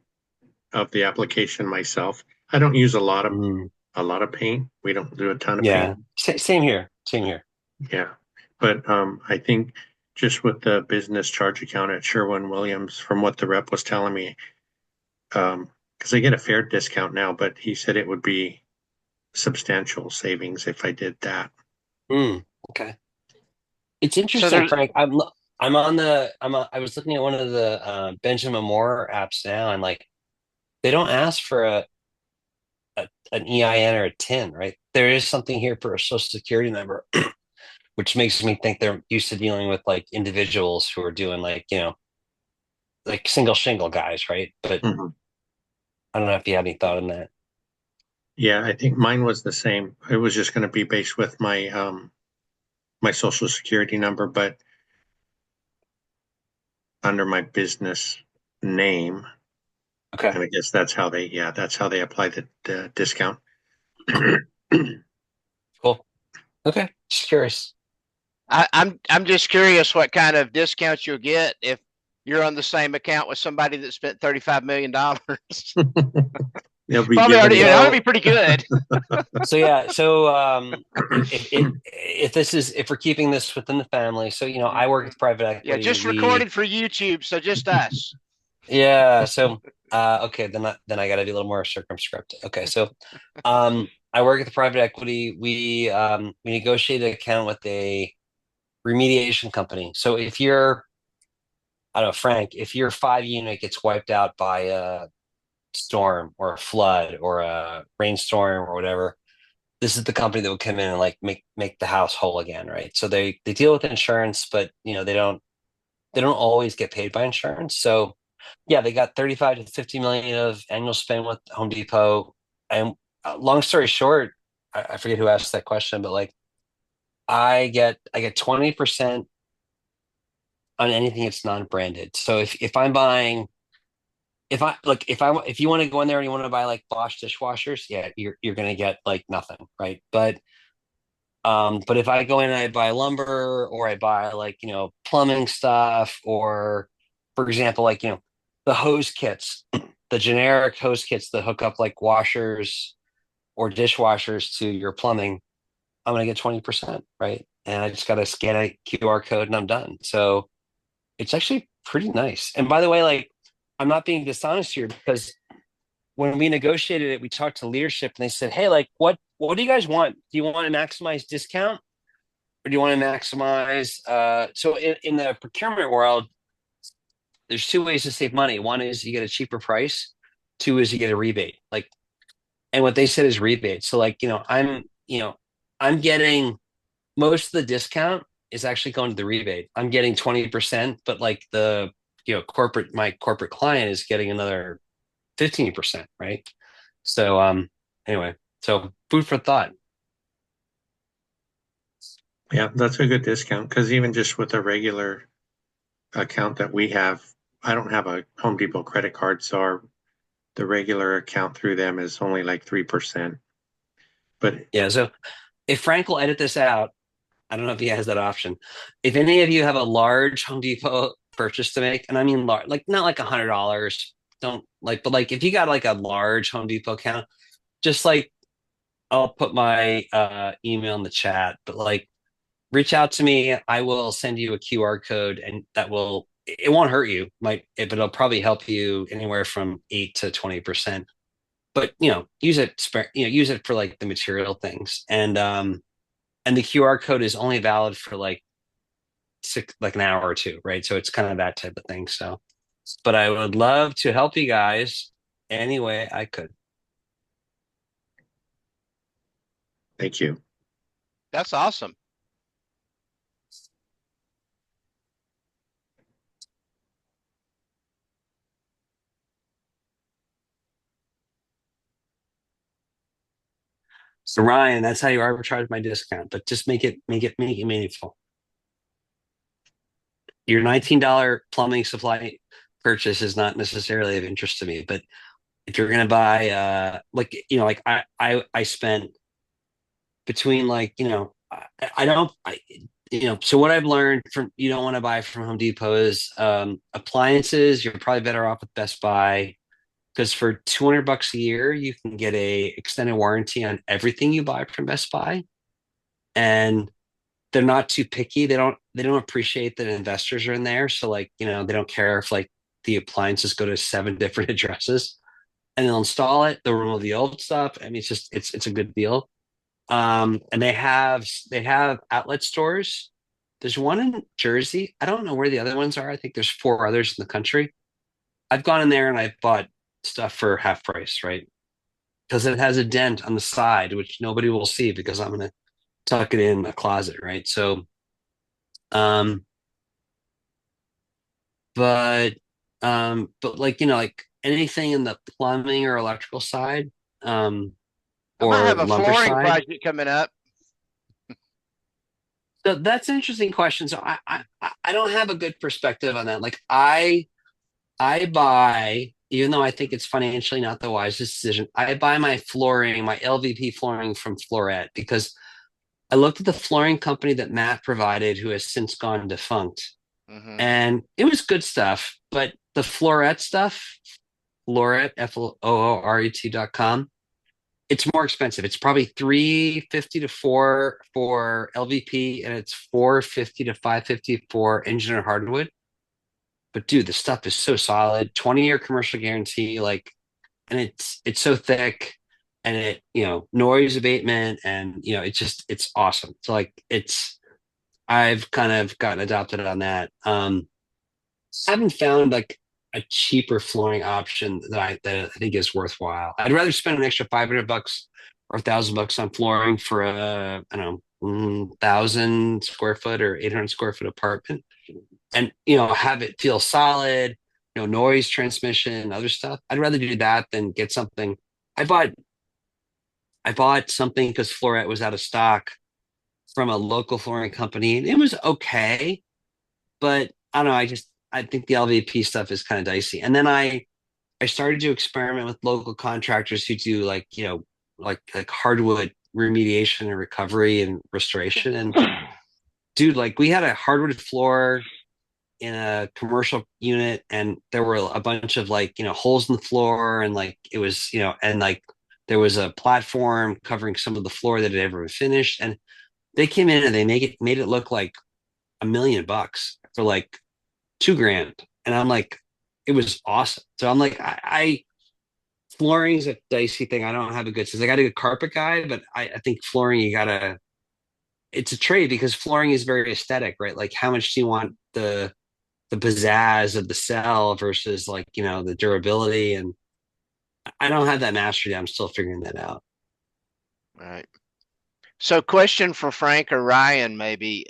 of the application myself. I don't use a lot of paint. We don't do a ton of Yeah, paint. same here. Same here. Yeah, but I think just with the business charge account at Sherwin-Williams, from what the rep was telling me, because I get a fair discount now, but he said it would be substantial savings if I did that. Okay. It's interesting, Frank. I was looking at one of the Benjamin Moore apps now, and like they don't ask for an EIN or a TIN, right? There is something here for a social security number, which makes me think they're used to dealing with like individuals who are doing like, like single shingle guys, right? But I don't know if you have any thought on that. Yeah, I think mine was the same. It was just going to be based with my my social security number, but under my business name. Okay. And I guess that's how they apply the discount. Cool. Okay. Just curious. I'm just curious what kind of discounts you'll get if you're on the same account with somebody that spent $35 million. Probably already, that would be pretty good. So yeah, if we're keeping this within the family, so I work with private equity. Yeah, just recorded for YouTube, so just us. Yeah, so okay, then I got to be a little more circumscribed. Okay, so I work at the private equity. We negotiate an account with a remediation company. So if you're, I don't know, Frank, if your 5 unit gets wiped out by a storm or a flood or a rainstorm or whatever, this is the company that would come in and like make the house whole again, right? So they deal with insurance, but they don't always get paid by insurance. So yeah, they got 35 to 50 million of annual spend with Home Depot. And long story short, I forget who asked that question, but like I get 20% on anything that's non-branded. So if I'm buying, if you want to go in there and you want to buy like Bosch dishwashers, yeah, you're gonna get like nothing, right? But if I go in and I buy lumber or I buy like plumbing stuff, or for example, like the hose kits, the generic hose kits that hook up like washers or dishwashers to your plumbing, I'm gonna get 20%, right? And I just gotta scan a QR code and I'm done. So it's actually pretty nice. And by the way, like I'm not being dishonest here, because when we negotiated it, we talked to leadership and they said, hey, like what do you guys want? Do you want to maximize discount or do you want to maximize so in the procurement world, there's two ways to save money. One is you get a cheaper price, two is you get a rebate. Like, and what they said is rebate. So like, I'm getting most of the discount is actually going to the rebate. I'm getting 20%, but like the my corporate client is getting another 15%, right? So anyway, so food for thought. Yeah, that's a good discount, because even just with a regular account that we have, I don't have a Home Depot credit card, so the regular account through them is only like 3%. But yeah, so if Frank will edit this out, I don't know if he has that option. If any of you have a large Home Depot purchase to make, and I mean large, like not like $100, don't like, but like if you got like a large Home Depot account, just like I'll put my email in the chat, but like reach out to me. I will send you a QR code, and it won't hurt you, but it'll probably help you anywhere from 8 to 20%. But use it for like the material things, and the QR code is only valid for like an hour or two, right? So it's kind of that type of thing. So, but I would love to help you guys any way I could. Thank you. That's awesome. So Ryan, that's how you arbitrage my discount, but just make it meaningful. Your $19 plumbing supply purchase is not necessarily of interest to me, but if you're gonna buy like I spent between like, I don't, so what I've learned from, you don't want to buy from Home Depot is appliances. You're probably better off with Best Buy because for $200 a year, you can get a extended warranty on everything you buy from Best Buy. And they're not too picky. They don't appreciate that investors are in there. So like, they don't care if like the appliances go to 7 different addresses and they'll install it, they'll remove the old stuff. I mean, it's a good deal. And they have outlet stores. There's one in Jersey. I don't know where the other ones are. I think there's 4 others in the country. I've gone in there and I've bought stuff for half price, right? Because it has a dent on the side, which nobody will see because I'm gonna tuck it in a closet, right? So, um, but like like anything in the plumbing or electrical side, I might or have a lumber flooring side. project coming up. So that's an interesting question. So I don't have a good perspective on that. Like I buy, even though I think it's financially not the wisest decision, I buy my flooring, my LVP flooring from Floret because I looked at the flooring company that Matt provided, who has since gone defunct, Mm-hmm. and it was good stuff. But the Floret stuff, Floret, FLOORET.com, it's more expensive. It's probably $350 to $4 for LVP, and it's $450 to $550 for engineered hardwood. But dude, the stuff is so solid. 20-year commercial guarantee, like, and it's so thick, and it noise abatement, and it's awesome. So like I've kind of gotten adopted on that. I haven't found like a cheaper flooring option that I think is worthwhile. I'd rather spend an extra $500 or $1,000 on flooring for a, I don't know, 1,000 square foot or 800 square foot apartment, and have it feel solid, noise transmission, other stuff. I'd rather do that than get something. I bought something because Floret was out of stock from a local flooring company, and it was okay, but I don't know. I think the LVP stuff is kind of dicey. And then I started to experiment with local contractors who do like like hardwood remediation and recovery and restoration. And dude, like we had a hardwood floor in a commercial unit, and there were a bunch of like holes in the floor, and like it was and like there was a platform covering some of the floor that had ever been finished, and they came in and they made it look like $1 million for like $2,000, and I'm like, it was awesome. So I'm like, I flooring's a dicey thing. I don't have a good sense. I got a good carpet guy, but I think flooring, it's a trade because flooring is very aesthetic, right? Like how much do you want the pizzazz of the cell versus like the durability, and I don't have that mastery. I'm still figuring that out. All right. So question for Frank or Ryan, maybe.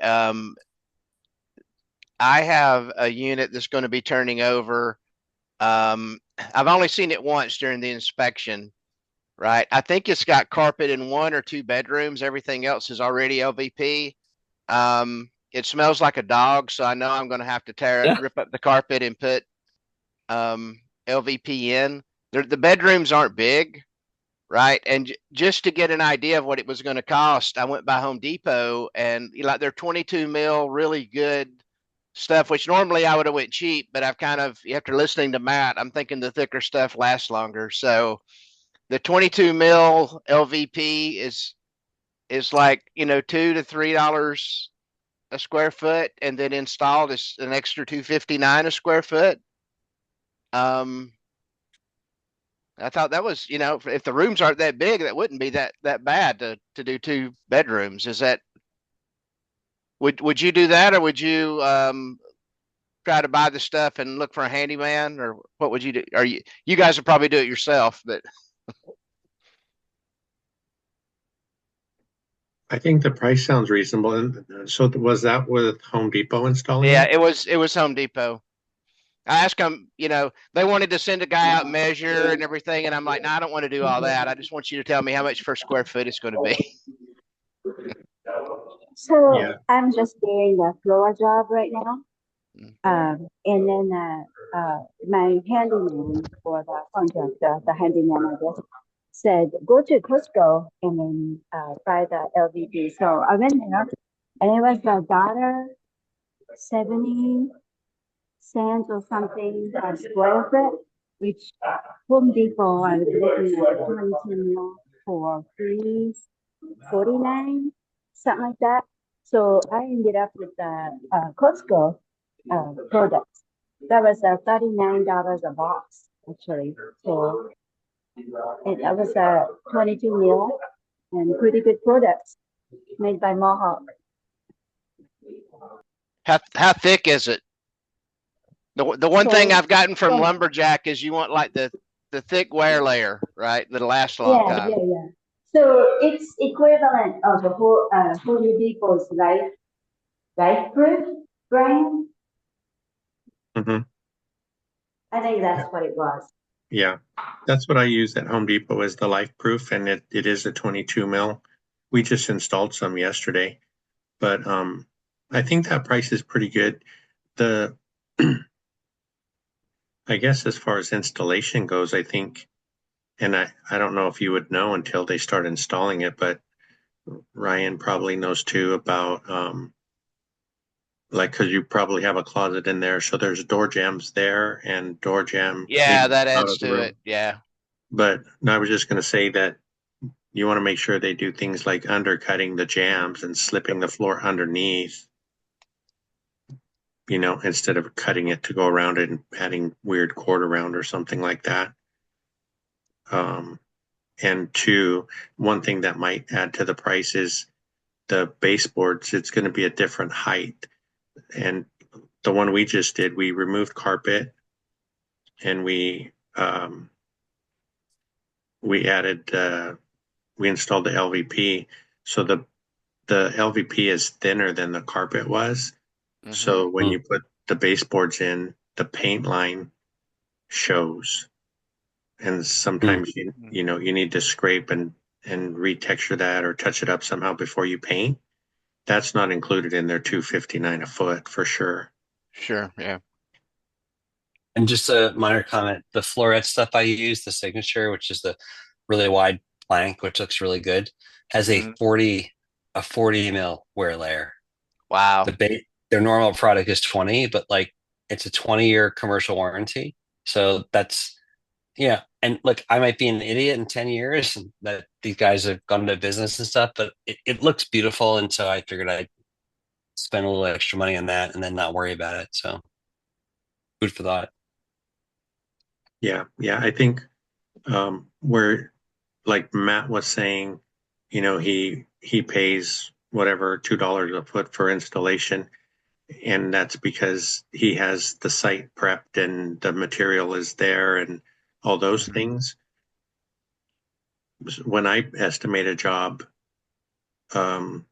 I have a unit that's going to be turning over. I've only seen it once during the inspection, right? I think it's got carpet in 1 or 2 bedrooms. Everything else is already LVP. It smells like a dog, so I know I'm going to have to rip up the carpet and put LVP in. The bedrooms aren't big, right? And just to get an idea of what it was going to cost, I went by Home Depot, and like they're 22 mil, really good stuff, which normally I would have went cheap, but after listening to Matt, I'm thinking the thicker stuff lasts longer. So the 22 mil LVP is like $2 to $3 a square foot, and then installed is an extra $259 a square foot. I thought that was, if the rooms aren't that big, that wouldn't be that bad to do 2 bedrooms. Is that, would you do that, or would you try to buy the stuff and look for a handyman, or what would you do? You guys would probably do it yourself, but I think the price sounds reasonable. And so was that with Home Depot installing? yeah, it? it was Home Depot. I asked them, they wanted to send a guy out and measure and everything, and I'm like, no, I don't want to do all that. I just want you to tell me how much per square foot it's going to be. So Yeah. I'm just doing the floor job right now. And then my handyman for the contractor, the handyman, I guess, said, go to Costco and then buy the LVP. So I went there and it was $1.70 or something a square foot, which Home Depot I was looking at 22 mil for $3.49, something like that. So I ended up with the Costco products. That was $39 a box actually. So that was 22 mil and pretty good products made by Mohawk. How thick is it? The one thing So I've gotten from yeah, Lumberjack is you want like the thick wear layer, right? That'll last a long time. yeah. So it's equivalent of the whole Home Depot's LifeProof brand. hmm I think that's what it was. Yeah, that's what I use at Home Depot is the Life Proof, and it is a 22 mil. We just installed some yesterday, but I think that price is pretty good. The I guess as far as installation goes, I think, and I don't know if you would know until they start installing it, but Ryan probably knows too about like because you probably have a closet in there, so there's door jambs there and door jam Yeah, that out adds of the to room. it. Yeah. But I was just going to say that you want to make sure they do things like undercutting the jambs and slipping the floor underneath, instead of cutting it to go around it and adding weird cord around or something like that. And two, one thing that might add to the price is the baseboards. It's going to be a different height. And the one we just did, we removed carpet and we added, we installed the LVP. So the LVP is thinner than the carpet was. Mm-hmm. So when you put the baseboards in, the paint line shows. And sometimes you need to scrape and retexture that or touch it up somehow before you paint. That's not included in their $259 a foot for sure. Sure, yeah. And just a minor comment, the Floret stuff I use, the Signature, which is the really wide plank, which looks really good, has a 40 mil wear layer. Wow. Their normal product is 20, but like it's a 20-year commercial warranty. So that's, yeah. And look, I might be an idiot in 10 years and that these guys have gone into business and stuff, but it looks beautiful. And so I figured I'd spend a little extra money on that and then not worry about it. So food for thought. Yeah. I think where, like Matt was saying, he pays whatever $2 a foot for installation, and that's because he has the site prepped and the material is there and all those things. When I estimate a job, so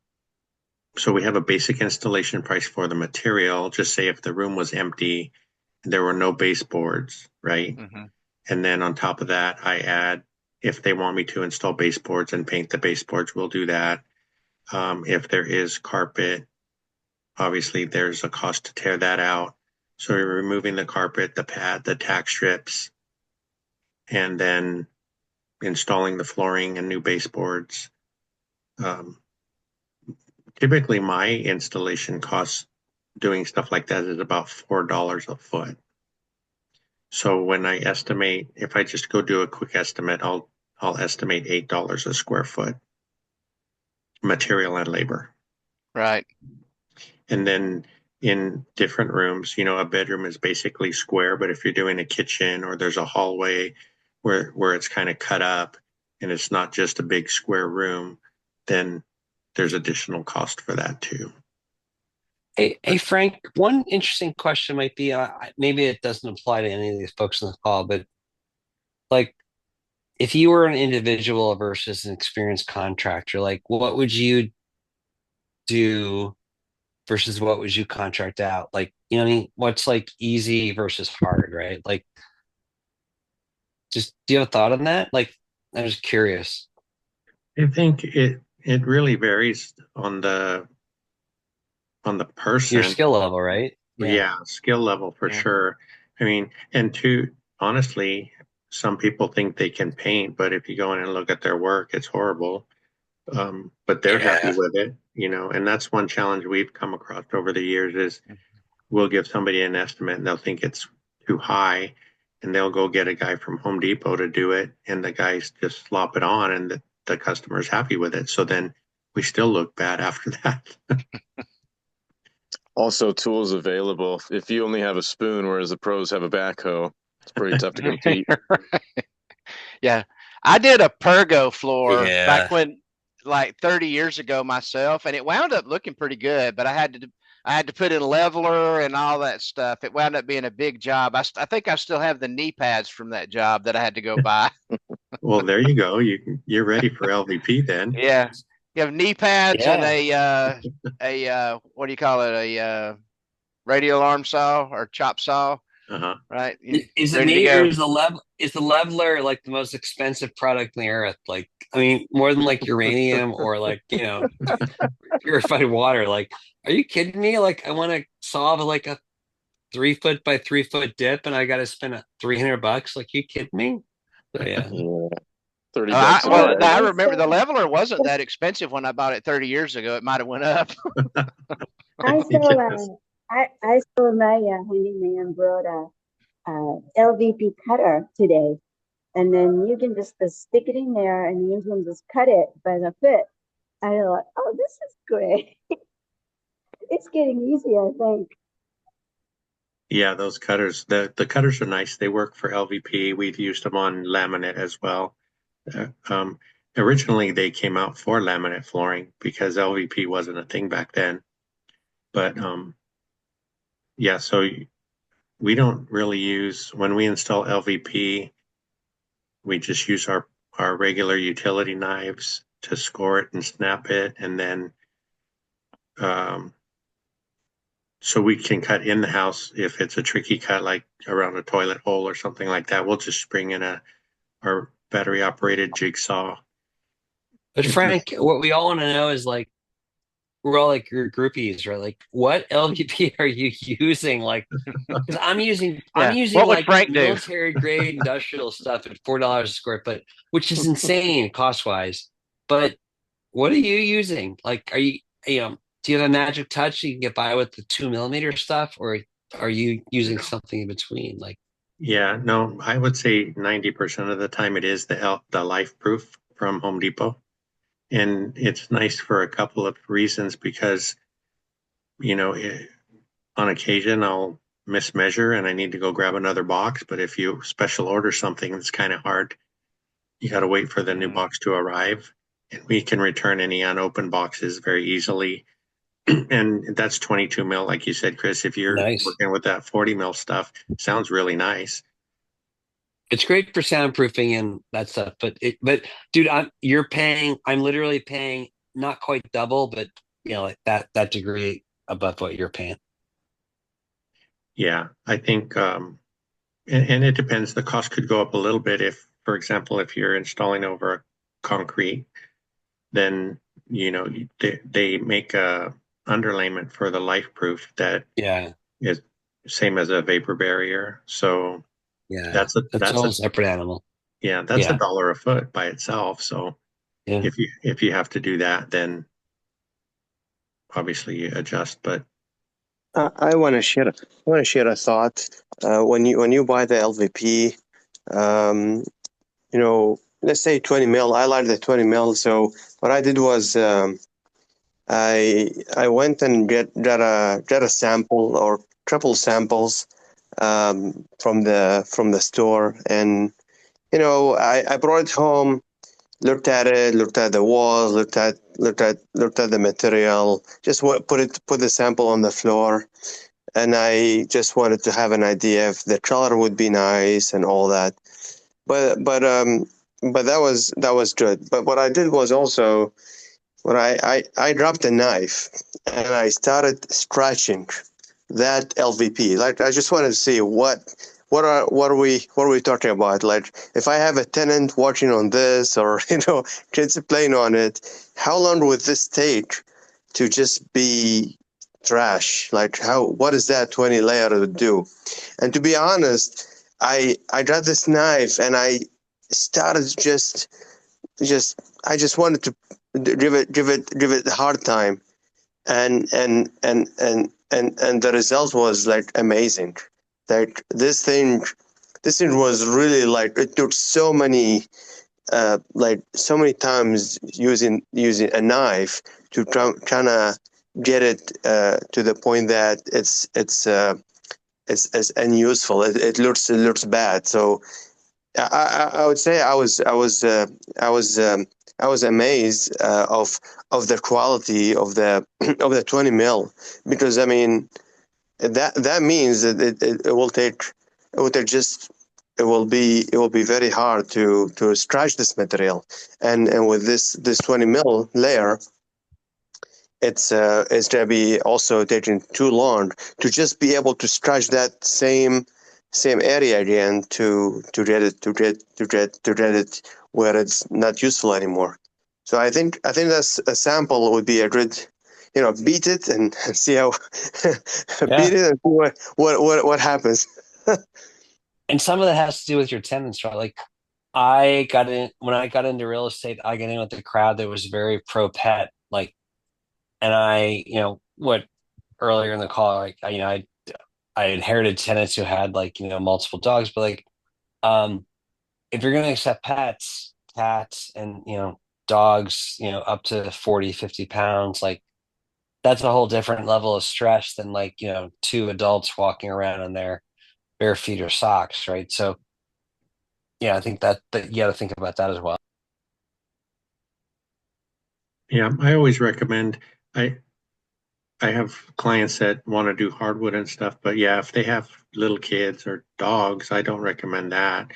we have a basic installation price for the material. Just say if the room was empty, there were no baseboards, right? Mm-hmm. And then on top of that, I add, if they want me to install baseboards and paint the baseboards, we'll do that. If there is carpet, obviously there's a cost to tear that out. So we're removing the carpet, the pad, the tack strips, and then installing the flooring and new baseboards. Typically my installation costs doing stuff like that is about $4 a foot. So when I estimate, if I just go do a quick estimate, I'll estimate $8 a square foot, material and labor. Right. And then in different rooms, a bedroom is basically square, but if you're doing a kitchen or there's a hallway where it's kind of cut up and it's not just a big square room, then there's additional cost for that too. Hey, Frank, one interesting question might be, maybe it doesn't apply to any of these folks on the call, but like if you were an individual versus an experienced contractor, like what would you do versus what would you contract out? Like, what I mean? What's like easy versus hard, right? Like, just do you have a thought on that? Like, I'm just curious. I think it really varies on the person. Your skill level, right? Yeah, skill level for sure. I mean, and honestly, some people think they can paint, but if you go in and look at their work, it's horrible. But they're happy with it, and that's one challenge we've come across over the years is we'll give somebody an estimate and they'll think it's too high and they'll go get a guy from Home Depot to do it and the guys just slop it on and the customer's happy with it. So then we still look bad after that. Also, tools available. If you only have a spoon, whereas the pros have a backhoe, it's pretty tough to compete. Yeah. I did a Pergo floor Yeah. back when, like 30 years ago myself, and it wound up looking pretty good, but I had to put in leveler and all that stuff. It wound up being a big job. I think I still have the knee pads from that job that I had to go buy. Well, there you go. You're ready for LVP then. Yeah. You have knee pads and Yeah. a what do you call it? A radial arm saw or chop saw, Uh-huh. right? Is it Ready to me go. or is the leveler like the most expensive product on the earth? Like, I mean, more than like uranium or like, purified water. Like, are you kidding me? Like, I want to solve like a 3 foot by 3 foot dip and I got to spend $300. Like, you kidding me? So, yeah. Yeah. 30 I, bucks. well, a I yard. remember the leveler wasn't that expensive when I bought it 30 years ago. It might have went up. I Yes. saw I saw my handyman brought a LVP cutter today, and then you can just stick it in there, and you can just cut it by the foot. I thought, oh, this is great. It's getting easy, I think. Yeah, those cutters, the cutters are nice. They work for LVP. We've used them on laminate as well. Originally, they came out for laminate flooring because LVP wasn't a thing back then. But yeah, so we don't really use, when we install LVP, we just use our regular utility knives to score it and snap it. And then, so we can cut in the house if it's a tricky cut, like around a toilet hole or something like that. We'll just bring in our battery operated jigsaw. But Frank, what we all want to know is like, we're all like your groupies, right? Like, what LVP are you using? Like, because I'm using What would like Frank do? military grade industrial stuff at $4 a square foot, which is insane cost wise. But what are you using? Like, are you do you have a magic touch you can get by with the 2mm stuff, or are you using something in between? Like, Yeah, no, I would say 90% of the time it is the Life Proof from Home Depot. And it's nice for a couple of reasons because, on occasion I'll mismeasure and I need to go grab another box. But if you special order something, it's kind of hard. You got to wait for the new box to arrive. And we can return any unopened boxes very easily. And that's 22 mil, like you said, Chris. If you're nice. working with that 40 mil stuff, sounds really nice. It's great for soundproofing and that stuff, but dude, I'm literally paying not quite double, but like that degree above what you're paying. Yeah, I think, and it depends. The cost could go up a little bit if, for example, if you're installing over concrete, then they make a underlayment for the Life Proof that is same as a vapor barrier. So. Yeah, that's a whole separate animal. Yeah, that's $1 a foot by itself. So if you have to do that, then obviously you adjust. But I want to share a thought. When you buy the LVP, let's say 20 mil. I like the 20 mil. So what I did was I went and got a sample or triple samples from the store, and I brought it home, looked at it, looked at the walls, looked at the material, just put the sample on the floor, and I just wanted to have an idea if the color would be nice and all that. But that was good. But what I did was also when I dropped a knife and I started scratching that LVP. Like, I just wanted to see what are we talking about? Like, if I have a tenant watching on this, or kids playing on it, how long would this take to just be trash? Like, what is that 20 layer to do? And to be honest, I got this knife and I started I just wanted to give it a hard time, and the result was like amazing. Like this thing was really like, it took so many like so many times using a knife to kind of get it to the point that it's unuseful. It looks bad. So I would say I was amazed of the quality of the of the 20 mil, because I mean that means that it will take just it will be very hard to scratch this material, and with this 20 mil layer, it's gonna be also taking too long to just be able to scratch that same area again to get it where it's not useful anymore. So I think that's a sample would be a good, beat it and see how beat it and see what happens. And some of that has to do with your tenants, right? Like I got in when I got into real estate, I got in with the crowd that was very pro pet, like, and what earlier in the call, like, I inherited tenants who had like, multiple dogs, but like, if you're going to accept pets, cats and, dogs, up to 40, 50 pounds, like that's a whole different level of stress than like, two adults walking around in their bare feet or socks, right? So yeah, I think that you got to think about that as well. Yeah, I always recommend. I I have clients that want to do hardwood and stuff, but yeah, if they have little kids or dogs, I don't recommend that. I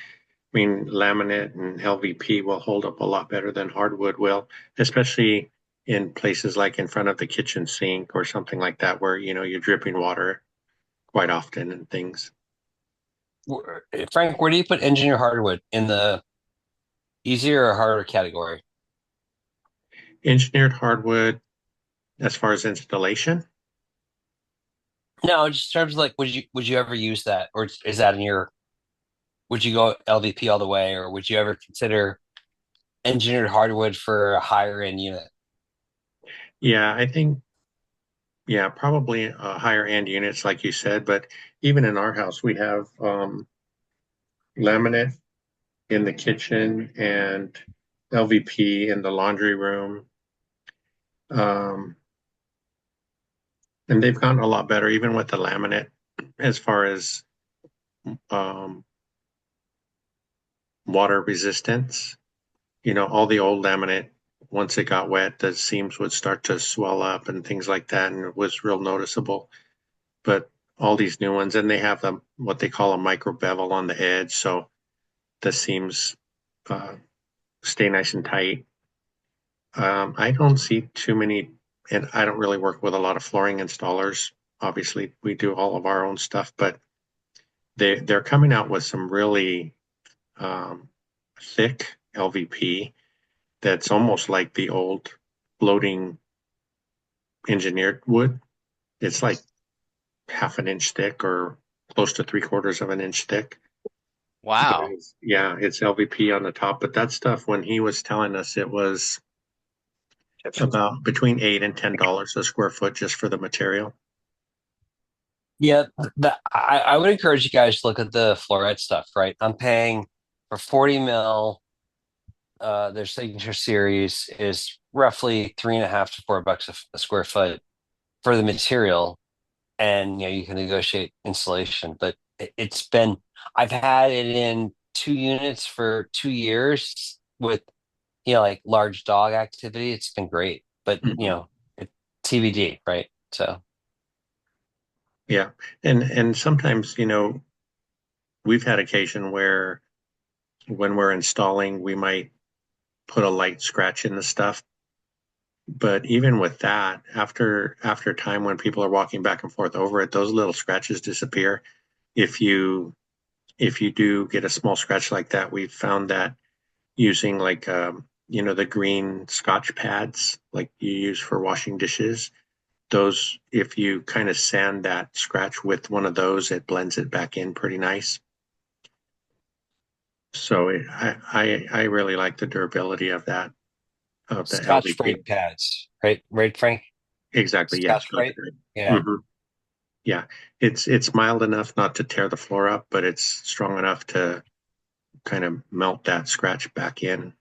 mean, laminate and LVP will hold up a lot better than hardwood will, especially in places like in front of the kitchen sink or something like that, where you're dripping water quite often and things. Frank, where do you put engineer hardwood in the easier or harder category? Engineered hardwood, as far as installation, No, just in terms of like, would you ever use that, or is that in your? Would you go LVP all the way, or would you ever consider engineered hardwood for a higher end unit? yeah, I think, yeah, probably higher end units, like you said. But even in our house, we have laminate in the kitchen and LVP in the laundry room. Um, and they've gotten a lot better, even with the laminate, as far as um, water resistance. All the old laminate, once it got wet, the seams would start to swell up and things like that, and it was real noticeable. But all these new ones, and they have what they call a micro bevel on the edge, so the seams uh, stay nice and tight. I don't see too many, and I don't really work with a lot of flooring installers. Obviously, we do all of our own stuff, but they're coming out with some really thick LVP that's almost like the old floating engineered wood. It's like half an inch thick or close to 3/4 of an inch thick. Wow. Yeah, it's LVP on the top, but that stuff, when he was telling us, it was about between $8 and $10 a square foot just for the material. Yeah, I would encourage you guys to look at the Floret stuff, right? I'm paying for 40 mil. Their signature series is roughly 3.5 to $4 a square foot for the material, and you can negotiate installation. But I've had it in 2 units for 2 years with like large dog activity. It's been great, but TBD, right? So Yeah, and sometimes we've had occasion where when we're installing, we might put a light scratch in the stuff. But even with that, after time, when people are walking back and forth over it, those little scratches disappear. If you do get a small scratch like that, we've found that using like the green Scotch pads like you use for washing dishes, those, if you kind of sand that scratch with one of those, it blends it back in pretty nice. So I really like the durability of that, of the Scotch LVP. Brite pads, right? Right, Frank? Exactly. Yeah. Scotch Brite. Brite. Yeah. Mhm. Yeah. It's mild enough not to tear the floor up, but it's strong enough to kind of melt that scratch back in.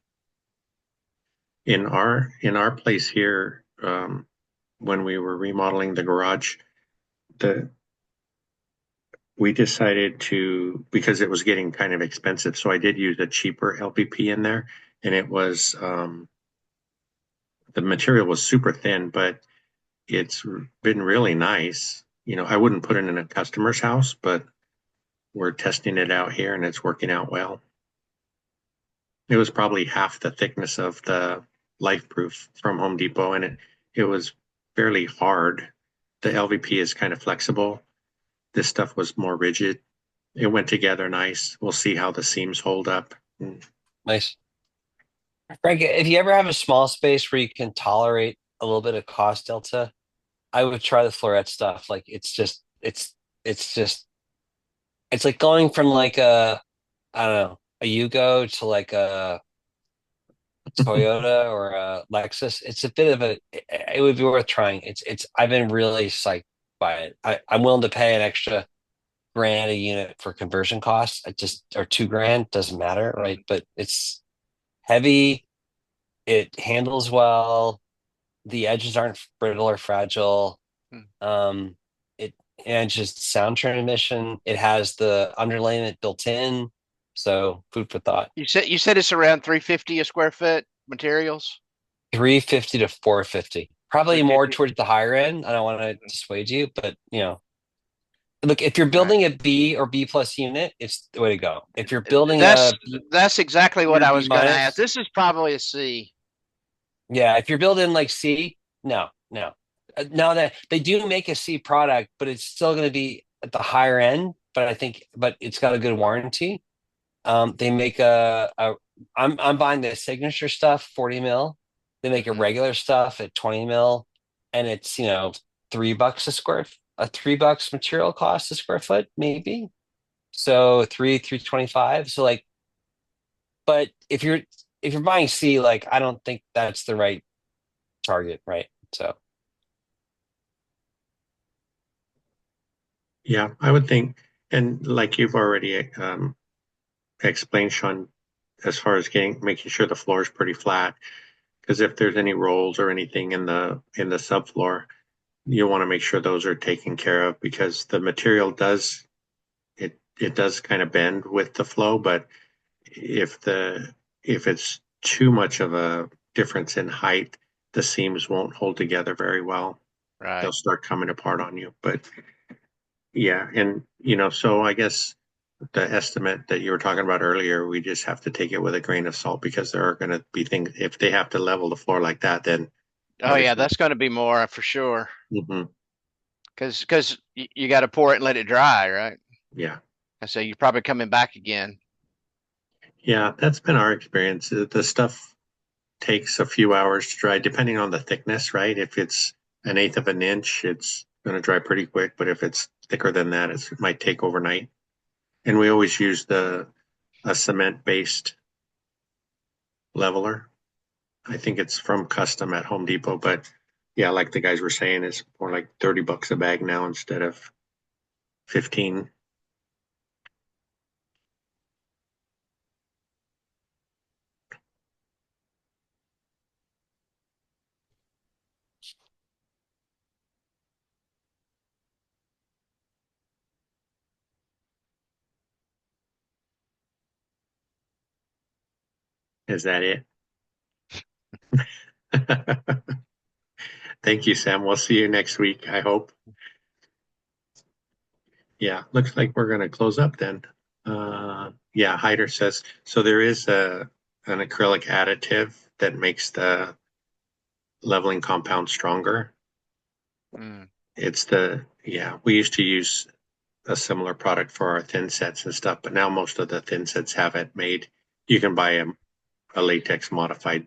In our place here, when we were remodeling the garage, we decided to, because it was getting kind of expensive, so I did use a cheaper LVP in there, and it was the material was super thin, but it's been really nice. You know, I wouldn't put it in a customer's house, but we're testing it out here and it's working out well. It was probably half the thickness of the LifeProof from Home Depot, and it was fairly hard. The LVP is kind of flexible. This stuff was more rigid. It went together nice. We'll see how the seams hold up. Nice. Frank, if you ever have a small space where you can tolerate a little bit of cost delta, I would try the Floret stuff. Like it's like going from like I don't know, a Yugo to like a Toyota or a Lexus. It's a bit of it would be worth trying. I've been really psyched by it. I'm willing to pay an extra grand a unit for conversion costs. Or 2 grand, doesn't matter, right? But it's heavy, it handles well, the edges aren't brittle or fragile. It and just sound transmission. It has the underlayment built in. So food for thought. You said it's around 350 a square foot materials. 350 to 450. Probably more towards the higher end. I don't want to dissuade you, but look, if you're building a B or B plus unit, it's the way to go. If you're building that's exactly what I was going to B-minus, ask. This is probably a C. Yeah, if you're building like C, no. Now that they do make a C product, but it's still going to be at the higher end. But it's got a good warranty. They make I'm buying the signature stuff 40 mil. They make a regular stuff at 20 mil, and it's $3 $3 material cost a square foot, maybe. So 325. So like, but if you're buying C, like I don't think that's the right target, right? So Yeah, I would think, and like you've already explained, Sean, as far as making sure the floor is pretty flat, because if there's any rolls or anything in the subfloor, you want to make sure those are taken care of, because the material does kind of bend with the flow, but if it's too much of a difference in height, the seams won't hold together very well. Right. They'll start coming apart on you. But yeah, and so I guess the estimate that you were talking about earlier, we just have to take it with a grain of salt, because there are going to be things, if they have to level the floor like that, then Oh yeah, that's going to be more for sure. Mhm. Because you got to pour it and let it dry, right? Yeah. And so you're probably coming back again. Yeah, that's been our experience. The stuff takes a few hours to dry, depending on the thickness, right? If it's 1/8 of an inch, it's going to dry pretty quick. But if it's thicker than that, it might take overnight. And we always use a cement-based leveler. I think it's from Custom at Home Depot, but yeah, like the guys were saying, it's more like $30 a bag now instead of 15. Is that it? Thank you, Sam. We'll see you next week, I hope. Yeah, looks like we're going to close up then. Yeah, Hyder says, so there is an acrylic additive that makes the leveling compound stronger. We used to use a similar product for our thin sets and stuff, but now most of the thin sets have it made. You can buy a latex modified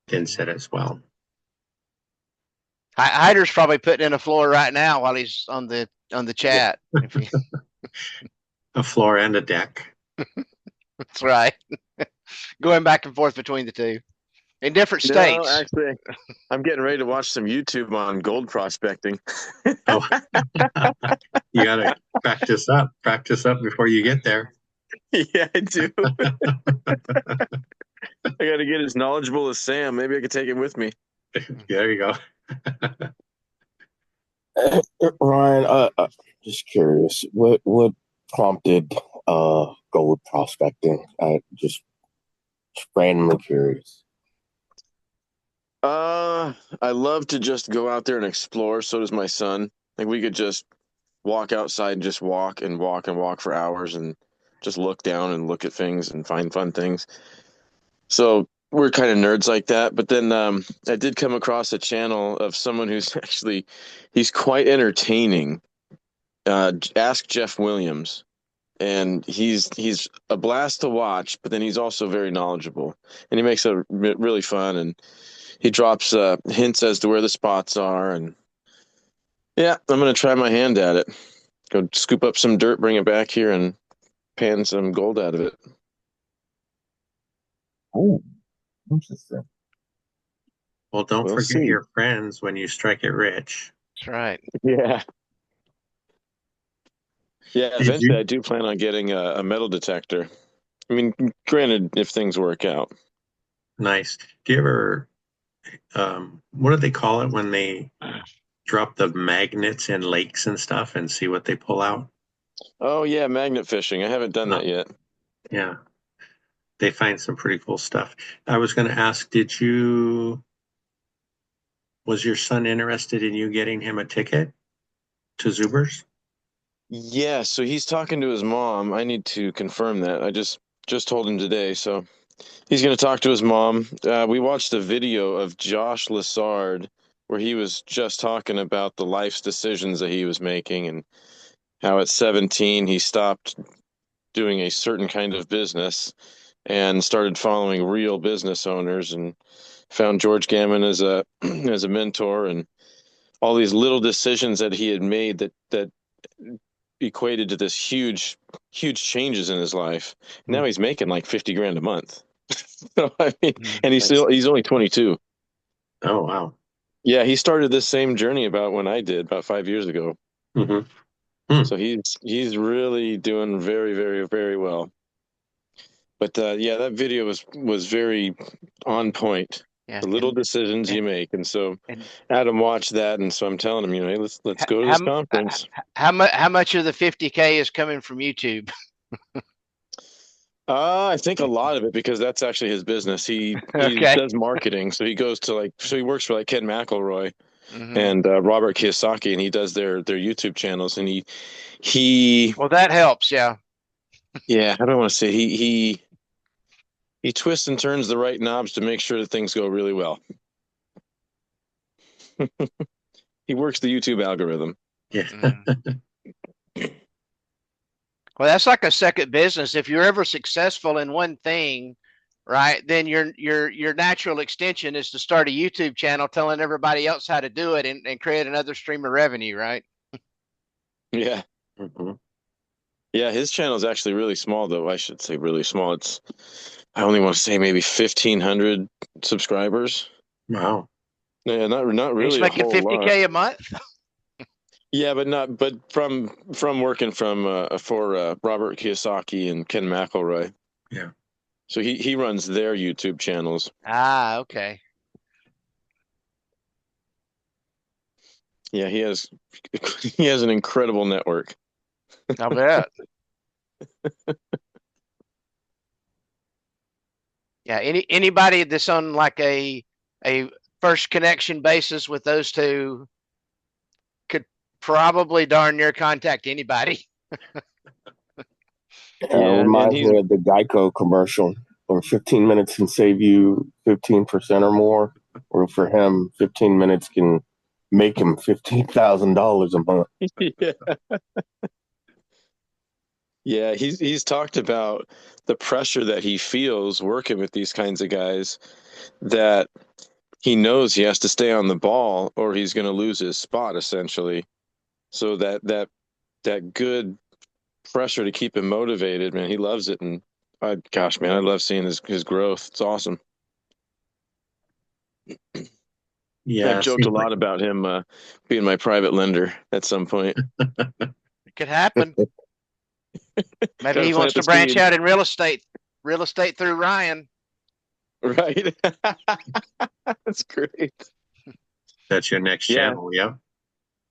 thin set as well. Hyder's probably putting in a floor right now while he's on the chat. A floor and a deck. That's right. Going back and forth between the two in different No, states. actually, I'm getting ready to watch some YouTube on gold prospecting. Oh, you got to practice up before you get there. Yeah, I do. I got to get as knowledgeable as Sam. Maybe I could take it with me. There you go. Ryan, just curious, what prompted gold prospecting? I just randomly curious. I love to just go out there and explore. So does my son. Like we could just walk outside and just walk and walk and walk for hours and just look down and look at things and find fun things. So we're kind of nerds like that. But then I did come across a channel of someone who's actually he's quite entertaining. Ask Jeff Williams, and he's a blast to watch. But then he's also very knowledgeable, and he makes it really fun. And he drops hints as to where the spots are. And yeah, I'm gonna try my hand at it. Go scoop up some dirt, bring it back here, and pan some gold out of it. Oh, interesting. Well, don't We'll forget see. your friends when you strike it rich. That's right. Yeah. Yeah, Did eventually you- I do plan on getting a metal detector. I mean, granted, if things work out. Nice. Do you ever, what do they call it when they drop the magnets in lakes and stuff and see what they pull out? Oh yeah, magnet fishing. I haven't done that yet. Yeah. They find some pretty cool stuff. I was going to ask, was your son interested in you getting him a ticket to Zubers? Yeah, so he's talking to his mom. I need to confirm that. I just told him today, so he's going to talk to his mom. We watched a video of Josh Lessard where he was just talking about the life's decisions that he was making and how at 17 he stopped doing a certain kind of business and started following real business owners and found George Gammon as a as a mentor, and all these little decisions that he had made that equated to this huge changes in his life. Now he's making like 50 grand a month. So, I mean, and he's only 22. Oh, wow. Yeah, he started this same journey about when I did about 5 years ago. Mm-hmm. So he's really doing very, very, very well. But yeah, that video was very on point. Yeah, The little decisions you make, and so Adam watched that, and so I'm telling him, hey, let's go to this conference. How much of the 50K is coming from YouTube? I think a lot of it, because that's actually his business. He Okay. does marketing, so he goes to he works for Ken McElroy Mhm. and Robert Kiyosaki, and he does their YouTube channels, and he Well, that helps. Yeah. yeah, I don't want to say he twists and turns the right knobs to make sure that things go really well. He works the YouTube algorithm. Yeah. Well, that's like a second business. If you're ever successful in one thing, right, then your natural extension is to start a YouTube channel telling everybody else how to do it and create another stream of revenue, right? Yeah. Mm-hmm. Yeah, his channel is actually really small, though. I should say really small. I only want to say maybe 1,500 subscribers. Wow. Yeah, not really He's a making whole 50K lot. a month. Yeah, but from working for Robert Kiyosaki and Ken McElroy. Yeah. So he runs their YouTube channels. Ah, okay. Yeah, he has an incredible network. I bet. Yeah, anybody that's on like a first connection basis with those two could probably darn near contact anybody. Yeah, Reminds and me of the Geico commercial, where 15 minutes can save you 15% or more, or for him, 15 minutes can make him $15,000 a month. Yeah. Yeah, he's talked about the pressure that he feels working with these kinds of guys, that he knows he has to stay on the ball or he's going to lose his spot, essentially. So that good pressure to keep him motivated, man, he loves it. And Gosh, man, I love seeing his growth. It's awesome. Yeah, I've joked a lot about him being my private lender at some point. It could happen. Maybe Gotta he wants plant the to branch seed. out in real estate through Ryan. Right. That's great. That's your next Yeah. channel, yeah.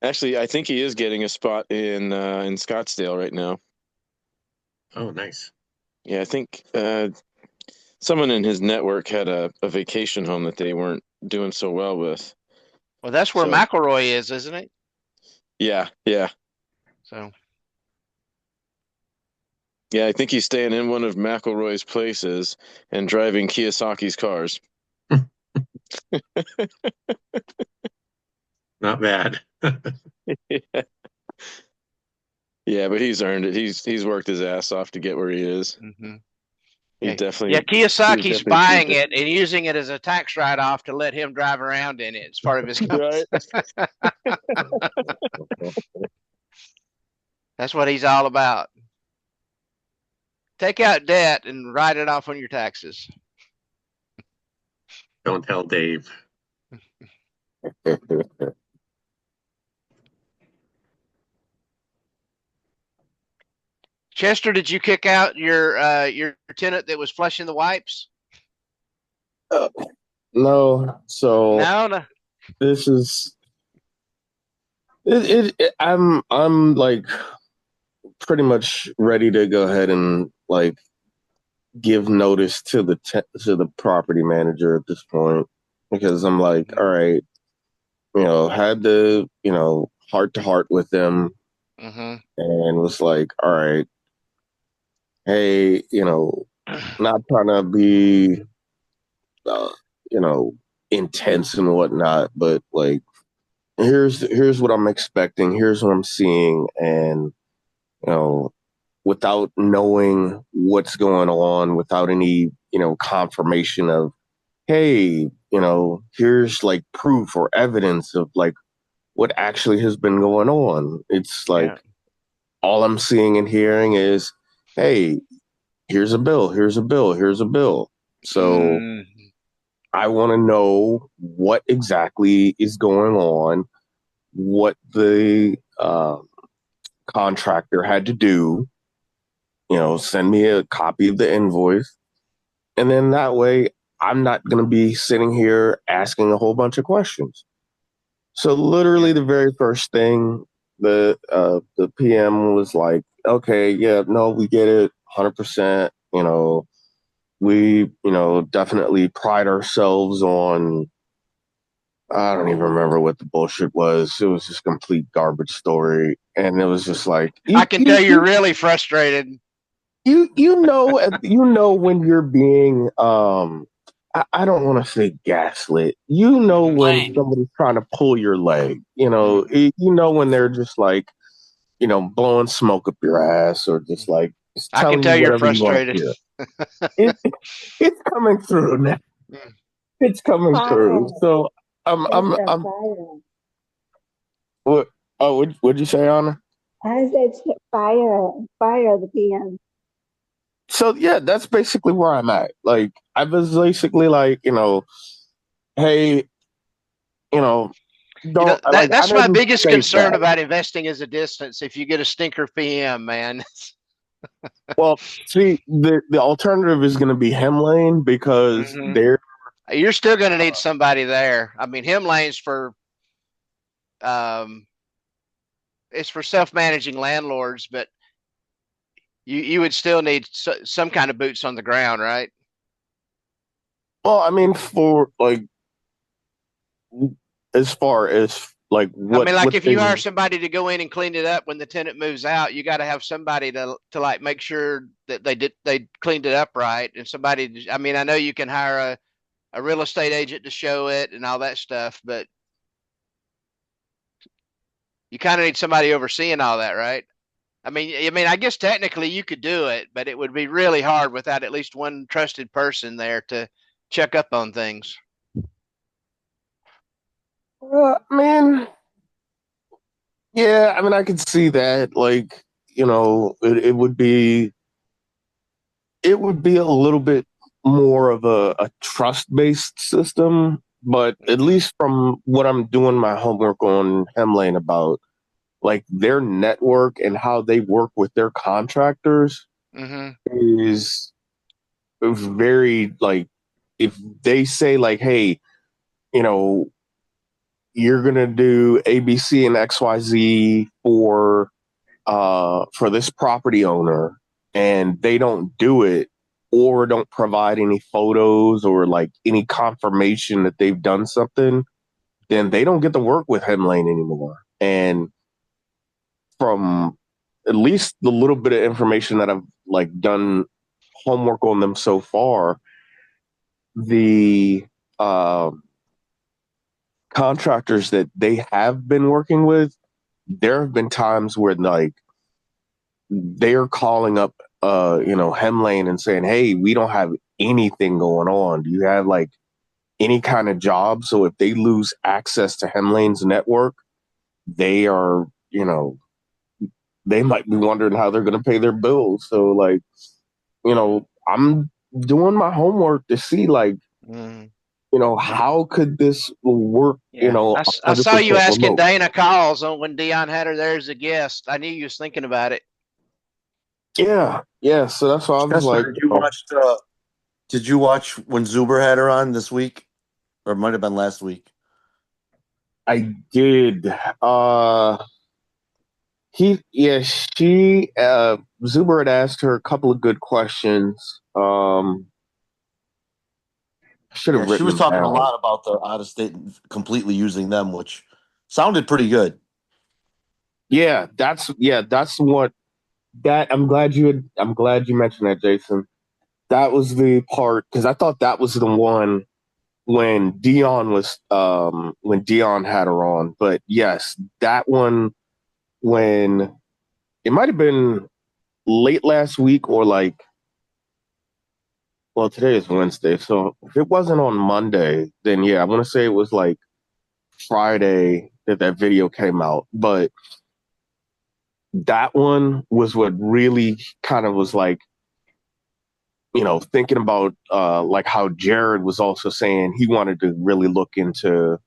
Actually, I think he is getting a spot in Scottsdale right now. Oh, nice. Yeah, I think someone in his network had a vacation home that they weren't doing so well with. Well, that's where So- McElroy is, isn't it? Yeah. So Yeah, I think he's staying in one of McElroy's places and driving Kiyosaki's cars. Not bad. Yeah. Yeah, but he's earned it. He's worked his ass off to get where he is. mhm. He Yeah, definitely. Kiyosaki's he was definitely buying cheated. it and using it as a tax write-off to let him drive around in it. It's part of his Right. That's what he's all about. Take out debt and write it off on your taxes. Don't tell Dave. Chester, did you kick out your tenant that was flushing the wipes? No, so No. this is I'm like pretty much ready to go ahead and like give notice to the property manager at this point, because I'm like, all right, had the heart to heart with them Mm-hmm. and was like, all right, hey, not trying to be uh, intense and whatnot, but like here's what I'm expecting, here's what I'm seeing, and without knowing what's going on, without any confirmation of, hey, here's like proof or evidence of like what actually has been going on. It's like all I'm seeing and hearing is, hey, here's a bill, here's a bill, here's a bill. So I want to know what exactly is going on, what the contractor had to do, send me a copy of the invoice. And then that way I'm not going to be sitting here asking a whole bunch of questions. So literally the very first thing, the PM was like, okay, yeah, no, we get it 100%. We, definitely pride ourselves on, I don't even remember what the bullshit was. It was just complete garbage story. And it was just like, I can tell you're really frustrated. You know when you're being I don't want to say gaslit. When somebody's trying to pull your leg. When they're just like, blowing smoke up your ass, or just like just I can telling tell you you're whatever you want to frustrated. hear. It's coming through now. It's coming through. So I'm what what'd you say, Anna? I said fire the PM. So yeah, that's basically where I'm at. Like I was basically like, hey, don't That's I my didn't biggest say concern that. about investing is a distance. If you get a stinker PM, man. Well, see, the alternative is going to be hem lane because they're You're still going to need somebody there. I mean, hem lanes for it's for self-managing landlords, but you would still need some kind of boots on the ground, right? well, I mean, for like as far as like what I mean, like what if you they hire somebody to go in and clean it up when the tenant moves out, you got to have somebody to like make sure that they cleaned it up right, and somebody. I mean, I know you can hire a real estate agent to show it and all that stuff, but you kind of need somebody overseeing all that, right? I mean, I guess technically you could do it, but it would be really hard without at least one trusted person there to check up on things. I mean, yeah, I mean, I could see that. Like, it would be it would be a little bit more of a trust-based system, but at least from what I'm doing my homework on Hemlane about, like their network and how they work with their contractors Mm-hmm. is very like, if they say like, hey, you're gonna do ABC and XYZ for this property owner, and they don't do it or don't provide any photos or like any confirmation that they've done something, then they don't get to work with Hemlane anymore. And from at least the little bit of information that I've like done homework on them so far, the contractors that they have been working with, there have been times where like they're calling up Hemlane and saying, hey, we don't have anything going on. Do you have like any kind of job? So if they lose access to Hemlane's network, they are, they might be wondering how they're going to pay their bills. So like, I'm doing my homework to see like, how could this work? Yeah. I saw you 100% asking remote? Dana calls on when Dion had her there as a guest. I knew you was thinking about it. Yeah. So that's why I was Chester, like, did you watch when Zuber had her on this week? Or it might have been last week. I did. Zuber had asked her a couple of good questions. Should have Yeah, she written was them talking a down. lot about the out of state completely using them, which sounded pretty good. Yeah, that's what I'm glad you mentioned that, Jason. That was the part, because I thought that was the one when Dion had her on. But yes, that one, when it might have been late last week or like, well, today is Wednesday, so if it wasn't on Monday, then yeah, I want to say it was like Friday that video came out. But that one was what really kind of was like, thinking about like how Jared was also saying he wanted to really look into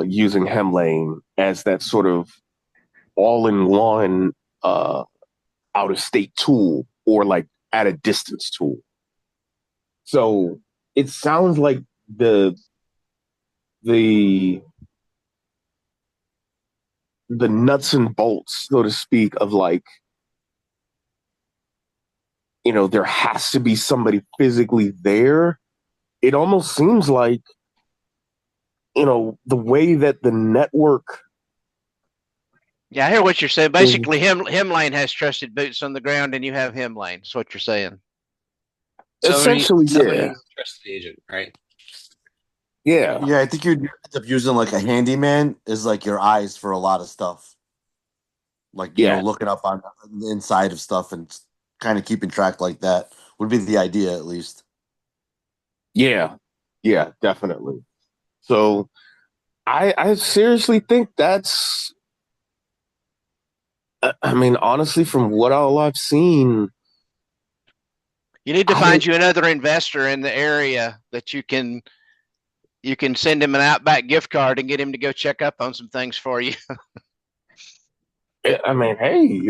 using Hemlane as that sort of all-in-one out-of-state tool, or like at a distance tool. So it sounds like the nuts and bolts, so to speak, of like, there has to be somebody physically there. It almost seems like, the way that the network. Yeah, I hear what you're saying. Basically, Hemlane has trusted boots on the ground, and you have Hemlane. That's what you're saying. Essentially, yeah. Trusted agent, right? Yeah. Yeah, I think you'd end up using like a handyman is like your eyes for a lot of stuff. Like, looking up on the inside of stuff and kind of keeping track like that would be the idea, at least. Yeah, definitely. So I seriously think that's, I mean, honestly, from what all I've seen, You need to find you another investor in the area that you can send him an Outback gift card and get him to go check up on some things for you. I mean, hey,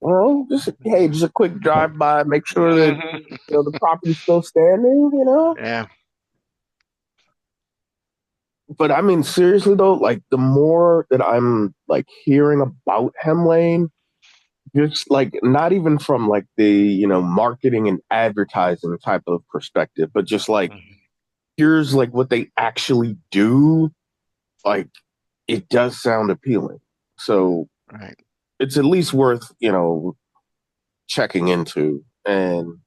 well, just a quick drive by, make sure that the property's still standing, Yeah. But I mean, seriously though, like the more that I'm like hearing about Hemlane, just like not even from like the marketing and advertising type of perspective, but just like here's like what they actually do, like it does sound appealing. So it's at least worth checking into, and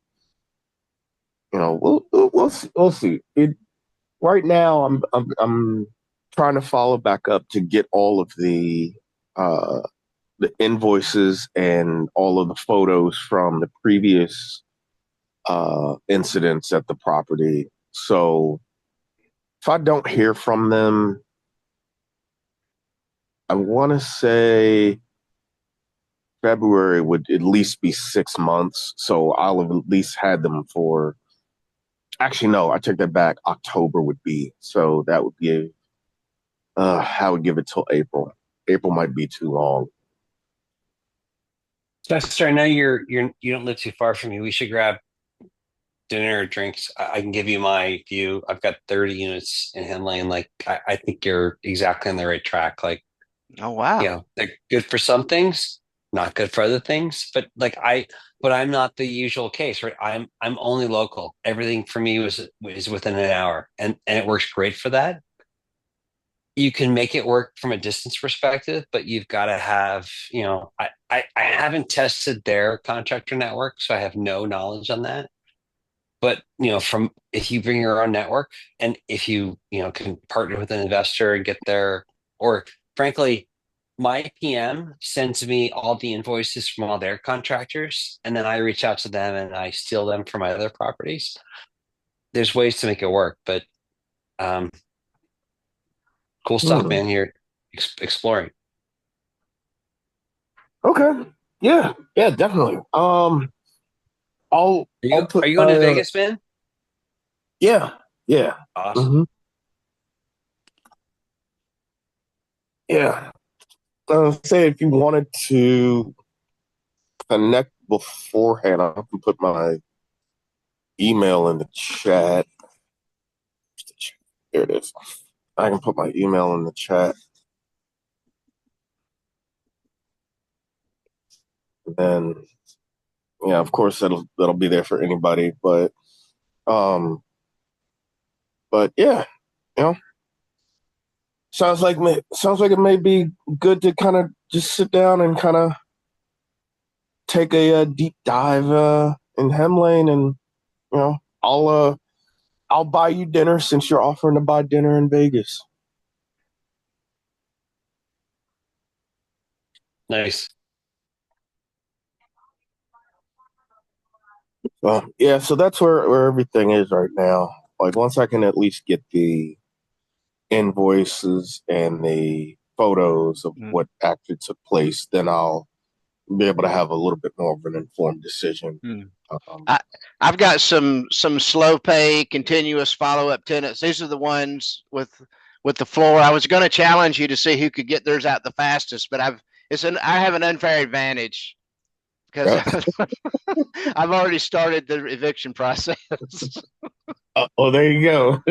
we'll see. Right now, I'm trying to follow back up to get all of the invoices and all of the photos from the previous incidents at the property. So if I don't hear from them, I want to say February would at least be 6 months. So I'll have at least had them for. Actually, no, I take that back. October would be. So that would give. I would give it till April. April might be too long. Chester, I know you don't live too far from me. We should grab dinner or drinks. I can give you my view. I've got 30 units in Hen Lane. Like I think you're exactly on the right track. Like, Oh wow. you know, they're good for some things, not good for other things. But but I'm not the usual case, right? I'm only local. Everything for me is within an hour, and it works great for that. You can make it work from a distance perspective, but you've got to have, you know, I haven't tested their contractor network, so I have no knowledge on that. But you know, from if you bring your own network and if you can partner with an investor and get their, or frankly, my PM sends me all the invoices from all their contractors, and then I reach out to them and I steal them for my other properties. There's ways to make it work, but cool stuff, man. Here exploring. Okay. Yeah. Yeah. Definitely. Are you going to Vegas, man? Yeah. Yeah. Awesome. Mm-hmm. Yeah. Say if you wanted to connect beforehand, I can put my email in the chat. Here it is. I can put my email in the chat. And then, yeah, of course that'll be there for anybody. But yeah, you know, sounds like it may be good to kind of just sit down and kind of take a deep dive in Hem Lane, and you know, I'll buy you dinner since you're offering to buy dinner in Vegas. Nice. Yeah, so that's where everything is right now. Like once I can at least get the invoices and the photos of what actually took place, then I'll be able to have a little bit more of an informed decision. I've got some slow pay, continuous follow up tenants. These are the ones with the floor. I was going to challenge you to see who could get theirs out the fastest, but I have an unfair advantage because I've already started the eviction process. Oh, there you go.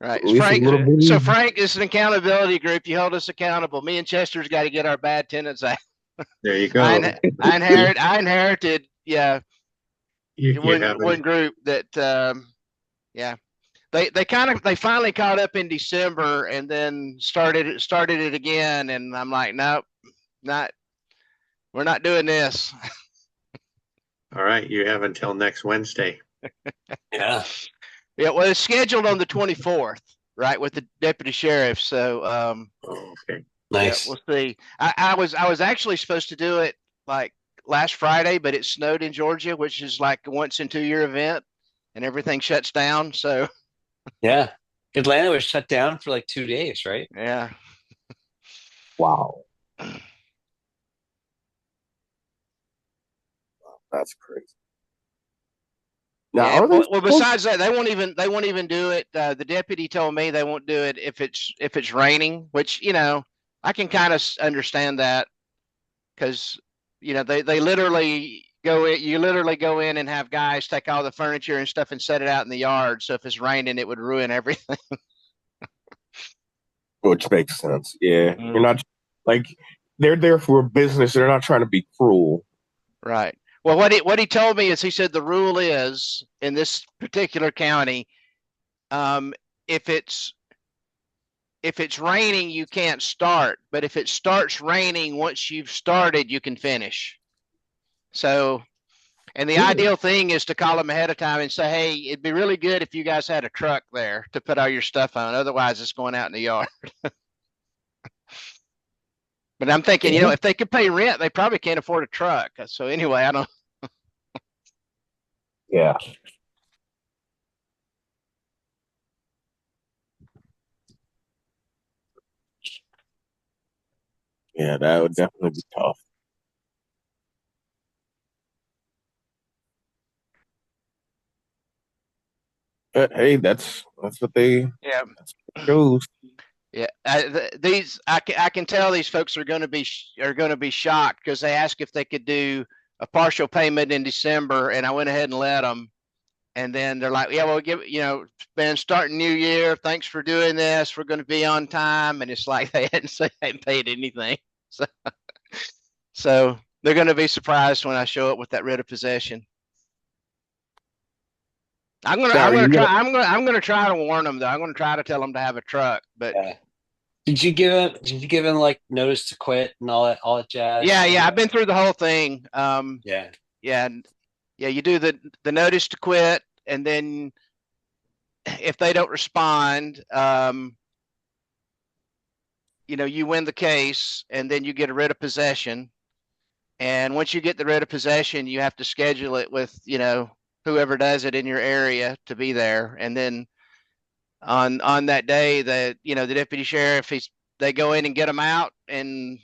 Right. So Frank is an accountability group. You hold us accountable. Me and Chester's got to get our bad tenants out. There you go. I inherited, yeah. One group that, yeah. They finally caught up in December and then started it again. And I'm like, nope, we're not doing this. All right. You have until next Wednesday. Yeah. Yeah. Well, it's scheduled on the 24th, right, with the deputy sheriff. So, okay. Nice. Yeah, we'll see. I was actually supposed to do it like last Friday, but it snowed in Georgia, which is like a once in 2 year event, and everything shuts down. So yeah, Atlanta was shut down for like 2 days, right? Yeah. Wow. That's crazy. Yeah, well, besides that, they won't even do it. The deputy told me they won't do it if it's raining, which, you know, I can kind of understand that because, you know, they literally go in and have guys take all the furniture and stuff and set it out in the yard. So if it's raining, it would ruin everything. Which makes sense. Yeah. You're not like they're there for business. They're not trying to be cruel. Right. Well, what he told me is he said the rule is in this particular county, if it's raining, you can't start. But if it starts raining, once you've started, you can finish. So, and the ideal thing is to call them ahead of time and say, hey, it'd be really good if you guys had a truck there to put all your stuff on. Otherwise, it's going out in the yard. But I'm thinking, you know, if they could pay rent, they probably can't afford a truck. So anyway, I don't. Yeah. Yeah, that would definitely be tough. But hey, that's what they Yeah. chose. Yeah, I can tell these folks are going to be shocked because they asked if they could do a partial payment in December, and I went ahead and let them. And then they're like, "Yeah, we'll give been starting new year. Thanks for doing this. We're going to be on time." And it's like they hadn't paid anything, so they're going to be surprised when I show up with that writ of possession. I'm gonna try to warn them though. I'm gonna try to tell them to have a truck. But did you give him like notice to quit and all that jazz? Yeah. I've been through the whole thing. Yeah. You do the notice to quit, and then if they don't respond, you win the case, and then you get a writ of possession. And once you get the writ of possession, you have to schedule it with whoever does it in your area to be there. And then on that day, the deputy sheriff, they go in and get them out, and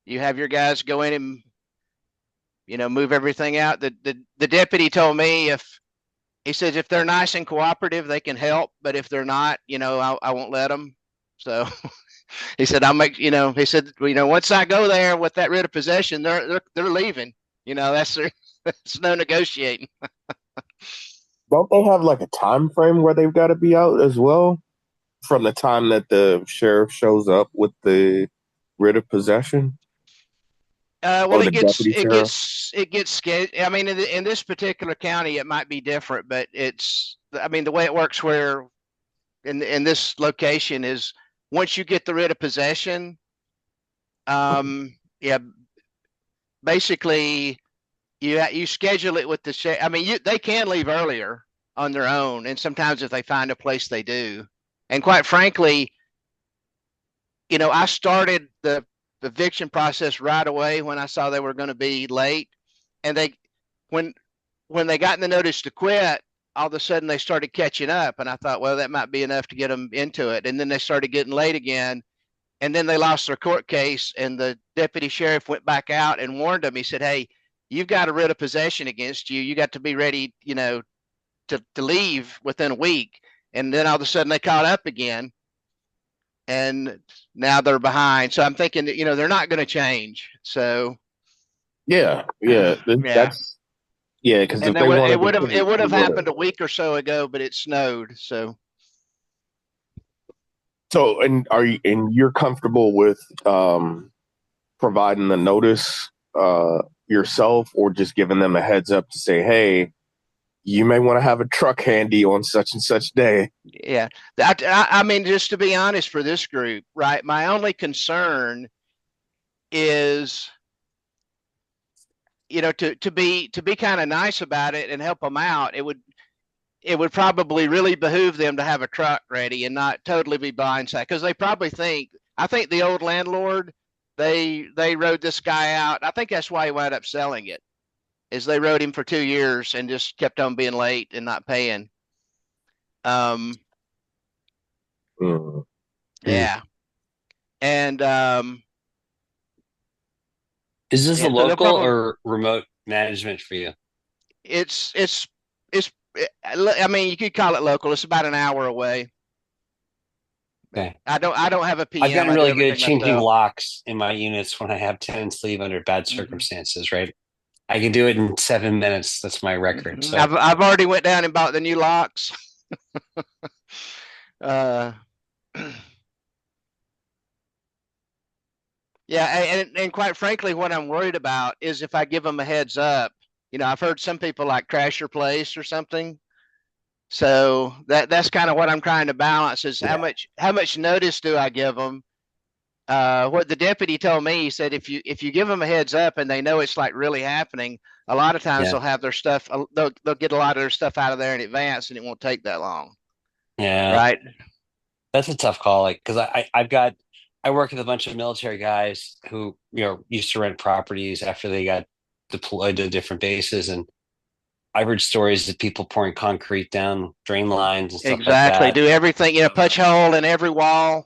you have your guys go in and move everything out. The deputy told me he says if they're nice and cooperative, they can help, but if they're not, I won't let them. So he said he said once I go there with that writ of possession, they're leaving. That's no negotiating. Don't they have like a time frame where they've got to be out as well, from the time that the sheriff shows up with the writ of possession? Well, it gets scared. I mean, in this particular county, it might be different, but the way it works where in this location is once you get the writ of possession, basically you schedule it with the sheriff. I mean, they can leave earlier on their own, and sometimes if they find a place, they do. And quite frankly, I started the eviction process right away when I saw they were going to be late, and when they got in the notice to quit, all of a sudden they started catching up, and I thought, well, that might be enough to get them into it. And then they started getting late again, and then they lost their court case, and the deputy sheriff went back out and warned them. He said, "Hey, you've got a writ of possession against you. You got to be ready, to leave within a week." And then all of a sudden they caught up again, and now they're behind. So I'm thinking that, they're not going to change. So yeah, that's because it would have happened a week or so ago, but it snowed. So and you're comfortable with providing the notice yourself, or just giving them a heads up to say, hey, you may want to have a truck handy on such and such day? Yeah. I mean, just to be honest, for this group, right, my only concern is, to be kind of nice about it and help them out. It would probably really behoove them to have a truck ready and not totally be blindsided, because they probably I think the old landlord, they rode this guy out. I think that's why he wound up selling it, is they rode him for 2 years and just kept on being late and not paying. Yeah. And is this a local or remote management for you? I mean, you could call it local. It's about an hour away. Okay. I don't have a PM. I've gotten really good at changing locks in my units when I have tenants leave under bad circumstances, right? I can do it in 7 minutes. That's my record. So I've already went down and bought the new locks. Yeah, and quite frankly, what I'm worried about is if I give them a heads up. I've heard some people like crash your place or something. So that's kind of what I'm trying to balance is how much notice do I give them? What the deputy told me, he said if you give them a heads up and they know it's like really happening, a lot of times they'll have their stuff. They'll get a lot of their stuff out of there in advance, and it won't take that long. Yeah, right. That's a tough call. Like, because I work with a bunch of military guys who used to rent properties after they got deployed to different bases, and I've heard stories of people pouring concrete down drain lines and stuff like that. Do everything, punch hole in every wall.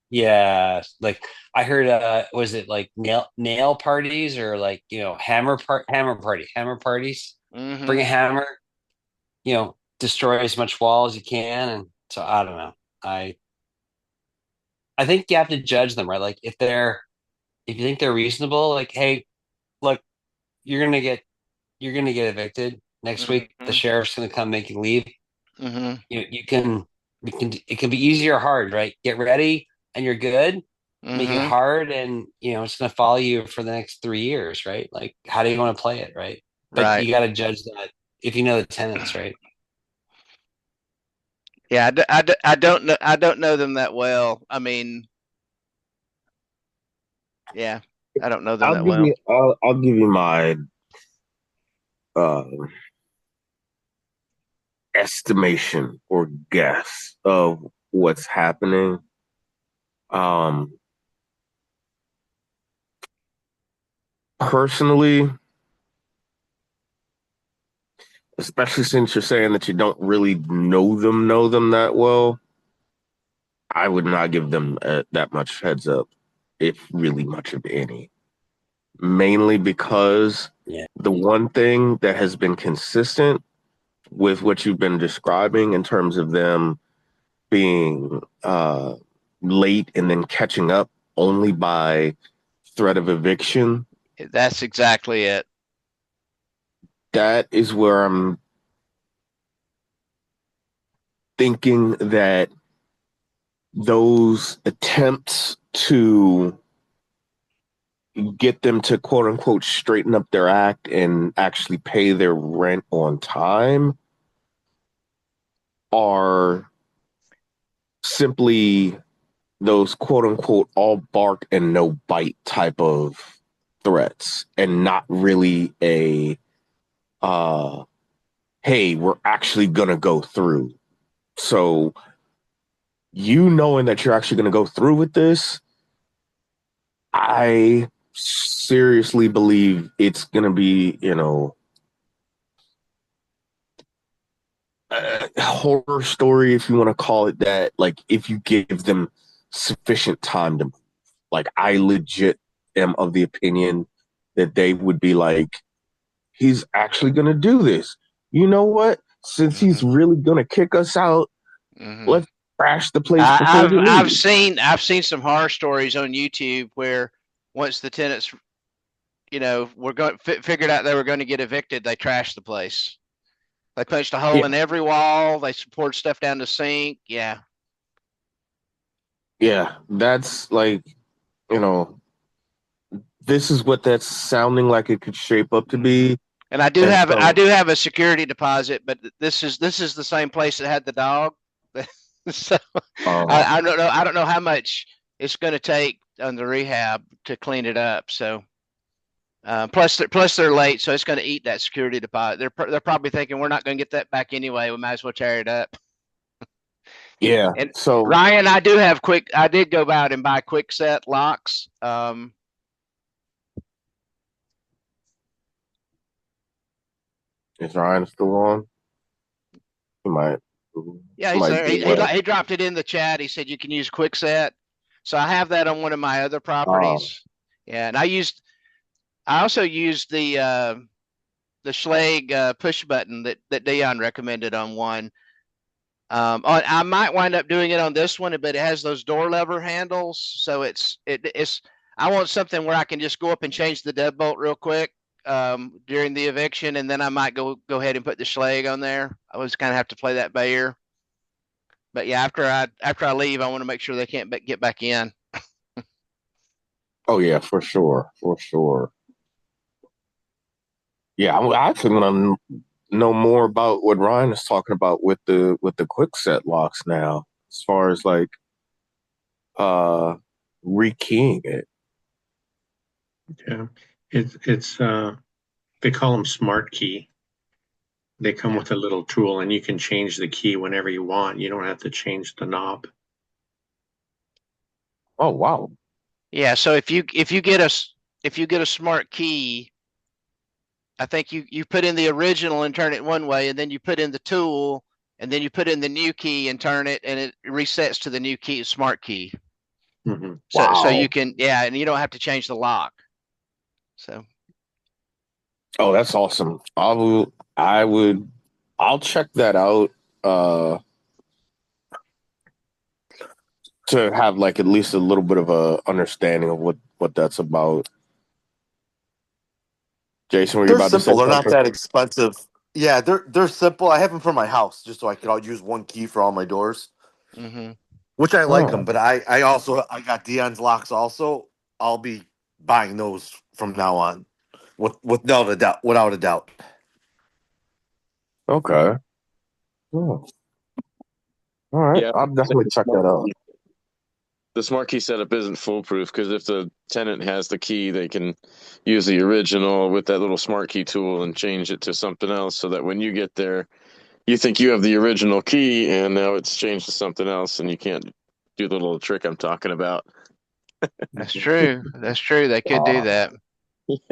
Yeah, like I heard was it like nail parties or like, hammer parties. Bring Mm-hmm. a hammer, destroy as much wall as you can. And so I don't know. I think you have to judge them, right? Like if you think they're reasonable, like, hey, look, you're gonna get you're gonna get evicted next week. The Mm-hmm. sheriff's gonna come make you leave. Mm-hmm. You can it can be easy or hard, right? Get ready and you're good. Make it Mm-hmm. hard and it's gonna follow you for the next 3 years, right? Like how do you want to play it, right? But Right. you gotta judge that if you know the tenants, right? Yeah, I don't know. I don't know them that well. I mean, yeah, I don't know them that well. I'll give you my uh estimation or guess of what's happening. Um, Personally, especially since you're saying that you don't really know them that well, I would not give them that much heads up, if really much of any. Mainly because Yeah. the one thing that has been consistent with what you've been describing in terms of them being late and then catching up only by threat of eviction, That's exactly it. that is where I'm thinking that those attempts to get them to quote unquote straighten up their act and actually pay their rent on time are simply those quote unquote all bark and no bite type of threats and not really a hey, we're actually gonna go through. So you knowing that you're actually gonna go through with this, I seriously believe it's gonna be, a horror story, if you want to call it that. Like if you give them sufficient time to move. Like I legit am of the opinion that they would be like, he's actually gonna do this. You know what? Since he's really gonna kick us out, Mm-hmm. let's crash the place before he I've leaves. seen some horror stories on YouTube where once the tenants, were going figured out they were going to get evicted, they trashed the place. They punched a hole Yeah. in every wall. They poured stuff down the sink. Yeah. Yeah, that's like, this is what that's sounding like it could shape up to be. And I do And have so, a security deposit, but this is the same place that had the dog. So I don't know how much it's going to take on the rehab to clean it up. So plus they're late, so it's going to eat that security deposit. They're probably thinking we're not going to get that back anyway. We might as well tear it up. yeah. And So Ryan, I did go out and buy Quickset locks. is Ryan still on? He might. Yeah, he's there. He dropped it in the chat. He said you can use Quickset. So I have that on one of my other properties. Yeah, and I also used the Schlage push button that Dion recommended on one. I might wind up doing it on this one, but it has those door lever handles, so it's I want something where I can just go up and change the deadbolt real quick during the eviction, and then I might go ahead and put the Schlage on there. I was kind of have to play that by ear. But yeah, after I leave, I want to make sure they can't get back in. Oh yeah, for sure, for sure. Yeah, I actually want to know more about what Ryan is talking about with the Quickset locks now, as far as like rekeying it. Yeah, it's they call them smart key. They come with a little tool, and you can change the key whenever you want. You don't have to change the knob. Oh wow. Yeah, so if you get a smart key, I think you put in the original and turn it one way, and then you put in the tool, and then you put in the new key and turn it, and it resets to the new key, smart key. Mhm. So you Wow. can, yeah, and you don't have to change the lock. So Oh, that's awesome. I'll check that out to have like at least a little bit of a understanding of what that's about. Jason, were you They're about to say simple. They're not something? that expensive. Yeah, they're simple. I have them for my house just so I could all use one key for all my doors, hmm which I like them. Oh, But I got Dion's locks also. I'll be buying those from now on, without a doubt. Without a doubt. okay. Oh, all right. Yeah, I'll definitely check that out. the smart key setup isn't foolproof because if the tenant has the key, they can use the original with that little smart key tool and change it to something else so that when you get there, you think you have the original key and now it's changed to something else and you can't do the little trick I'm talking about. That's true. That's true. They could do that. Yeah.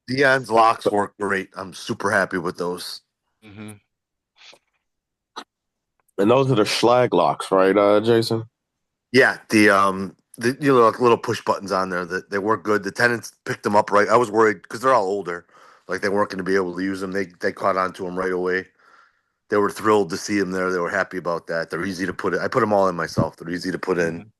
Dion's locks work great. I'm super happy with those. hmm And those are the Schlag locks, right, Jason? Yeah, the little push buttons on there that they work good. The tenants picked them up right. I was worried because they're all older, like they weren't going to be able to use them. They caught on to them right away. They were thrilled to see them there. They were happy about that. They're easy to put in. I put them all in myself. They're easy to put in.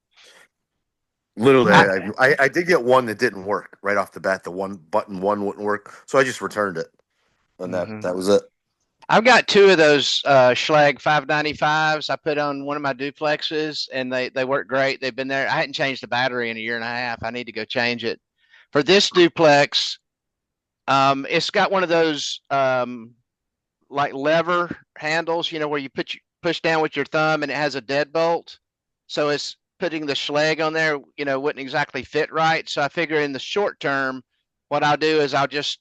Literally, I, I did get one that didn't work right off the bat. The one button one wouldn't work, so I just returned it, and mhm. that was it. I've got two of those Schlag 595s I put on one of my duplexes, and they work great. They've been there. I hadn't changed the battery in a year and a half. I need to go change it. For this duplex, it's got one of those like lever handles, where you push down with your thumb, and it has a deadbolt. So it's putting the Schlag on there, wouldn't exactly fit right. So I figure in the short term, what I'll do is I just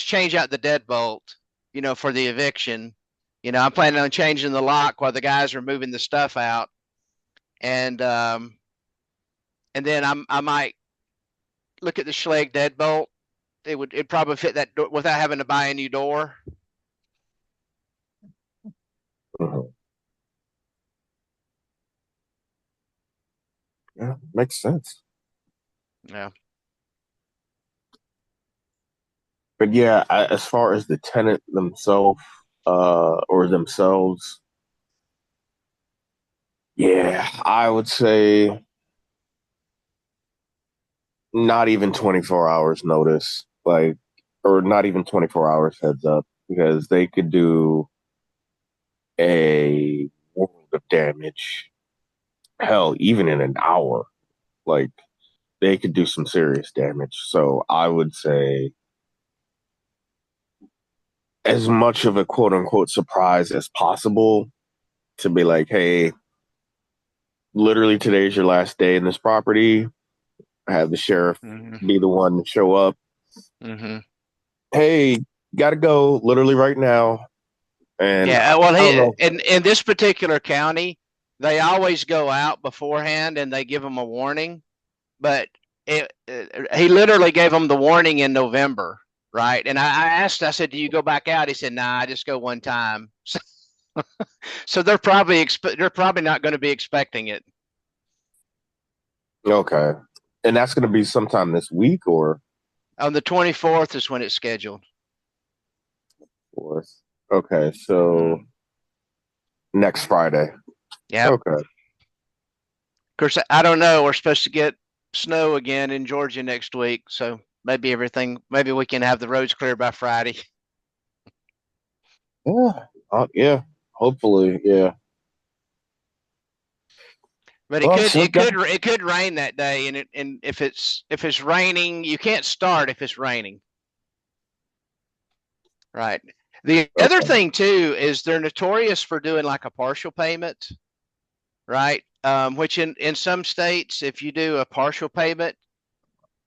change out the deadbolt, for the eviction. I'm planning on changing the lock while the guys are moving the stuff out, and then I might look at the Schlage deadbolt. It'd probably fit that door without having to buy a new door. Mhm. Yeah, makes sense. Yeah. But yeah, as far as the tenant themselves, yeah, I would say not even 24 hours notice, like, or not even 24 hours heads up, because they could do a world of damage. Hell, even in an hour, like they could do some serious damage. So I would say as much of a quote unquote surprise as possible to be like, hey, literally today's your last day in this property. Have the sheriff be the one to show up. Mm-hmm. Hey, gotta go literally right now. And yeah, I well, don't know. in this particular county, they always go out beforehand and they give them a warning. But he literally gave them the warning in November, right? And I asked, I said, "Do you go back out?" He said, "Nah, I just go one time." So they're probably not going to be expecting it. Okay. And that's going to be sometime this week or? On the 24th is when it's scheduled. 4th. Okay. So next Friday. Yeah. Okay. Of course, I don't know. We're supposed to get snow again in Georgia next week. So maybe we can have the roads clear by Friday. Yeah. Yeah. Hopefully. Yeah. But it could rain that day, and if it's raining, you can't start if it's raining. Right. The other thing too is they're notorious for doing like a partial payment, right? Which in some states, if you do a partial payment,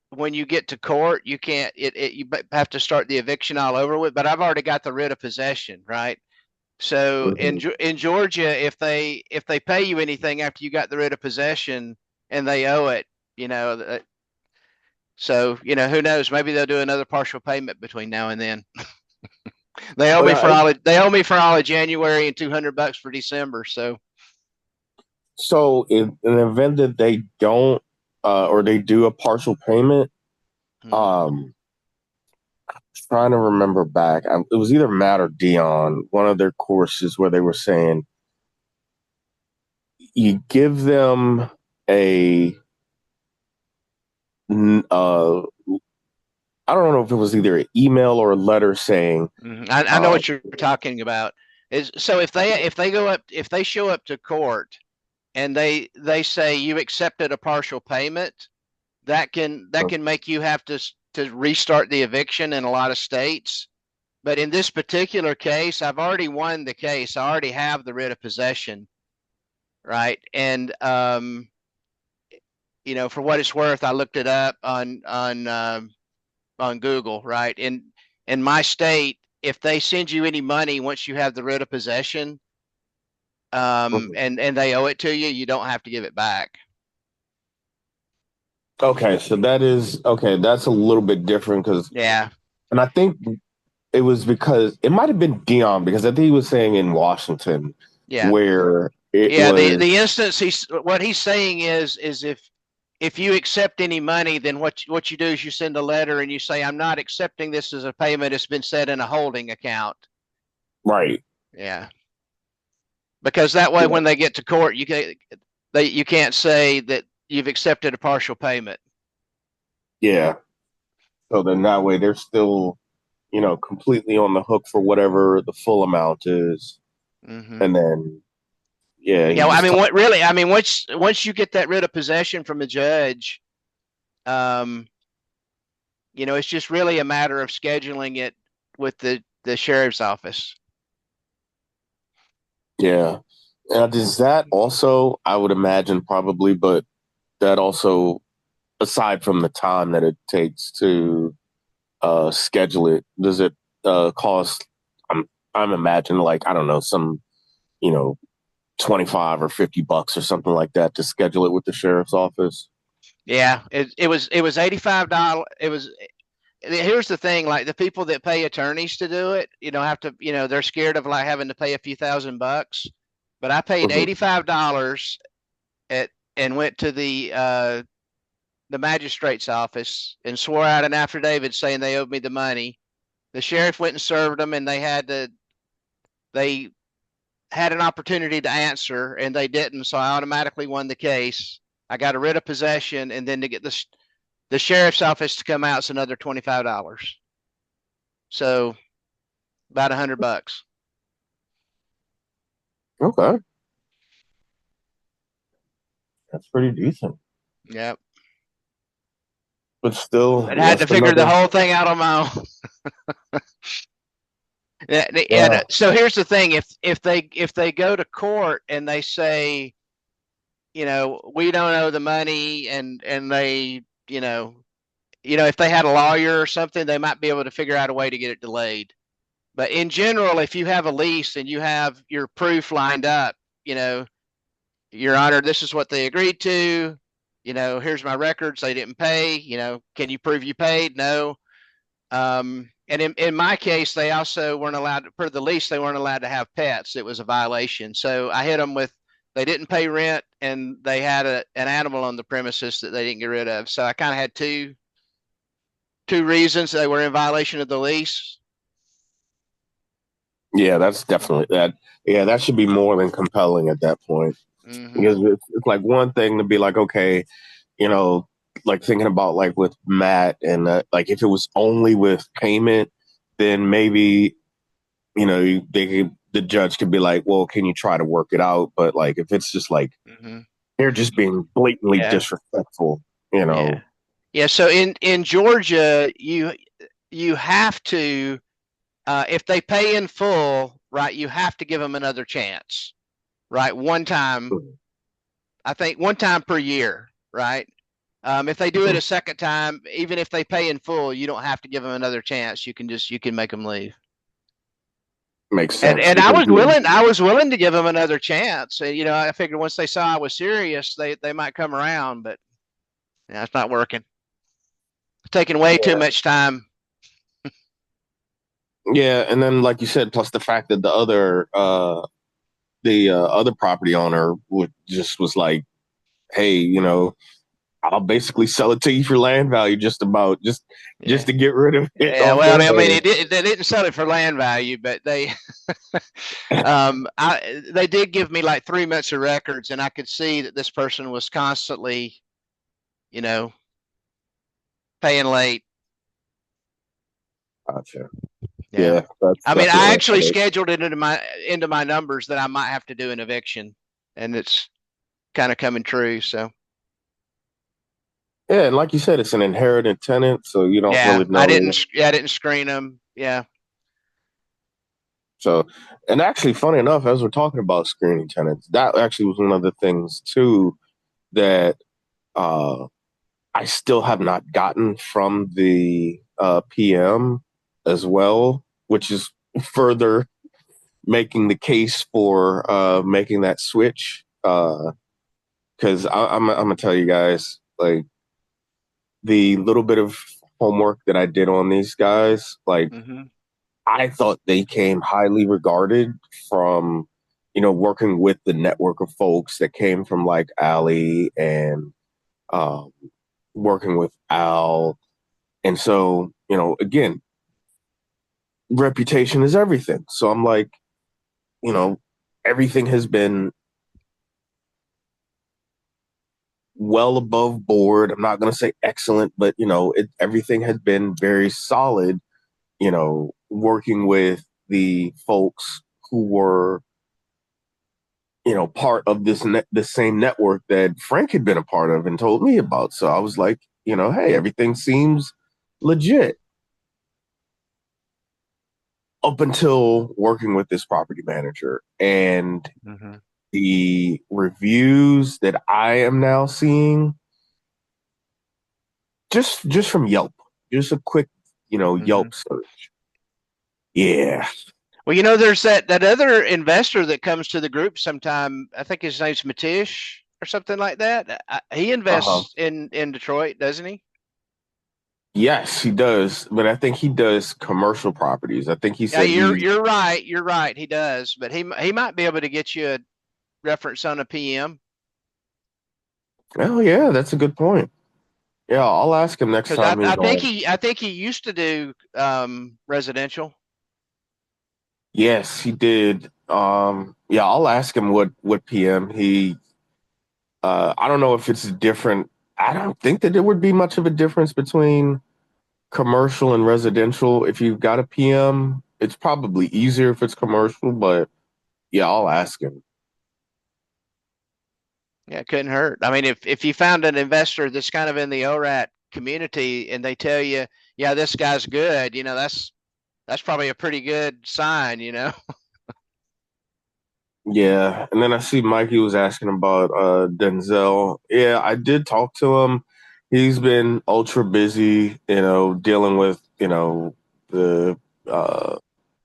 when you get to court, you can't you have to start the eviction all over with. But I've already got the writ of possession, right? So in Georgia, if they pay you anything after you got the writ of possession and they owe it, so who knows? Maybe they'll do another partial payment between now and then. They owe me for all of January and $200 for December. So So in an event that they don't, or they do a partial payment, um, trying to remember back, it was either Matt or Dion, one of their courses where they were saying you give them a, I don't know if it was either an email or a letter saying, I know what you're talking about. Is so if they show up to court and they say you accepted a partial payment, that can make you have to restart the eviction in a lot of states. But in this particular case, I've already won the case. I already have the writ of possession, right? And you know, for what it's worth, I looked it up on Google, right? In my state, if they send you any money once you have the writ of possession, and they owe it to you, you don't have to give it back. okay, so that's a little bit different because yeah, and I think it was because it might have been Dion because I think he was saying in Washington, where it was the instance what he's saying is if you accept any money, then what you do is you send a letter and you say, I'm not accepting this as a payment. It's been set in a holding account. Right. Yeah. Because that way, when they get to court, you can't say that you've accepted a partial payment. Yeah. So then that way they're still, completely on the hook for whatever the full amount is. Mm-hmm. And then, once you get that writ of possession from the judge, it's just really a matter of scheduling it with the sheriff's office. Yeah. Does that also, I would imagine probably, but that also, aside from the time that it takes to schedule it, does it cost, I'm imagining like, I don't know, some, $25 or $50 or something like that to schedule it with the sheriff's office? Yeah, it was $85. Here's the thing, like the people that pay attorneys to do it, have to, they're scared of like having to pay a few $1,000s. But I paid $85 and went to the magistrate's office and swore out an affidavit saying they owed me the money. The sheriff went and served them, and they had an opportunity to answer, and they didn't. So I automatically won the case. I got a writ of possession, and then to get the sheriff's office to come out, it's another $25. So about $100. Okay. That's pretty decent. Yep. But still, I had to figure the whole thing out on my own. Yeah. So here's the thing: if they go to court and they say, we don't owe the money, and they, if they had a lawyer or something, they might be able to figure out a way to get it delayed. But in general, if you have a lease and you have your proof lined up, Your Honor, this is what they agreed to. Here's my records. They didn't pay. Can you prove you paid? No. And in my case, they also weren't allowed to, per the lease, they weren't allowed to have pets. It was a violation. So I hit them with, they didn't pay rent and they had an animal on the premises that they didn't get rid of. So I kind of had two reasons they were in violation of the lease. Yeah, that's definitely that. Yeah, that should be more than compelling at that point. Mm-hmm. Because it's like one thing to be like, okay, like thinking about like with Matt and like if it was only with payment, then maybe, the judge could be like, well, can you try to work it out? But like if it's just like they're just being blatantly disrespectful, Yeah. So in Georgia, you have to. If they pay in full, right, you have to give them another chance, right? One time, I think one time per year, right? If they do it a second time, even if they pay in full, you don't have to give them another chance. You can make them leave. Makes sense. And I was willing to give them another chance. And, I figured once they saw I was serious, they might come around, but it's not working. It's taking way too much time. Yeah, and then like you said, plus the fact that the other the other property owner was like, hey, I'll basically sell it to you for land value, just to get rid of it Yeah, off well, their I mean, hands. they didn't sell it for land value, but they they did give me like 3 months of records, and I could see that this person was constantly, paying late. Gotcha. Yeah. That's I mean, definitely I a actually headache. scheduled it into my numbers that I might have to do an eviction, and it's kind of coming true. So Yeah, and like you said, it's an inherited tenant, so you don't yeah, really know. I didn't screen them. Yeah. So, and actually, funny enough, as we're talking about screening tenants, that actually was one of the things too that uh, I still have not gotten from the PM as well, which is further making the case for making that switch. Because I'm gonna tell you guys, like the little bit of homework that I did on these guys, like Mm-hmm. I thought they came highly regarded from, working with the network of folks that came from like Ali and um, working with Al. And so, again, reputation is everything. So I'm like, you know, everything has been well above board. I'm not going to say excellent, but, everything has been very solid, working with the folks who were part of the same network that Frank had been a part of and told me about. So I was like, hey, everything seems legit up until working with this property manager and Mm-hmm. the reviews that I am now seeing just from Yelp, just a quick, Yelp search. Yeah. Well, there's that other investor that comes to the group sometime. I think his name's Matish or something like that. He Uh-huh. invests in Detroit, doesn't he? Yes, he does, but I think he does commercial properties. I think he Yeah, said he. you're right. You're right. He does, but he might be able to get you a reference on a PM. Oh yeah, that's a good point. Yeah, I'll ask him next Because time he's on. I think he used to do residential. Yes, he did. Yeah, I'll ask him what PM he. I don't know if it's different. I don't think that there would be much of a difference between commercial and residential. If you've got a PM, it's probably easier if it's commercial, but yeah, I'll ask him. Yeah, it couldn't hurt. I mean, if you found an investor that's kind of in the ORAT community and they tell you, yeah, this guy's good, that's probably a pretty good sign, Yeah, and then I see Mikey was asking about Denzel. Yeah, I did talk to him. He's been ultra busy, dealing with, the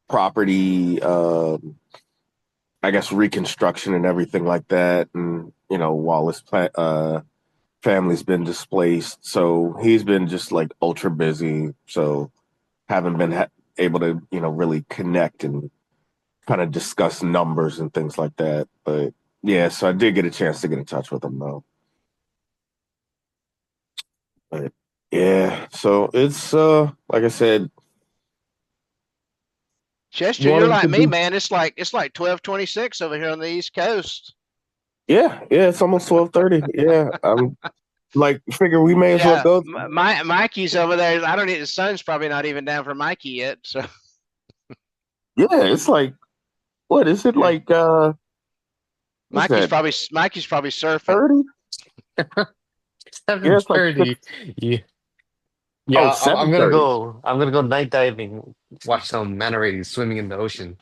property I guess reconstruction and everything like that, and while his family's been displaced, so he's been just like ultra busy. So haven't been able to really connect and kind of discuss numbers and things like that. But yeah, so I did get a chance to get in touch with him though. But yeah, so it's like I said, Chester, you're wanting to like me, do. man. It's like 12:26 over here on the East Coast. Yeah, it's almost 12:30. Yeah, I'm like figure we may as well Yeah, go. Mikey's over there. I don't need the sun's probably not even down for Mikey yet. So Yeah, it's like what is it like? What's Mikey's that? probably surfing. 30? Yeah, it's like 7:30. Yeah, oh, yeah. I'm gonna 7:30. go. I'm gonna go night diving. Watch some manta rays swimming in the ocean.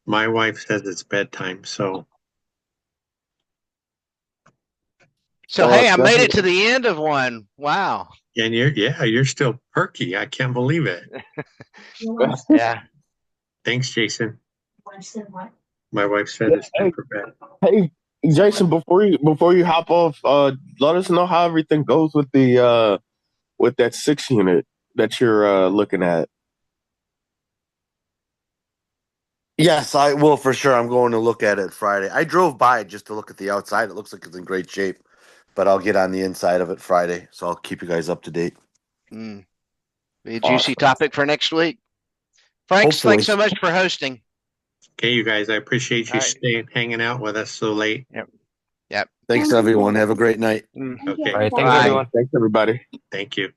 My wife says it's bedtime, so So Oh, hey, it's I made it definitely. to the end of one. Wow. and you're still perky. I can't believe it. Yeah. Thanks, Jason. What? My wife said Yeah, it's time for bed. hey, Jason, before you hop off, let us know how everything goes with the with that 6 unit that you're looking at. Yes, I will for sure. I'm going to look at it Friday. I drove by just to look at the outside. It looks like it's in great shape, but I'll get on the inside of it Friday. So I'll keep you guys up to date. Be a juicy Awesome. topic for next week. Franks, Hopefully. thanks so much for hosting. Okay, you guys, I appreciate you All right. staying, hanging out with us so late. Yep. Thanks, everyone. Have a great night. Okay. All right, thanks Bye. everyone. Thanks, everybody. Thank you.